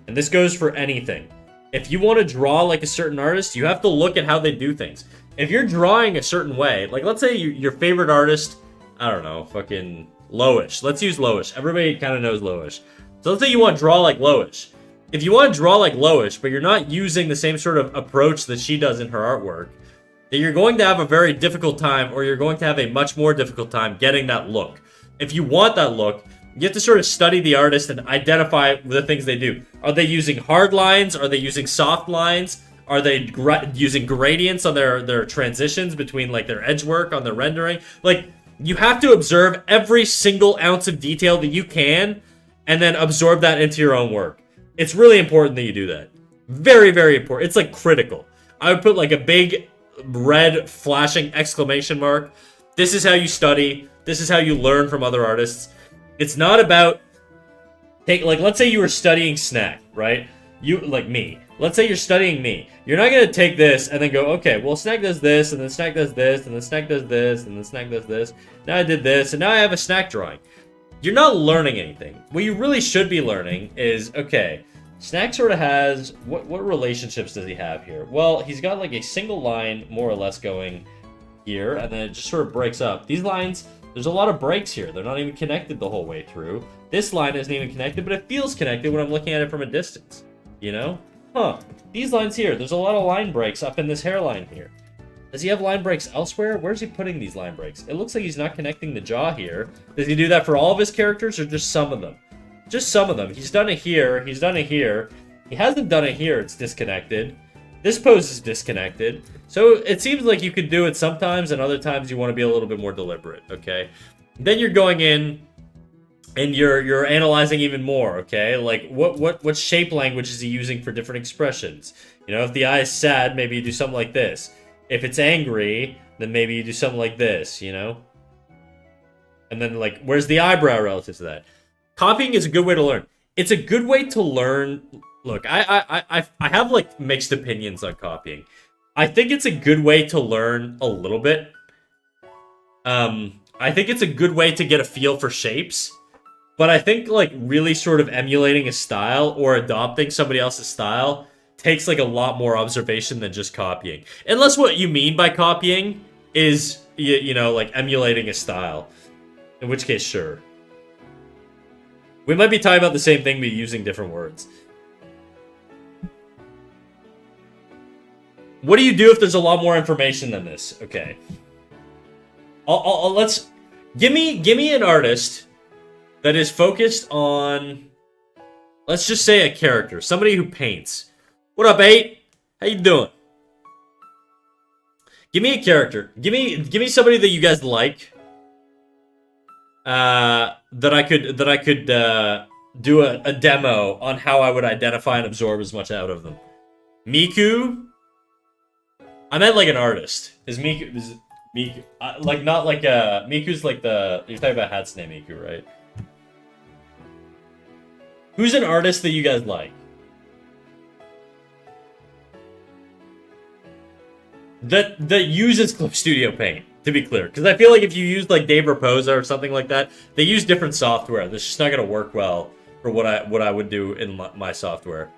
And this goes for anything. If you want to draw like a certain artist, you have to look at how they do things. If you're drawing a certain way, like, let's say your favorite artist, I don't know, fucking Loish. Let's use Loish. Everybody kind of knows Loish. So let's say you want to draw like Loish. If you want to draw like Loish, but you're not using the same sort of approach that she does in her artwork, then you're going to have a very difficult time, or you're going to have a much more difficult time getting that look. If you want that look, You have to sort of study the artist and identify the things they do. Are they using hard lines? Are they using soft lines? Are they using gradients on their transitions between like their edge work on their rendering? Like, you have to observe every single ounce of detail that you can and then absorb that into your own work. It's really important that you do that. Very, very important. It's like critical. I would put like a big red flashing exclamation mark. This is how you study. This is how you learn from other artists. It's not about let's say you were studying Snack, right? You like me. Let's say you're studying me. You're not gonna take this and then go, okay, well, Snack does this, and then Snack does this, and then Snack does this, and then Snack does this. Now I did this, and now I have a Snack drawing. You're not learning anything. What you really should be learning is, okay, Snack sort of has what relationships does he have here? Well, he's got like a single line more or less going here, and then it just sort of breaks up. These lines, there's a lot of breaks here. They're not even connected the whole way through. This line isn't even connected, but it feels connected when I'm looking at it from a distance. You know? Huh. These lines here, there's a lot of line breaks up in this hairline here. Does he have line breaks elsewhere? Where's he putting these line breaks? It looks like he's not connecting the jaw here. Does he do that for all of his characters or just some of them? Just some of them. He's done it here. He's done it here. He hasn't done it here. It's disconnected. This pose is disconnected. So it seems like you could do it sometimes, and other times you want to be a little bit more deliberate, okay? Then you're going in and you're analyzing even more, okay? Like what shape language is he using for different expressions? You know, if the eye is sad, maybe you do something like this. If it's angry, then maybe you do something like this, you know? And then like, where's the eyebrow relative to that? Copying is a good way to learn. It's a good way to learn. Look, I have like mixed opinions on copying. I think it's a good way to learn a little bit. I think it's a good way to get a feel for shapes. But I think like really sort of emulating a style or adopting somebody else's style takes like a lot more observation than just copying. Unless what you mean by copying is, you know, like emulating a style. In which case, sure. We might be talking about the same thing, but using different words. What do you do if there's a lot more information than this? Okay. Let's... Give me an artist that is focused on... Let's just say a character. Somebody who paints. What up, 8? How you doing? Give me a character. Give me somebody that you guys like. That I could do a demo on how I would identify and absorb as much out of them. Miku? I meant like an artist. Is Miku like not like Miku's like the, you're talking about Hatsune Miku, right? Who's an artist that you guys like? That uses Clip Studio Paint, to be clear. Because I feel like if you use like Dave Raposa or something like that, they use different software. That's just not going to work well for what I would do in my software.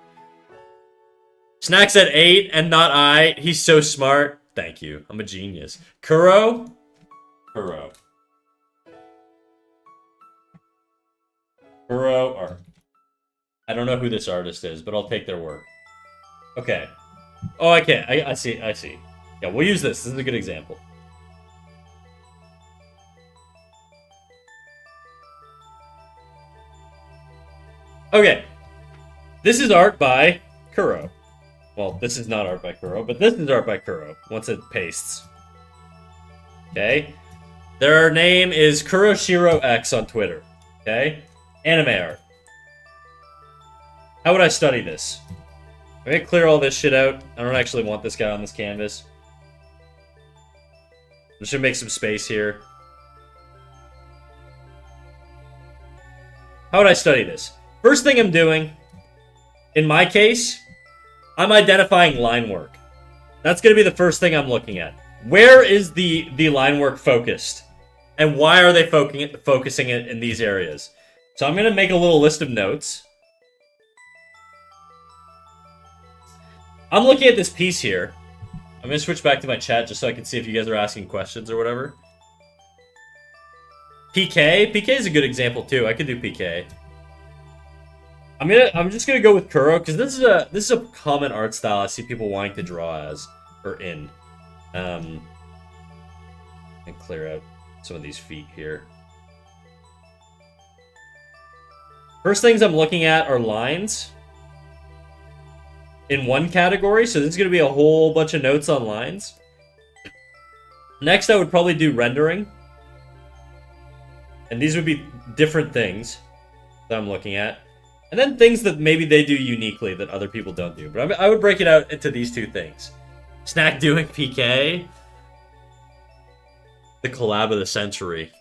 Snack said 8 and not I. He's so smart. Thank you. I'm a genius. Kuro? Kuro. Kuro art. I don't know who this artist is, but I'll take their work. Okay. Oh, I can't. I see. I see. Yeah, we'll use this. This is a good example. Okay. This is art by Kuro. Well, this is not art by Kuro, but this is art by Kuro, once it pastes. Okay? Their name is Kuroshiro X on Twitter. Okay? Anime art. How would I study this? I'm gonna clear all this shit out. I don't actually want this guy on this canvas. I'm just gonna make some space here. How would I study this? First thing I'm doing, in my case, I'm identifying line work. That's gonna be the first thing I'm looking at. Where is the line work focused? And why are they focusing it in these areas? So I'm gonna make a little list of notes. I'm looking at this piece here. I'm gonna switch back to my chat just so I can see if you guys are asking questions or whatever. PK? PK is a good example too. I could do PK. I'm just gonna go with Kuro because this is a common art style I see people wanting to draw as or in. And clear out some of these feet here. First things I'm looking at are lines in one category. So this is going to be a whole bunch of notes on lines. Next, I would probably do rendering. And these would be different things that I'm looking at. And then things that maybe they do uniquely that other people don't do. But I would break it out into these two things. Snack doing PK. The collab of the century.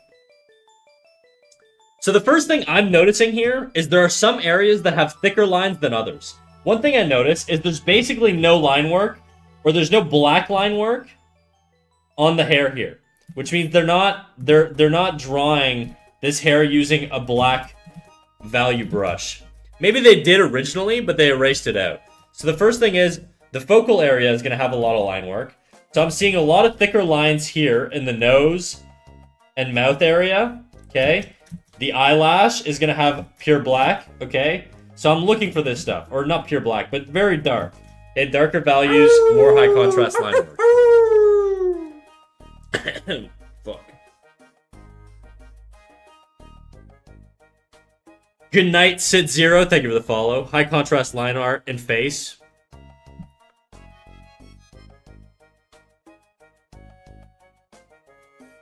So the first thing I'm noticing here is there are some areas that have thicker lines than others. One thing I notice is there's basically no line work, or there's no black line work on the hair here, which means they're not drawing this hair using a black value brush. Maybe they did originally, but they erased it out. So the first thing is the focal area is going to have a lot of line work. So I'm seeing a lot of thicker lines here in the nose and mouth area. Okay. The eyelash is going to have pure black, okay? So I'm looking for this stuff. Or not pure black, but very dark. Okay, darker values, more high contrast line work. Fuck. Good night, Sid Zero. Thank you for the follow. High contrast line art and face.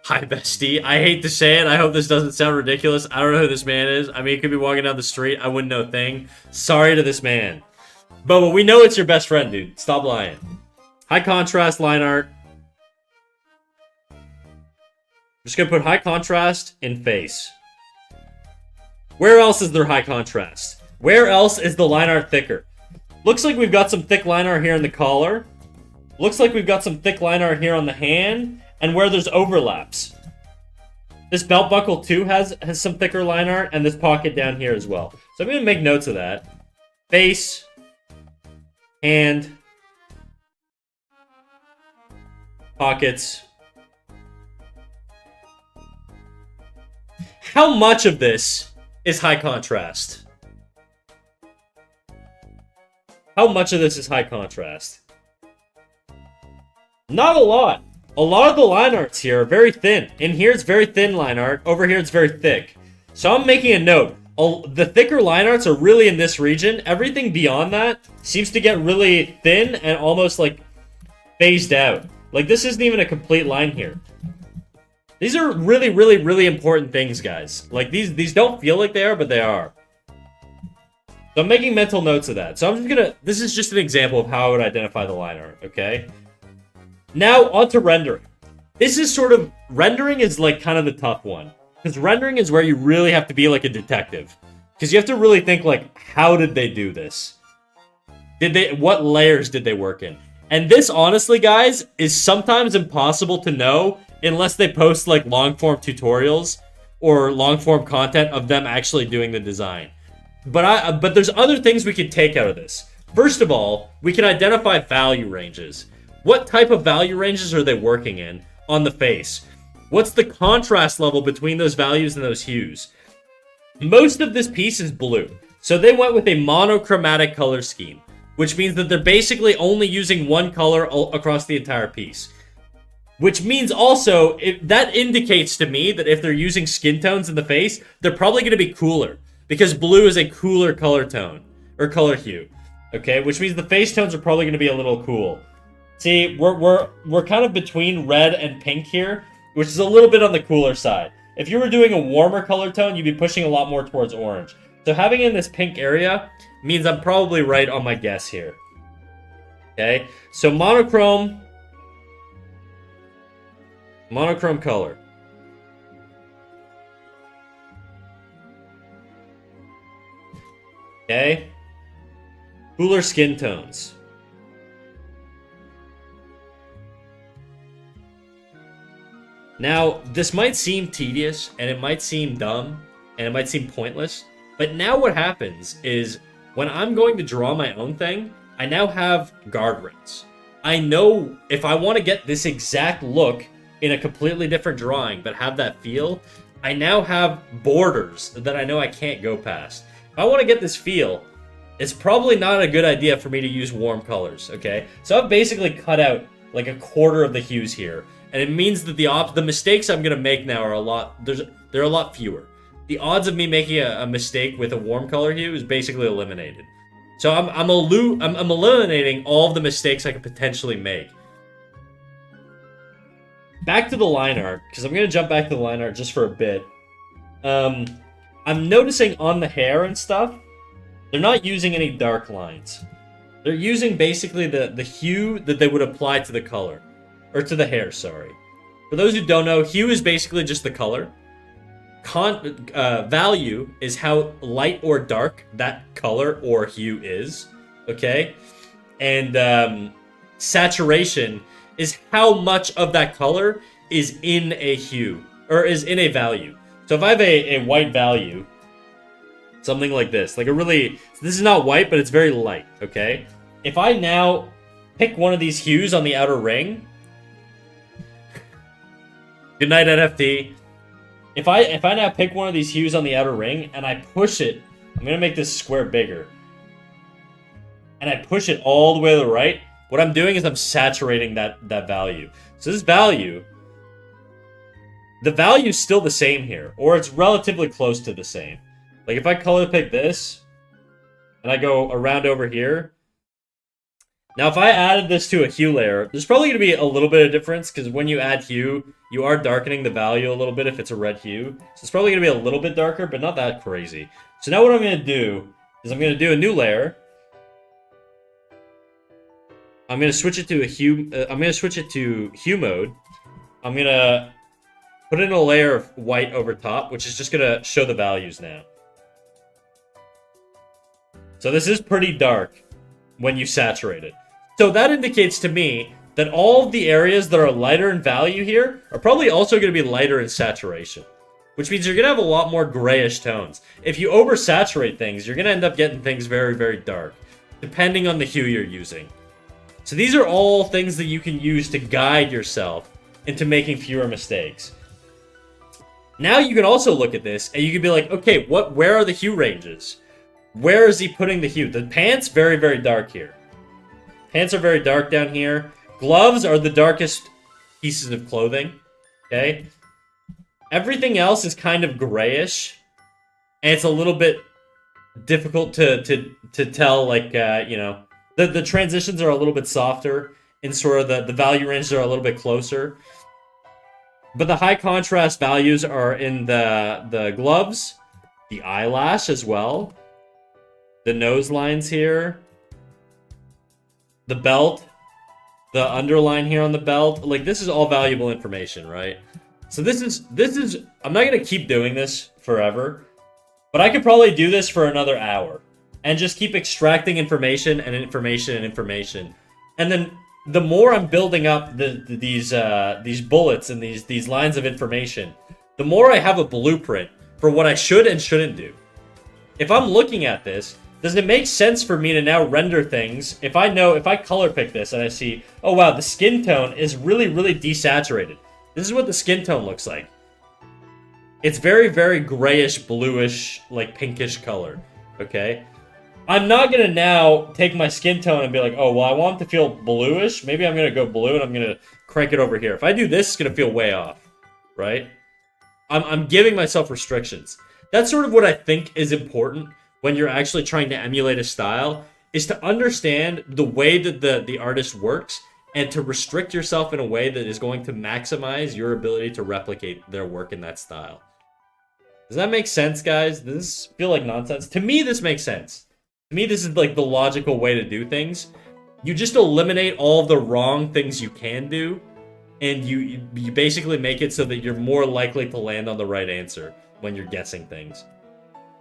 Hi, bestie. I hate to say it. I hope this doesn't sound ridiculous. I don't know who this man is. I mean, he could be walking down the street. I wouldn't know a thing. Sorry to this man. But we know it's your best friend, dude. Stop lying. High contrast line art. I'm just going to put high contrast in face. Where else is there high contrast? Where else is the line art thicker? Looks like we've got some thick line art here in the collar. Looks like we've got some thick line art here on the hand. And where there's overlaps. This belt buckle too has some thicker line art, and this pocket down here as well. So I'm going to make notes of that. Face. Hand. Pockets. How much of this is high contrast? How much of this is high contrast? Not a lot. A lot of the line arts here are very thin. In here, it's very thin line art. Over here, it's very thick. So I'm making a note. The thicker line arts are really in this region. Everything beyond that seems to get really thin and almost like phased out. Like this isn't even a complete line here. These are really, really, really important things, guys. Like these don't feel like they are, but they are. So I'm making mental notes of that. So I'm just gonna, this is just an example of how I would identify the line art, okay? Now, on to rendering. This is sort of, rendering is like kind of the tough one. Because rendering is where you really have to be like a detective. Because you have to really think like, how did they do this? What layers did they work in? And this, honestly, guys, is sometimes impossible to know unless they post like long-form tutorials or long-form content of them actually doing the design. But there's other things we can take out of this. First of all, we can identify value ranges. What type of value ranges are they working in on the face? What's the contrast level between those values and those hues? Most of this piece is blue. So they went with a monochromatic color scheme, which means that they're basically only using one color across the entire piece. Which means also, that indicates to me that if they're using skin tones in the face, they're probably going to be cooler. Because blue is a cooler color tone, or color hue. Okay, which means the face tones are probably going to be a little cool. See, we're kind of between red and pink here, which is a little bit on the cooler side. If you were doing a warmer color tone, you'd be pushing a lot more towards orange. So having it in this pink area means I'm probably right on my guess here. Okay, so monochrome color. Okay, cooler skin tones. Now, this might seem tedious, and it might seem dumb, and it might seem pointless, but now what happens is, when I'm going to draw my own thing, I now have guardrails. I know if I want to get this exact look in a completely different drawing, but have that feel, I now have borders that I know I can't go past. If I want to get this feel, it's probably not a good idea for me to use warm colors, okay? So I've basically cut out like a quarter of the hues here. And it means that the mistakes I'm gonna make now are they're a lot fewer. the odds of me making a mistake with a warm color hue is basically eliminated. So I'm eliminating all of the mistakes I could potentially make. Back to the line art, because I'm going to jump back to the line art just for a bit. I'm noticing on the hair and stuff, they're not using any dark lines. They're using basically the hue that they would apply to the color. Or to the hair, sorry. For those who don't know, hue is basically just the color. Value is how light or dark that color or hue is. Okay? And saturation is how much of that color is in a hue. Or is in a value. So if I have a white value, something like this. Like a really... This is not white, but it's very light. Okay? If I now pick one of these hues on the outer ring... Good night, NFT. If I now pick one of these hues on the outer ring and I push it, I'm gonna make this square bigger. And I push it all the way to the right, what I'm doing is I'm saturating that value. So this value, the value is still the same here, or it's relatively close to the same. Like if I color pick this, and I go around over here, now, if I added this to a hue layer, there's probably going to be a little bit of difference, because when you add hue, you are darkening the value a little bit if it's a red hue. So it's probably going to be a little bit darker, but not that crazy. So now what I'm going to do is I'm going to do a new layer. I'm going to switch it to a hue. I'm going to switch it to hue mode. I'm going to put in a layer of white over top, which is just going to show the values now. So this is pretty dark when you saturate it. So that indicates to me that all of the areas that are lighter in value here are probably also going to be lighter in saturation. Which means you're going to have a lot more grayish tones. If you oversaturate things, you're going to end up getting things very, very dark. Depending on the hue you're using. So these are all things that you can use to guide yourself into making fewer mistakes. Now you can also look at this and you can be like, okay, where are the hue ranges? Where is he putting the hue? The pants, very, very dark here. Pants are very dark down here. Gloves are the darkest pieces of clothing. Okay? Everything else is kind of grayish. And it's a little bit difficult to tell, like, you know. The transitions are a little bit softer. And sort of the value ranges are a little bit closer. But the high contrast values are in the gloves. The eyelash as well. The nose lines here. The belt. The underline here on the belt. Like, this is all valuable information, right? So this is... I'm not going to keep doing this forever. But I could probably do this for another hour. And just keep extracting information and information and information. And then the more I'm building up these bullets and these lines of information, the more I have a blueprint for what I should and shouldn't do. If I'm looking at this... Does it make sense for me to now render things if I color pick this and I see, oh wow, the skin tone is really, really desaturated. This is what the skin tone looks like. It's very, very grayish, bluish, like pinkish color, okay? I'm not going to now take my skin tone and be like, oh, well, I want it to feel bluish. Maybe I'm going to go blue and I'm going to crank it over here. If I do this, it's going to feel way off, right? I'm giving myself restrictions. That's sort of what I think is important when you're actually trying to emulate a style, is to understand the way that the artist works and to restrict yourself in a way that is going to maximize your ability to replicate their work in that style. Does that make sense, guys? Does this feel like nonsense? To me, this makes sense. To me, this is like the logical way to do things. You just eliminate all of the wrong things you can do, and you basically make it so that you're more likely to land on the right answer when you're guessing things,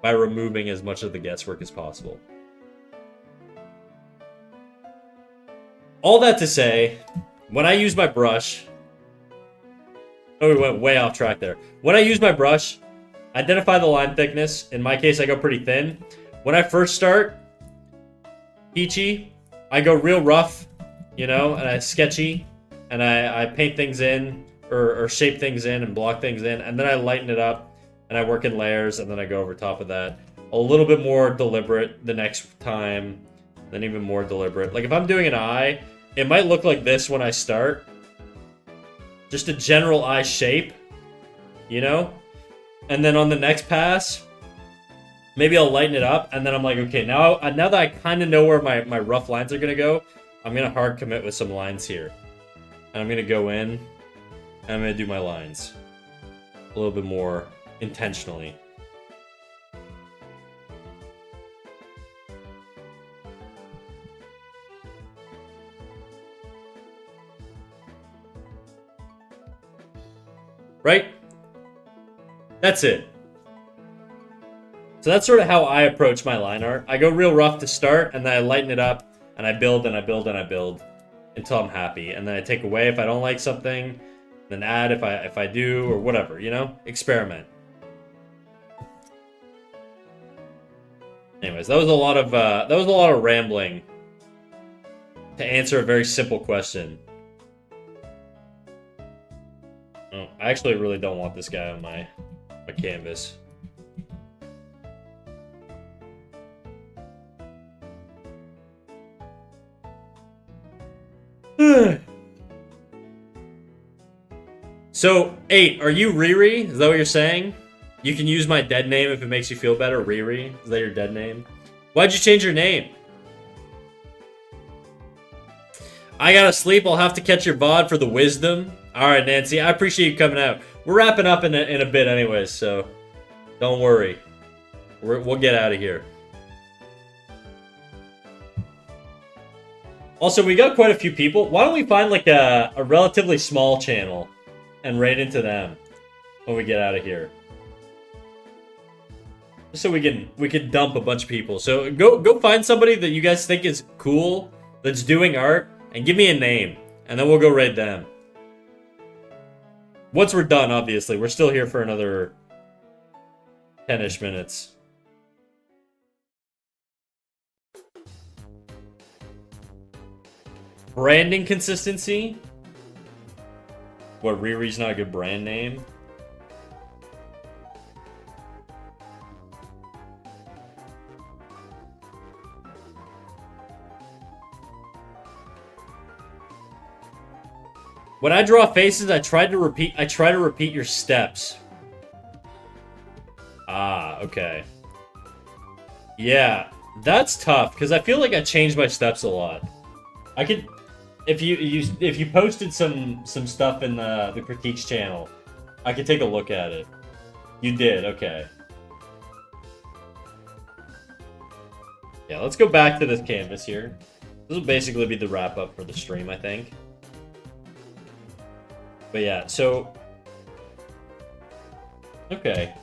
by removing as much of the guesswork as possible. All that to say, when I use my brush... Oh, we went way off track there. When I use my brush, identify the line thickness. In my case, I go pretty thin. When I first start, peachy, I go real rough, you know, and I sketchy, and I paint things in, or shape things in, and block things in, and then I lighten it up. And I work in layers, and then I go over top of that. A little bit more deliberate the next time, then even more deliberate. Like, if I'm doing an eye, it might look like this when I start. Just a general eye shape, you know? And then on the next pass, maybe I'll lighten it up, and then I'm like, okay, now that I kind of know where my rough lines are going to go, I'm going to hard commit with some lines here. And I'm going to go in, and I'm going to do my lines a little bit more intentionally. Right? That's it. So that's sort of how I approach my line art. I go real rough to start, and then I lighten it up, and I build, and I build, and I build until I'm happy. And then I take away if I don't like something, then add if I do, or whatever, you know? Experiment. Anyways, that was a lot of rambling to answer a very simple question. Oh, I actually really don't want this guy on my canvas. So, 8, are you Riri? Is that what you're saying? You can use my dead name if it makes you feel better, Riri. Is that your dead name? Why'd you change your name? I gotta sleep. I'll have to catch your VOD for the wisdom. Alright, Nancy. I appreciate you coming out. We're wrapping up in a bit anyways, so don't worry. We'll get out of here. Also, we got quite a few people. Why don't we find like a relatively small channel and raid into them when we get out of here? Just so we can dump a bunch of people. So go find somebody that you guys think is cool, that's doing art, and give me a name, and then we'll go raid them. Once we're done, obviously. We're still here for another 10-ish minutes. Branding consistency? What, Riri's not a good brand name? When I draw faces, I try to repeat your steps. Ah, okay. Yeah, that's tough because I feel like I changed my steps a lot. I could, if you posted some stuff in the critiques channel, I could take a look at it. You did, okay. Yeah, let's go back to this canvas here. This will basically be the wrap up for the stream, I think. But yeah, so... Okay.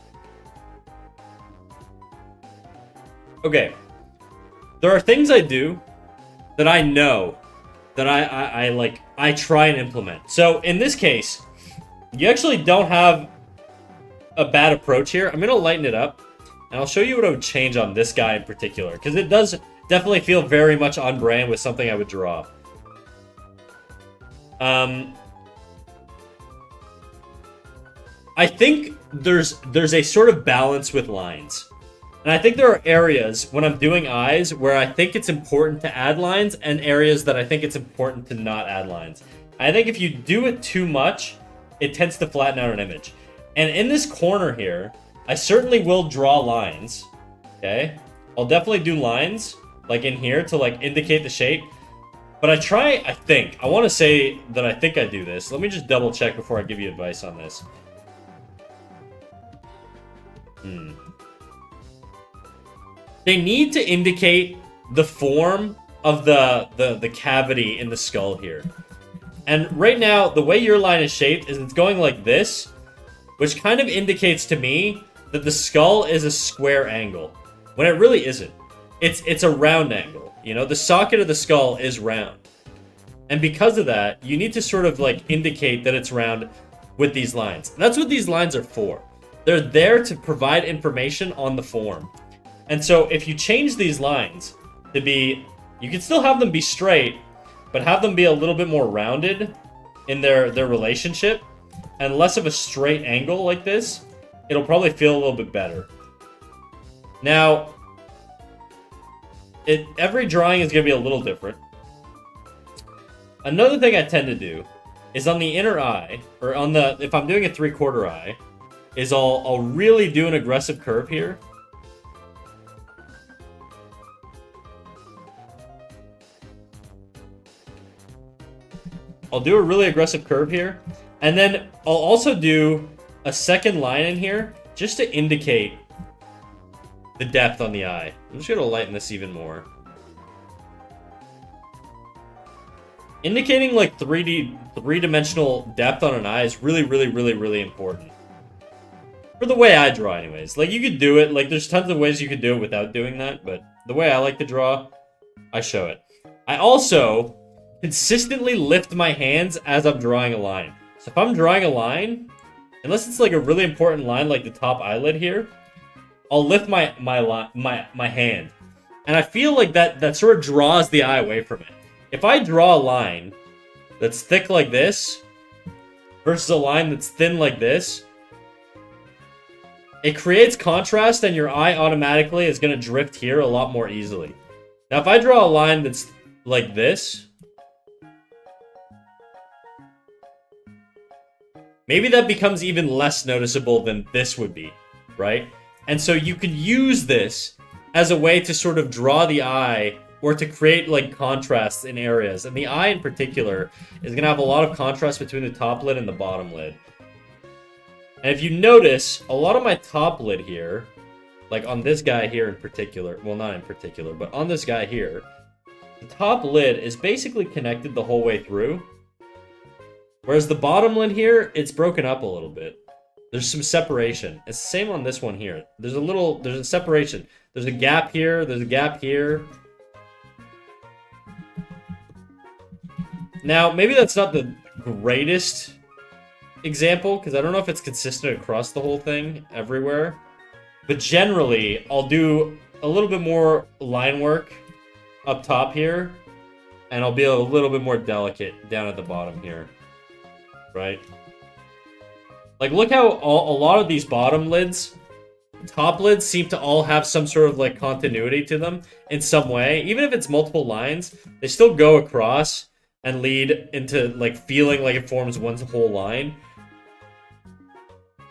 Okay. There are things I do that I know that I try and implement. So, in this case, you actually don't have a bad approach here. I'm going to lighten it up, and I'll show you what I would change on this guy in particular, because it does definitely feel very much on brand with something I would draw. I think there's a sort of balance with lines. And I think there are areas when I'm doing eyes where I think it's important to add lines and areas that I think it's important to not add lines. I think if you do it too much, it tends to flatten out an image. And in this corner here, I certainly will draw lines, okay? I'll definitely do lines, like in here, to like indicate the shape. But I want to say that I think I do this. Let me just double check before I give you advice on this. They need to indicate the form of the cavity in the skull here. And right now, the way your line is shaped is it's going like this, which kind of indicates to me that the skull is a square angle, when it really isn't. It's a round angle, you know? The socket of the skull is round. And because of that, you need to sort of like indicate that it's round with these lines. And that's what these lines are for. They're there to provide information on the form. And so if you change these lines to be, you can still have them be straight, but have them be a little bit more rounded in their relationship, and less of a straight angle like this, it'll probably feel a little bit better. Now, every drawing is going to be a little different. Another thing I tend to do is on the inner eye, or on the, if I'm doing a 3/4 eye, is I'll really do an aggressive curve here. I'll do a really aggressive curve here. And then I'll also do a second line in here just to indicate the depth on the eye. I'm just going to lighten this even more. Indicating like three-dimensional depth on an eye is really, really, really, really important. For the way I draw anyways. Like you could do it, like there's tons of ways you could do it without doing that, but the way I like to draw, I show it. I also consistently lift my hands as I'm drawing a line. So if I'm drawing a line, unless it's like a really important line like the top eyelid here, I'll lift my hand. And I feel like that sort of draws the eye away from it. If I draw a line that's thick like this versus a line that's thin like this, it creates contrast and your eye automatically is going to drift here a lot more easily. Now if I draw a line that's like this, maybe that becomes even less noticeable than this would be, right? And so you could use this as a way to sort of draw the eye or to create like contrasts in areas. And the eye in particular is going to have a lot of contrast between the top lid and the bottom lid. And if you notice, a lot of my top lid here, like on this guy here in particular, well not in particular, but on this guy here, the top lid is basically connected the whole way through. Whereas the bottom lid here, it's broken up a little bit. There's some separation. It's the same on this one here. There's a separation. There's a gap here, there's a gap here. Now, maybe that's not the greatest example, because I don't know if it's consistent across the whole thing, everywhere. But generally, I'll do a little bit more line work up top here, and I'll be a little bit more delicate down at the bottom here. Right? Like, look how a lot of these bottom lids, top lids, seem to all have some sort of, like, continuity to them in some way. Even if it's multiple lines, they still go across and lead into, like, feeling like it forms one whole line.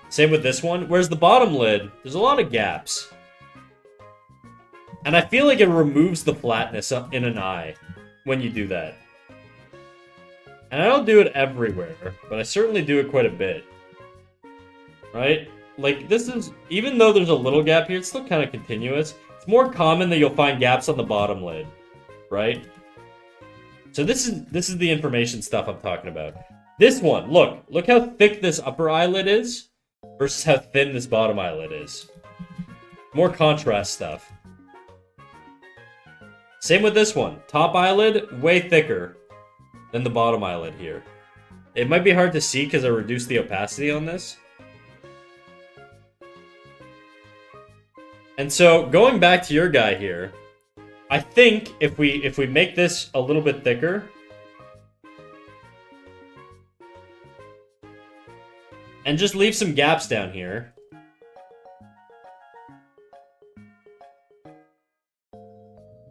Same with this one. Whereas the bottom lid, there's a lot of gaps. And I feel like it removes the flatness in an eye when you do that. And I don't do it everywhere, but I certainly do it quite a bit. Right? Like, this is, even though there's a little gap here, it's still kind of continuous. It's more common that you'll find gaps on the bottom lid. Right? So this is the information stuff I'm talking about. This one, look how thick this upper eyelid is versus how thin this bottom eyelid is. More contrast stuff. Same with this one. Top eyelid, way thicker than the bottom eyelid here. It might be hard to see because I reduced the opacity on this. And so, going back to your guy here, I think if we make this a little bit thicker, and just leave some gaps down here,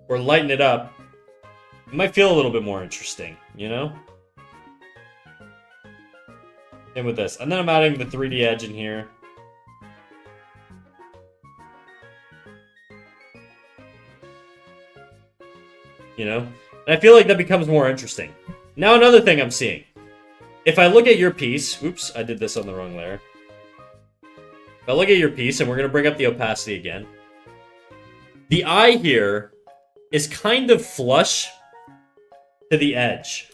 or lighten it up, it might feel a little bit more interesting, you know? Same with this. And then I'm adding the 3D edge in here. You know? And I feel like that becomes more interesting. Now another thing I'm seeing. If I look at your piece... Oops, I did this on the wrong layer. If I look at your piece, and we're going to bring up the opacity again. The eye here is kind of flush to the edge.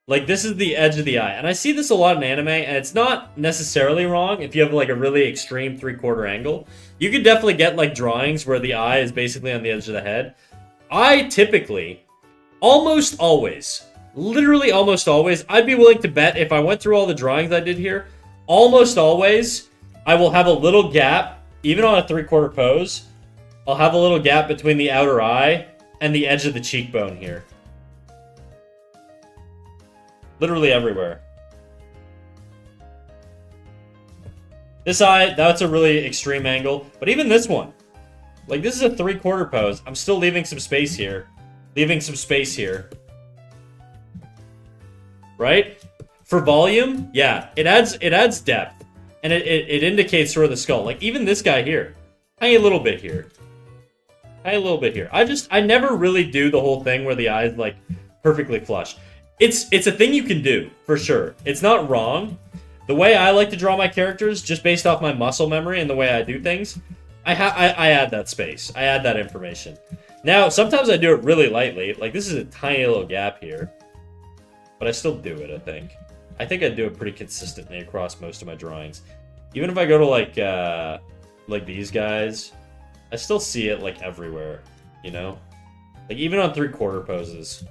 Like, this is the edge of the eye. And I see this a lot in anime, and it's not necessarily wrong if you have, like, a really extreme 3/4 angle. You could definitely get, like, drawings where the eye is basically on the edge of the head. I typically, almost always, literally almost always, I'd be willing to bet if I went through all the drawings I did here, almost always, I will have a little gap, even on a 3/4 pose, I'll have a little gap between the outer eye and the edge of the cheekbone here. Literally everywhere. This eye, that's a really extreme angle. But even this one. Like, this is a 3/4 pose. I'm still leaving some space here. Leaving some space here. Right? For volume, yeah, it adds depth. And it indicates sort of the skull. Like, even this guy here. Tiny little bit here. Tiny little bit here. I never really do the whole thing where the eyes, like, perfectly flush. It's a thing you can do, for sure. It's not wrong. The way I like to draw my characters, just based off my muscle memory and the way I do things, I add that space. I add that information. Now, sometimes I do it really lightly. Like, this is a tiny little gap here. But I still do it, I think. I think I do it pretty consistently across most of my drawings. Even if I go to, like these guys, I still see it, like, everywhere, you know? Like, even on 3/4 poses.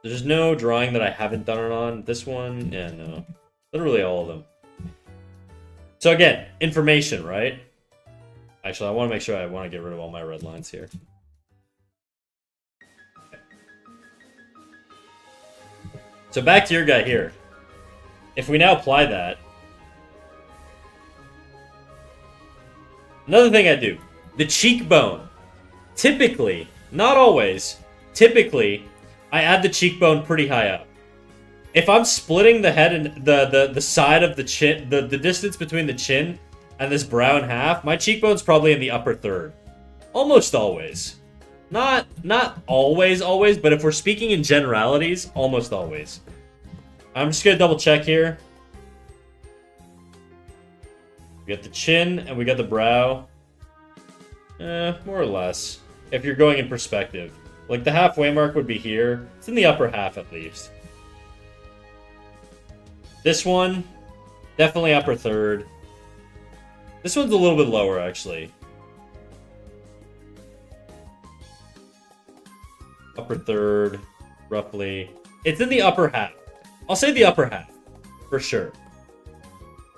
There's no drawing that I haven't done it on. This one, yeah, no. Literally all of them. So again, information, right? Actually, I want to make sure I want to get rid of all my red lines here. So back to your guy here. If we now apply that. Another thing I do. The cheekbone. Typically, not always, typically, I add the cheekbone pretty high up. If I'm splitting the head and the side of the chin, the distance between the chin and this brow in half, my cheekbone's probably in the upper third. Almost always. Not always, but if we're speaking in generalities, almost always. I'm just gonna double check here. We got the chin and we got the brow. More or less. If you're going in perspective. Like, the halfway mark would be here. It's in the upper half, at least. This one, definitely upper third. This one's a little bit lower, actually. Upper third, roughly. It's in the upper half. I'll say the upper half, for sure.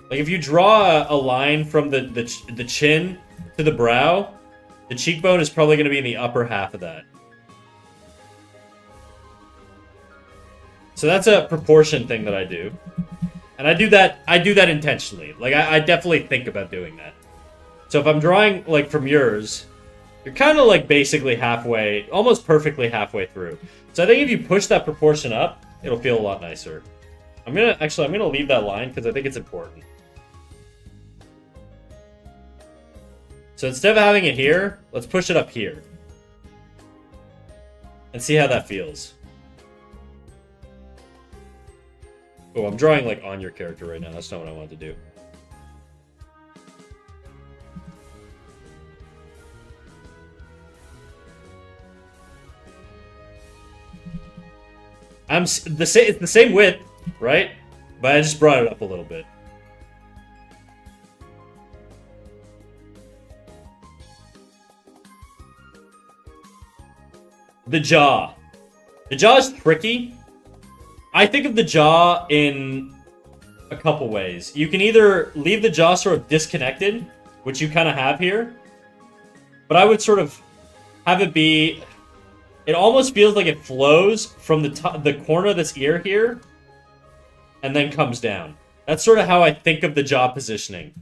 Like, if you draw a line from the chin to the brow, the cheekbone is probably going to be in the upper half of that. So that's a proportion thing that I do. And I do that intentionally. Like, I definitely think about doing that. So if I'm drawing, like, from yours, you're kind of, like, basically halfway, almost perfectly halfway through. So I think if you push that proportion up, it'll feel a lot nicer. I'm gonna leave that line because I think it's important. So instead of having it here, let's push it up here. And see how that feels. Oh, I'm drawing, like, on your character right now. That's not what I wanted to do. It's the same width, right? But I just brought it up a little bit. The jaw. The jaw is tricky. I think of the jaw in a couple ways. You can either leave the jaw sort of disconnected, which you kind of have here. But I would sort of have it be... It almost feels like it flows from the corner of this ear here, and then comes down. That's sort of how I think of the jaw positioning.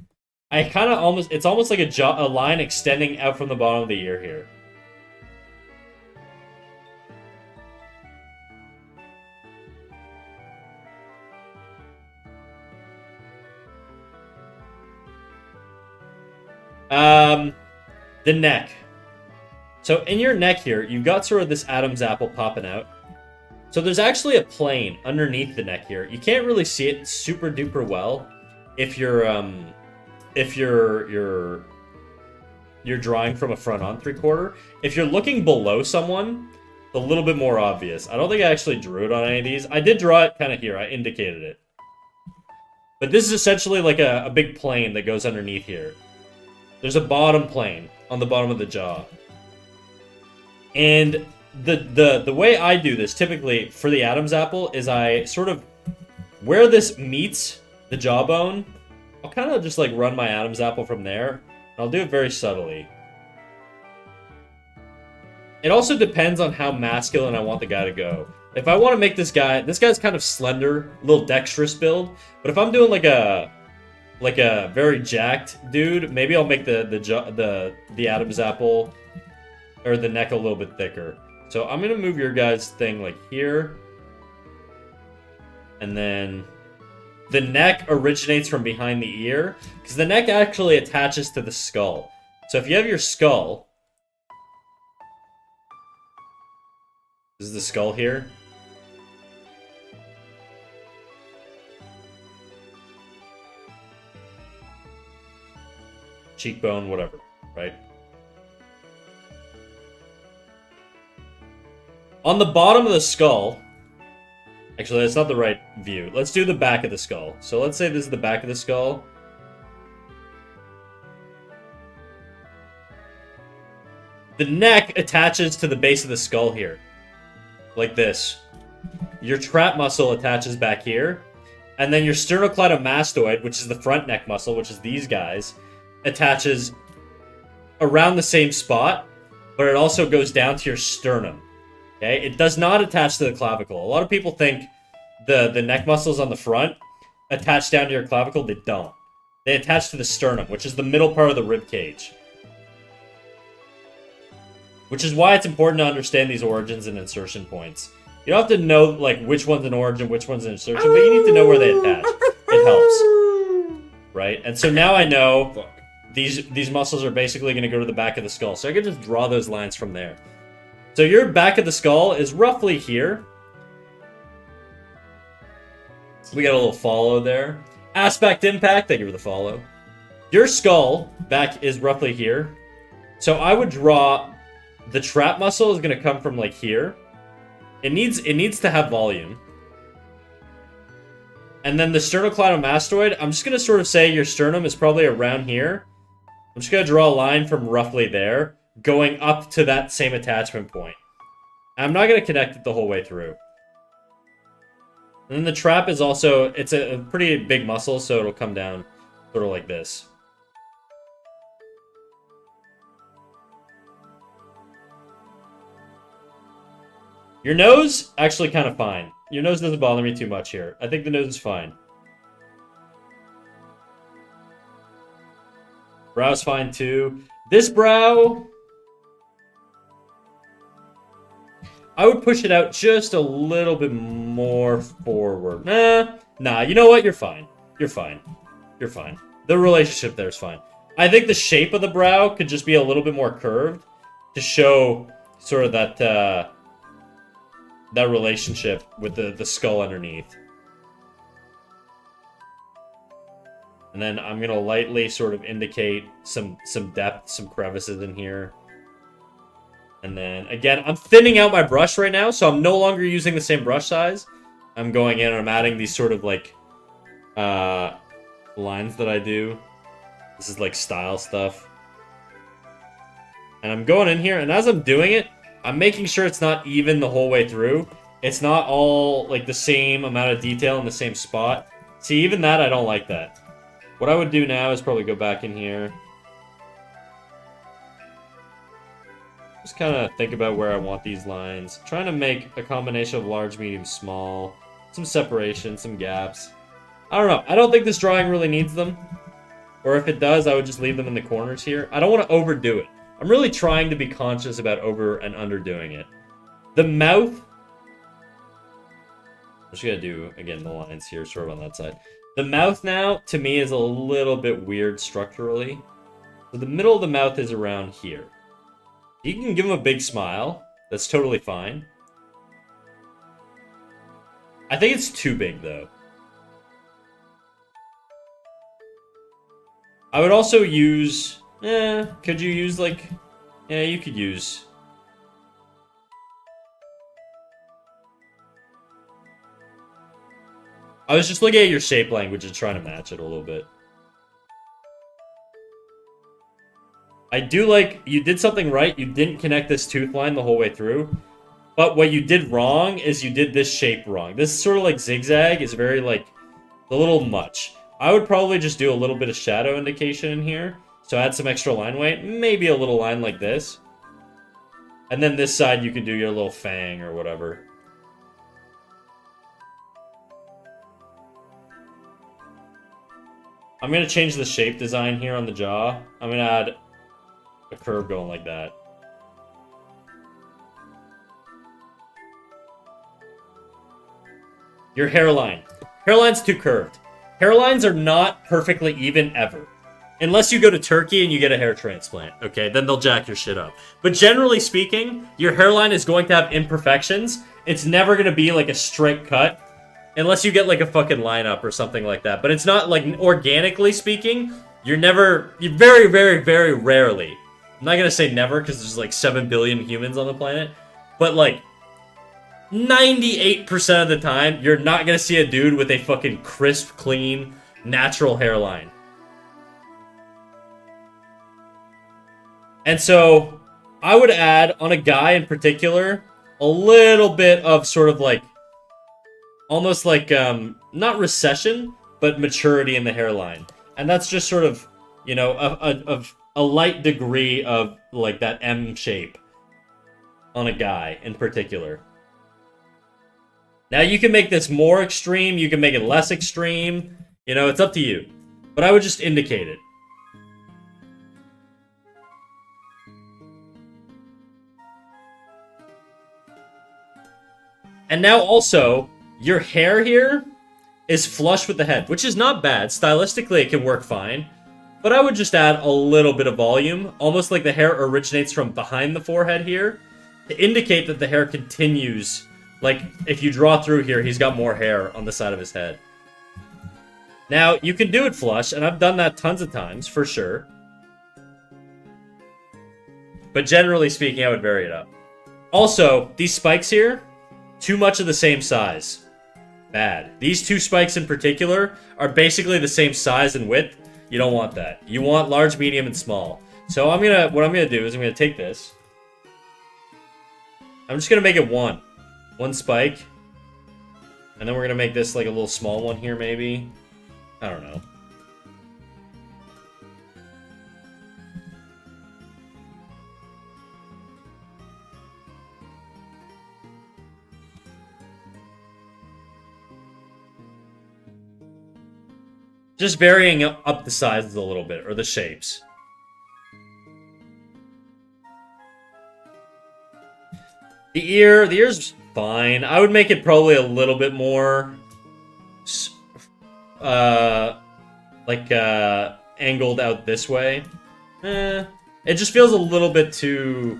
I kind of almost... It's almost like a line extending out from the bottom of the ear here. The neck. So in your neck here, you've got sort of this Adam's apple popping out. So there's actually a plane underneath the neck here. You can't really see it super duper well if you're drawing from a front on 3/4. If you're looking below someone, it's a little bit more obvious. I don't think I actually drew it on any of these. I did draw it kind of here. I indicated it. But this is essentially like a big plane that goes underneath here. There's a bottom plane on the bottom of the jaw. And the way I do this, typically, for the Adam's apple, is I sort of... Where this meets the jawbone, I'll kind of just, like, run my Adam's apple from there. And I'll do it very subtly. It also depends on how masculine I want the guy to go. If I want to make this guy's kind of slender, a little dexterous build. But if I'm doing, like a very jacked dude, maybe I'll make the Adam's apple or the neck a little bit thicker. So I'm gonna move your guys' thing like here, and then the neck originates from behind the ear, because the neck actually attaches to the skull. So if you have your skull, this is the skull here. Cheekbone, whatever, right? On the bottom of the skull, actually, that's not the right view. Let's do the back of the skull. So let's say this is the back of the skull. The neck attaches to the base of the skull here. Like this. Your trap muscle attaches back here. And then your sternocleidomastoid, which is the front neck muscle, which is these guys, attaches around the same spot, but it also goes down to your sternum. Okay? It does not attach to the clavicle. A lot of people think the neck muscles on the front attach down to your clavicle. They don't. They attach to the sternum, which is the middle part of the rib cage. Which is why it's important to understand these origins and insertion points. You don't have to know like which one's an origin, which one's an insertion, but you need to know where they attach. It helps. Right? And so now I know these muscles are basically going to go to the back of the skull. So I can just draw those lines from there. So your back of the skull is roughly here. We got a little follow there. Aspect impact, thank you for the follow. Your skull back is roughly here. So I would draw the trap muscle is going to come from like here. It needs to have volume. And then the sternocleidomastoid, I'm just going to sort of say your sternum is probably around here. I'm just going to draw a line from roughly there, going up to that same attachment point. I'm not going to connect it the whole way through. And then the trap is also, it's a pretty big muscle, so it'll come down sort of like this. Your nose, actually kind of fine. Your nose doesn't bother me too much here. I think the nose is fine. Brow's fine too. This brow, I would push it out just a little bit more forward. Nah, you know what? You're fine. You're fine. You're fine. The relationship there is fine. I think the shape of the brow could just be a little bit more curved to show sort of that that relationship with the skull underneath. And then I'm going to lightly sort of indicate some depth, some crevices in here. And then, again, I'm thinning out my brush right now, so I'm no longer using the same brush size. I'm going in and I'm adding these sort of, like, lines that I do. This is, like, style stuff. And I'm going in here, and as I'm doing it, I'm making sure it's not even the whole way through. It's not all, like, the same amount of detail in the same spot. See, even that, I don't like that. What I would do now is probably go back in here. Just kind of think about where I want these lines. Trying to make a combination of large, medium, small. Some separation, some gaps. I don't know. I don't think this drawing really needs them. Or if it does, I would just leave them in the corners here. I don't want to overdo it. I'm really trying to be conscious about over and underdoing it. The mouth. I'm just going to do, again, the lines here, sort of on that side. The mouth now, to me, is a little bit weird structurally. So the middle of the mouth is around here. You can give him a big smile. That's totally fine. I think it's too big, though. I would also use... could you use, like... Yeah, you could use... I was just looking at your shape language and trying to match it a little bit. I do like... You did something right. You didn't connect this tooth line the whole way through. But what you did wrong is you did this shape wrong. This sort of like zigzag is very like... a little much. I would probably just do a little bit of shadow indication in here. So add some extra line weight. Maybe a little line like this. And then this side you can do your little fang or whatever. I'm going to change the shape design here on the jaw. I'm going to add a curve going like that. Your hairline. Hairline's too curved. hairlines are not perfectly even ever. Unless you go to Turkey and you get a hair transplant, okay? Then they'll jack your shit up. But generally speaking, your hairline is going to have imperfections. It's never going to be like a straight cut. Unless you get like a fucking lineup or something like that. But it's not like, organically speaking, you very, very, very rarely. I'm not going to say never because there's like 7 billion humans on the planet. But like, 98% of the time, you're not going to see a dude with a fucking crisp, clean, natural hairline. And so, I would add, on a guy in particular, a little bit of sort of like, almost like, not recession, but maturity in the hairline. And that's just sort of, you know, a light degree of, like, that M shape on a guy in particular. Now, you can make this more extreme, you can make it less extreme, you know, it's up to you. But I would just indicate it. And now also, your hair here is flush with the head, which is not bad. Stylistically, it can work fine. But I would just add a little bit of volume, almost like the hair originates from behind the forehead here, to indicate that the hair continues. Like, if you draw through here, he's got more hair on the side of his head. Now, you can do it flush, and I've done that tons of times, for sure. But generally speaking, I would vary it up. Also, these spikes here, too much of the same size. Bad. These two spikes in particular are basically the same size and width. You don't want that. You want large, medium, and small. So what I'm gonna do is I'm gonna take this. I'm just gonna make it one spike. And then we're gonna make this like a little small one here, maybe. I don't know. Just varying up the sizes a little bit, or the shapes. The ear's fine. I would make it probably a little bit more, angled out this way. It just feels a little bit too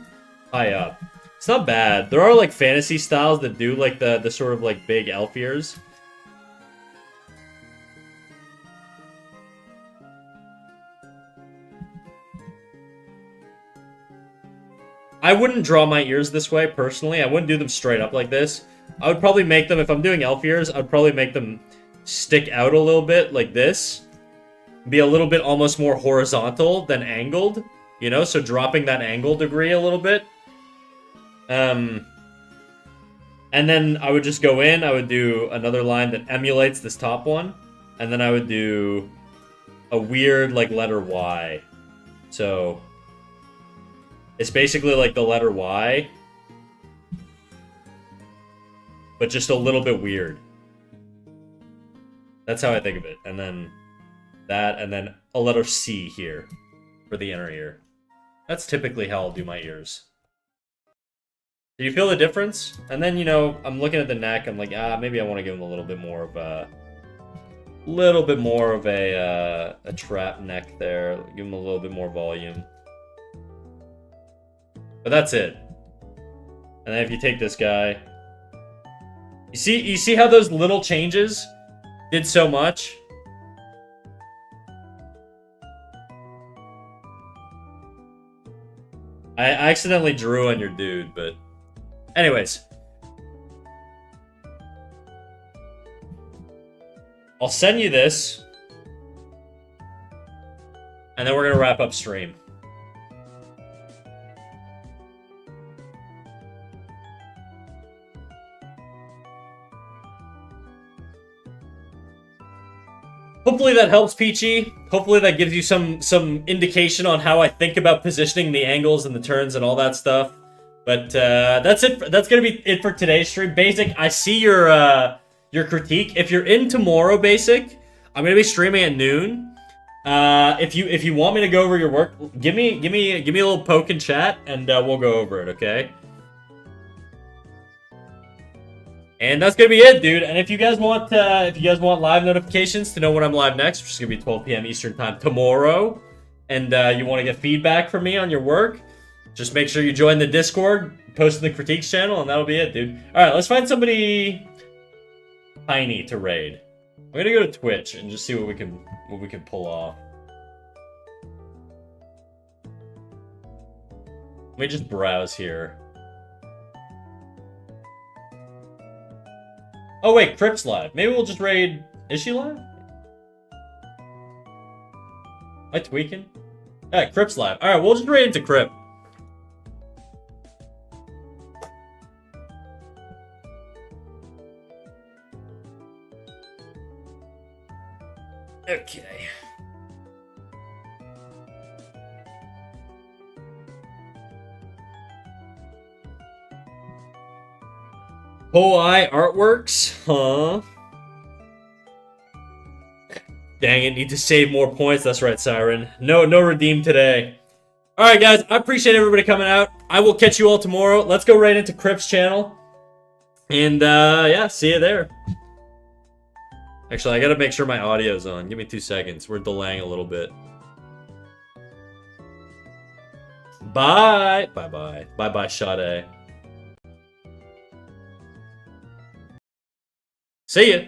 high up. It's not bad. There are, like, fantasy styles that do, like, the sort of, like, big elf ears. I wouldn't draw my ears this way, personally. I wouldn't do them straight up like this. I would probably make them, if I'm doing elf ears, I'd probably make them stick out a little bit, like this. Be a little bit almost more horizontal than angled, you know? So dropping that angle degree a little bit. And then I would just go in, I would do another line that emulates this top one. And then I would do a weird, like, letter Y. So it's basically like the letter Y, but just a little bit weird. That's how I think of it. And then that, and then a letter C here for the inner ear. That's typically how I'll do my ears. Do you feel the difference? And then, you know, I'm looking at the neck, I'm like, maybe I want to give him a little bit more of a trap neck there. Give him a little bit more volume. But that's it. And then if you take this guy, you see how those little changes did so much? I accidentally drew on your dude, but anyways. I'll send you this. And then we're gonna wrap up stream. Hopefully that helps, Peachy. Hopefully that gives you some indication on how I think about positioning the angles and the turns and all that stuff. But that's it. That's gonna be it for today's stream. Basic, I see your critique. If you're in tomorrow, Basic, I'm gonna be streaming at noon. If you want me to go over your work, give me a little poke in chat, and we'll go over it. Okay. And that's gonna be it, dude. And if you guys want live notifications to know when I'm live next, which is gonna be 12 p.m. Eastern time tomorrow, and you want to get feedback from me on your work, just make sure you join the Discord, post in the critiques channel, and that'll be it, dude. All right, let's find somebody tiny to raid. I'm gonna go to Twitch and just see what we can pull off. Let me just browse here. Oh wait, Crypt's live. Maybe we'll just raid. Is she live? Am I tweaking? Yeah, Crypt's live. All right, we'll just raid into Crypt. Okay. Hoai Artworks? Huh? Dang it, need to save more points. That's right, Siren. No redeem today. Alright, guys, I appreciate everybody coming out. I will catch you all tomorrow. Let's go right into Crypt's channel. And, yeah, see you there. Actually, I gotta make sure my audio's on. Give me 2 seconds. We're delaying a little bit. Bye! Bye-bye. Bye-bye, Sade. See ya!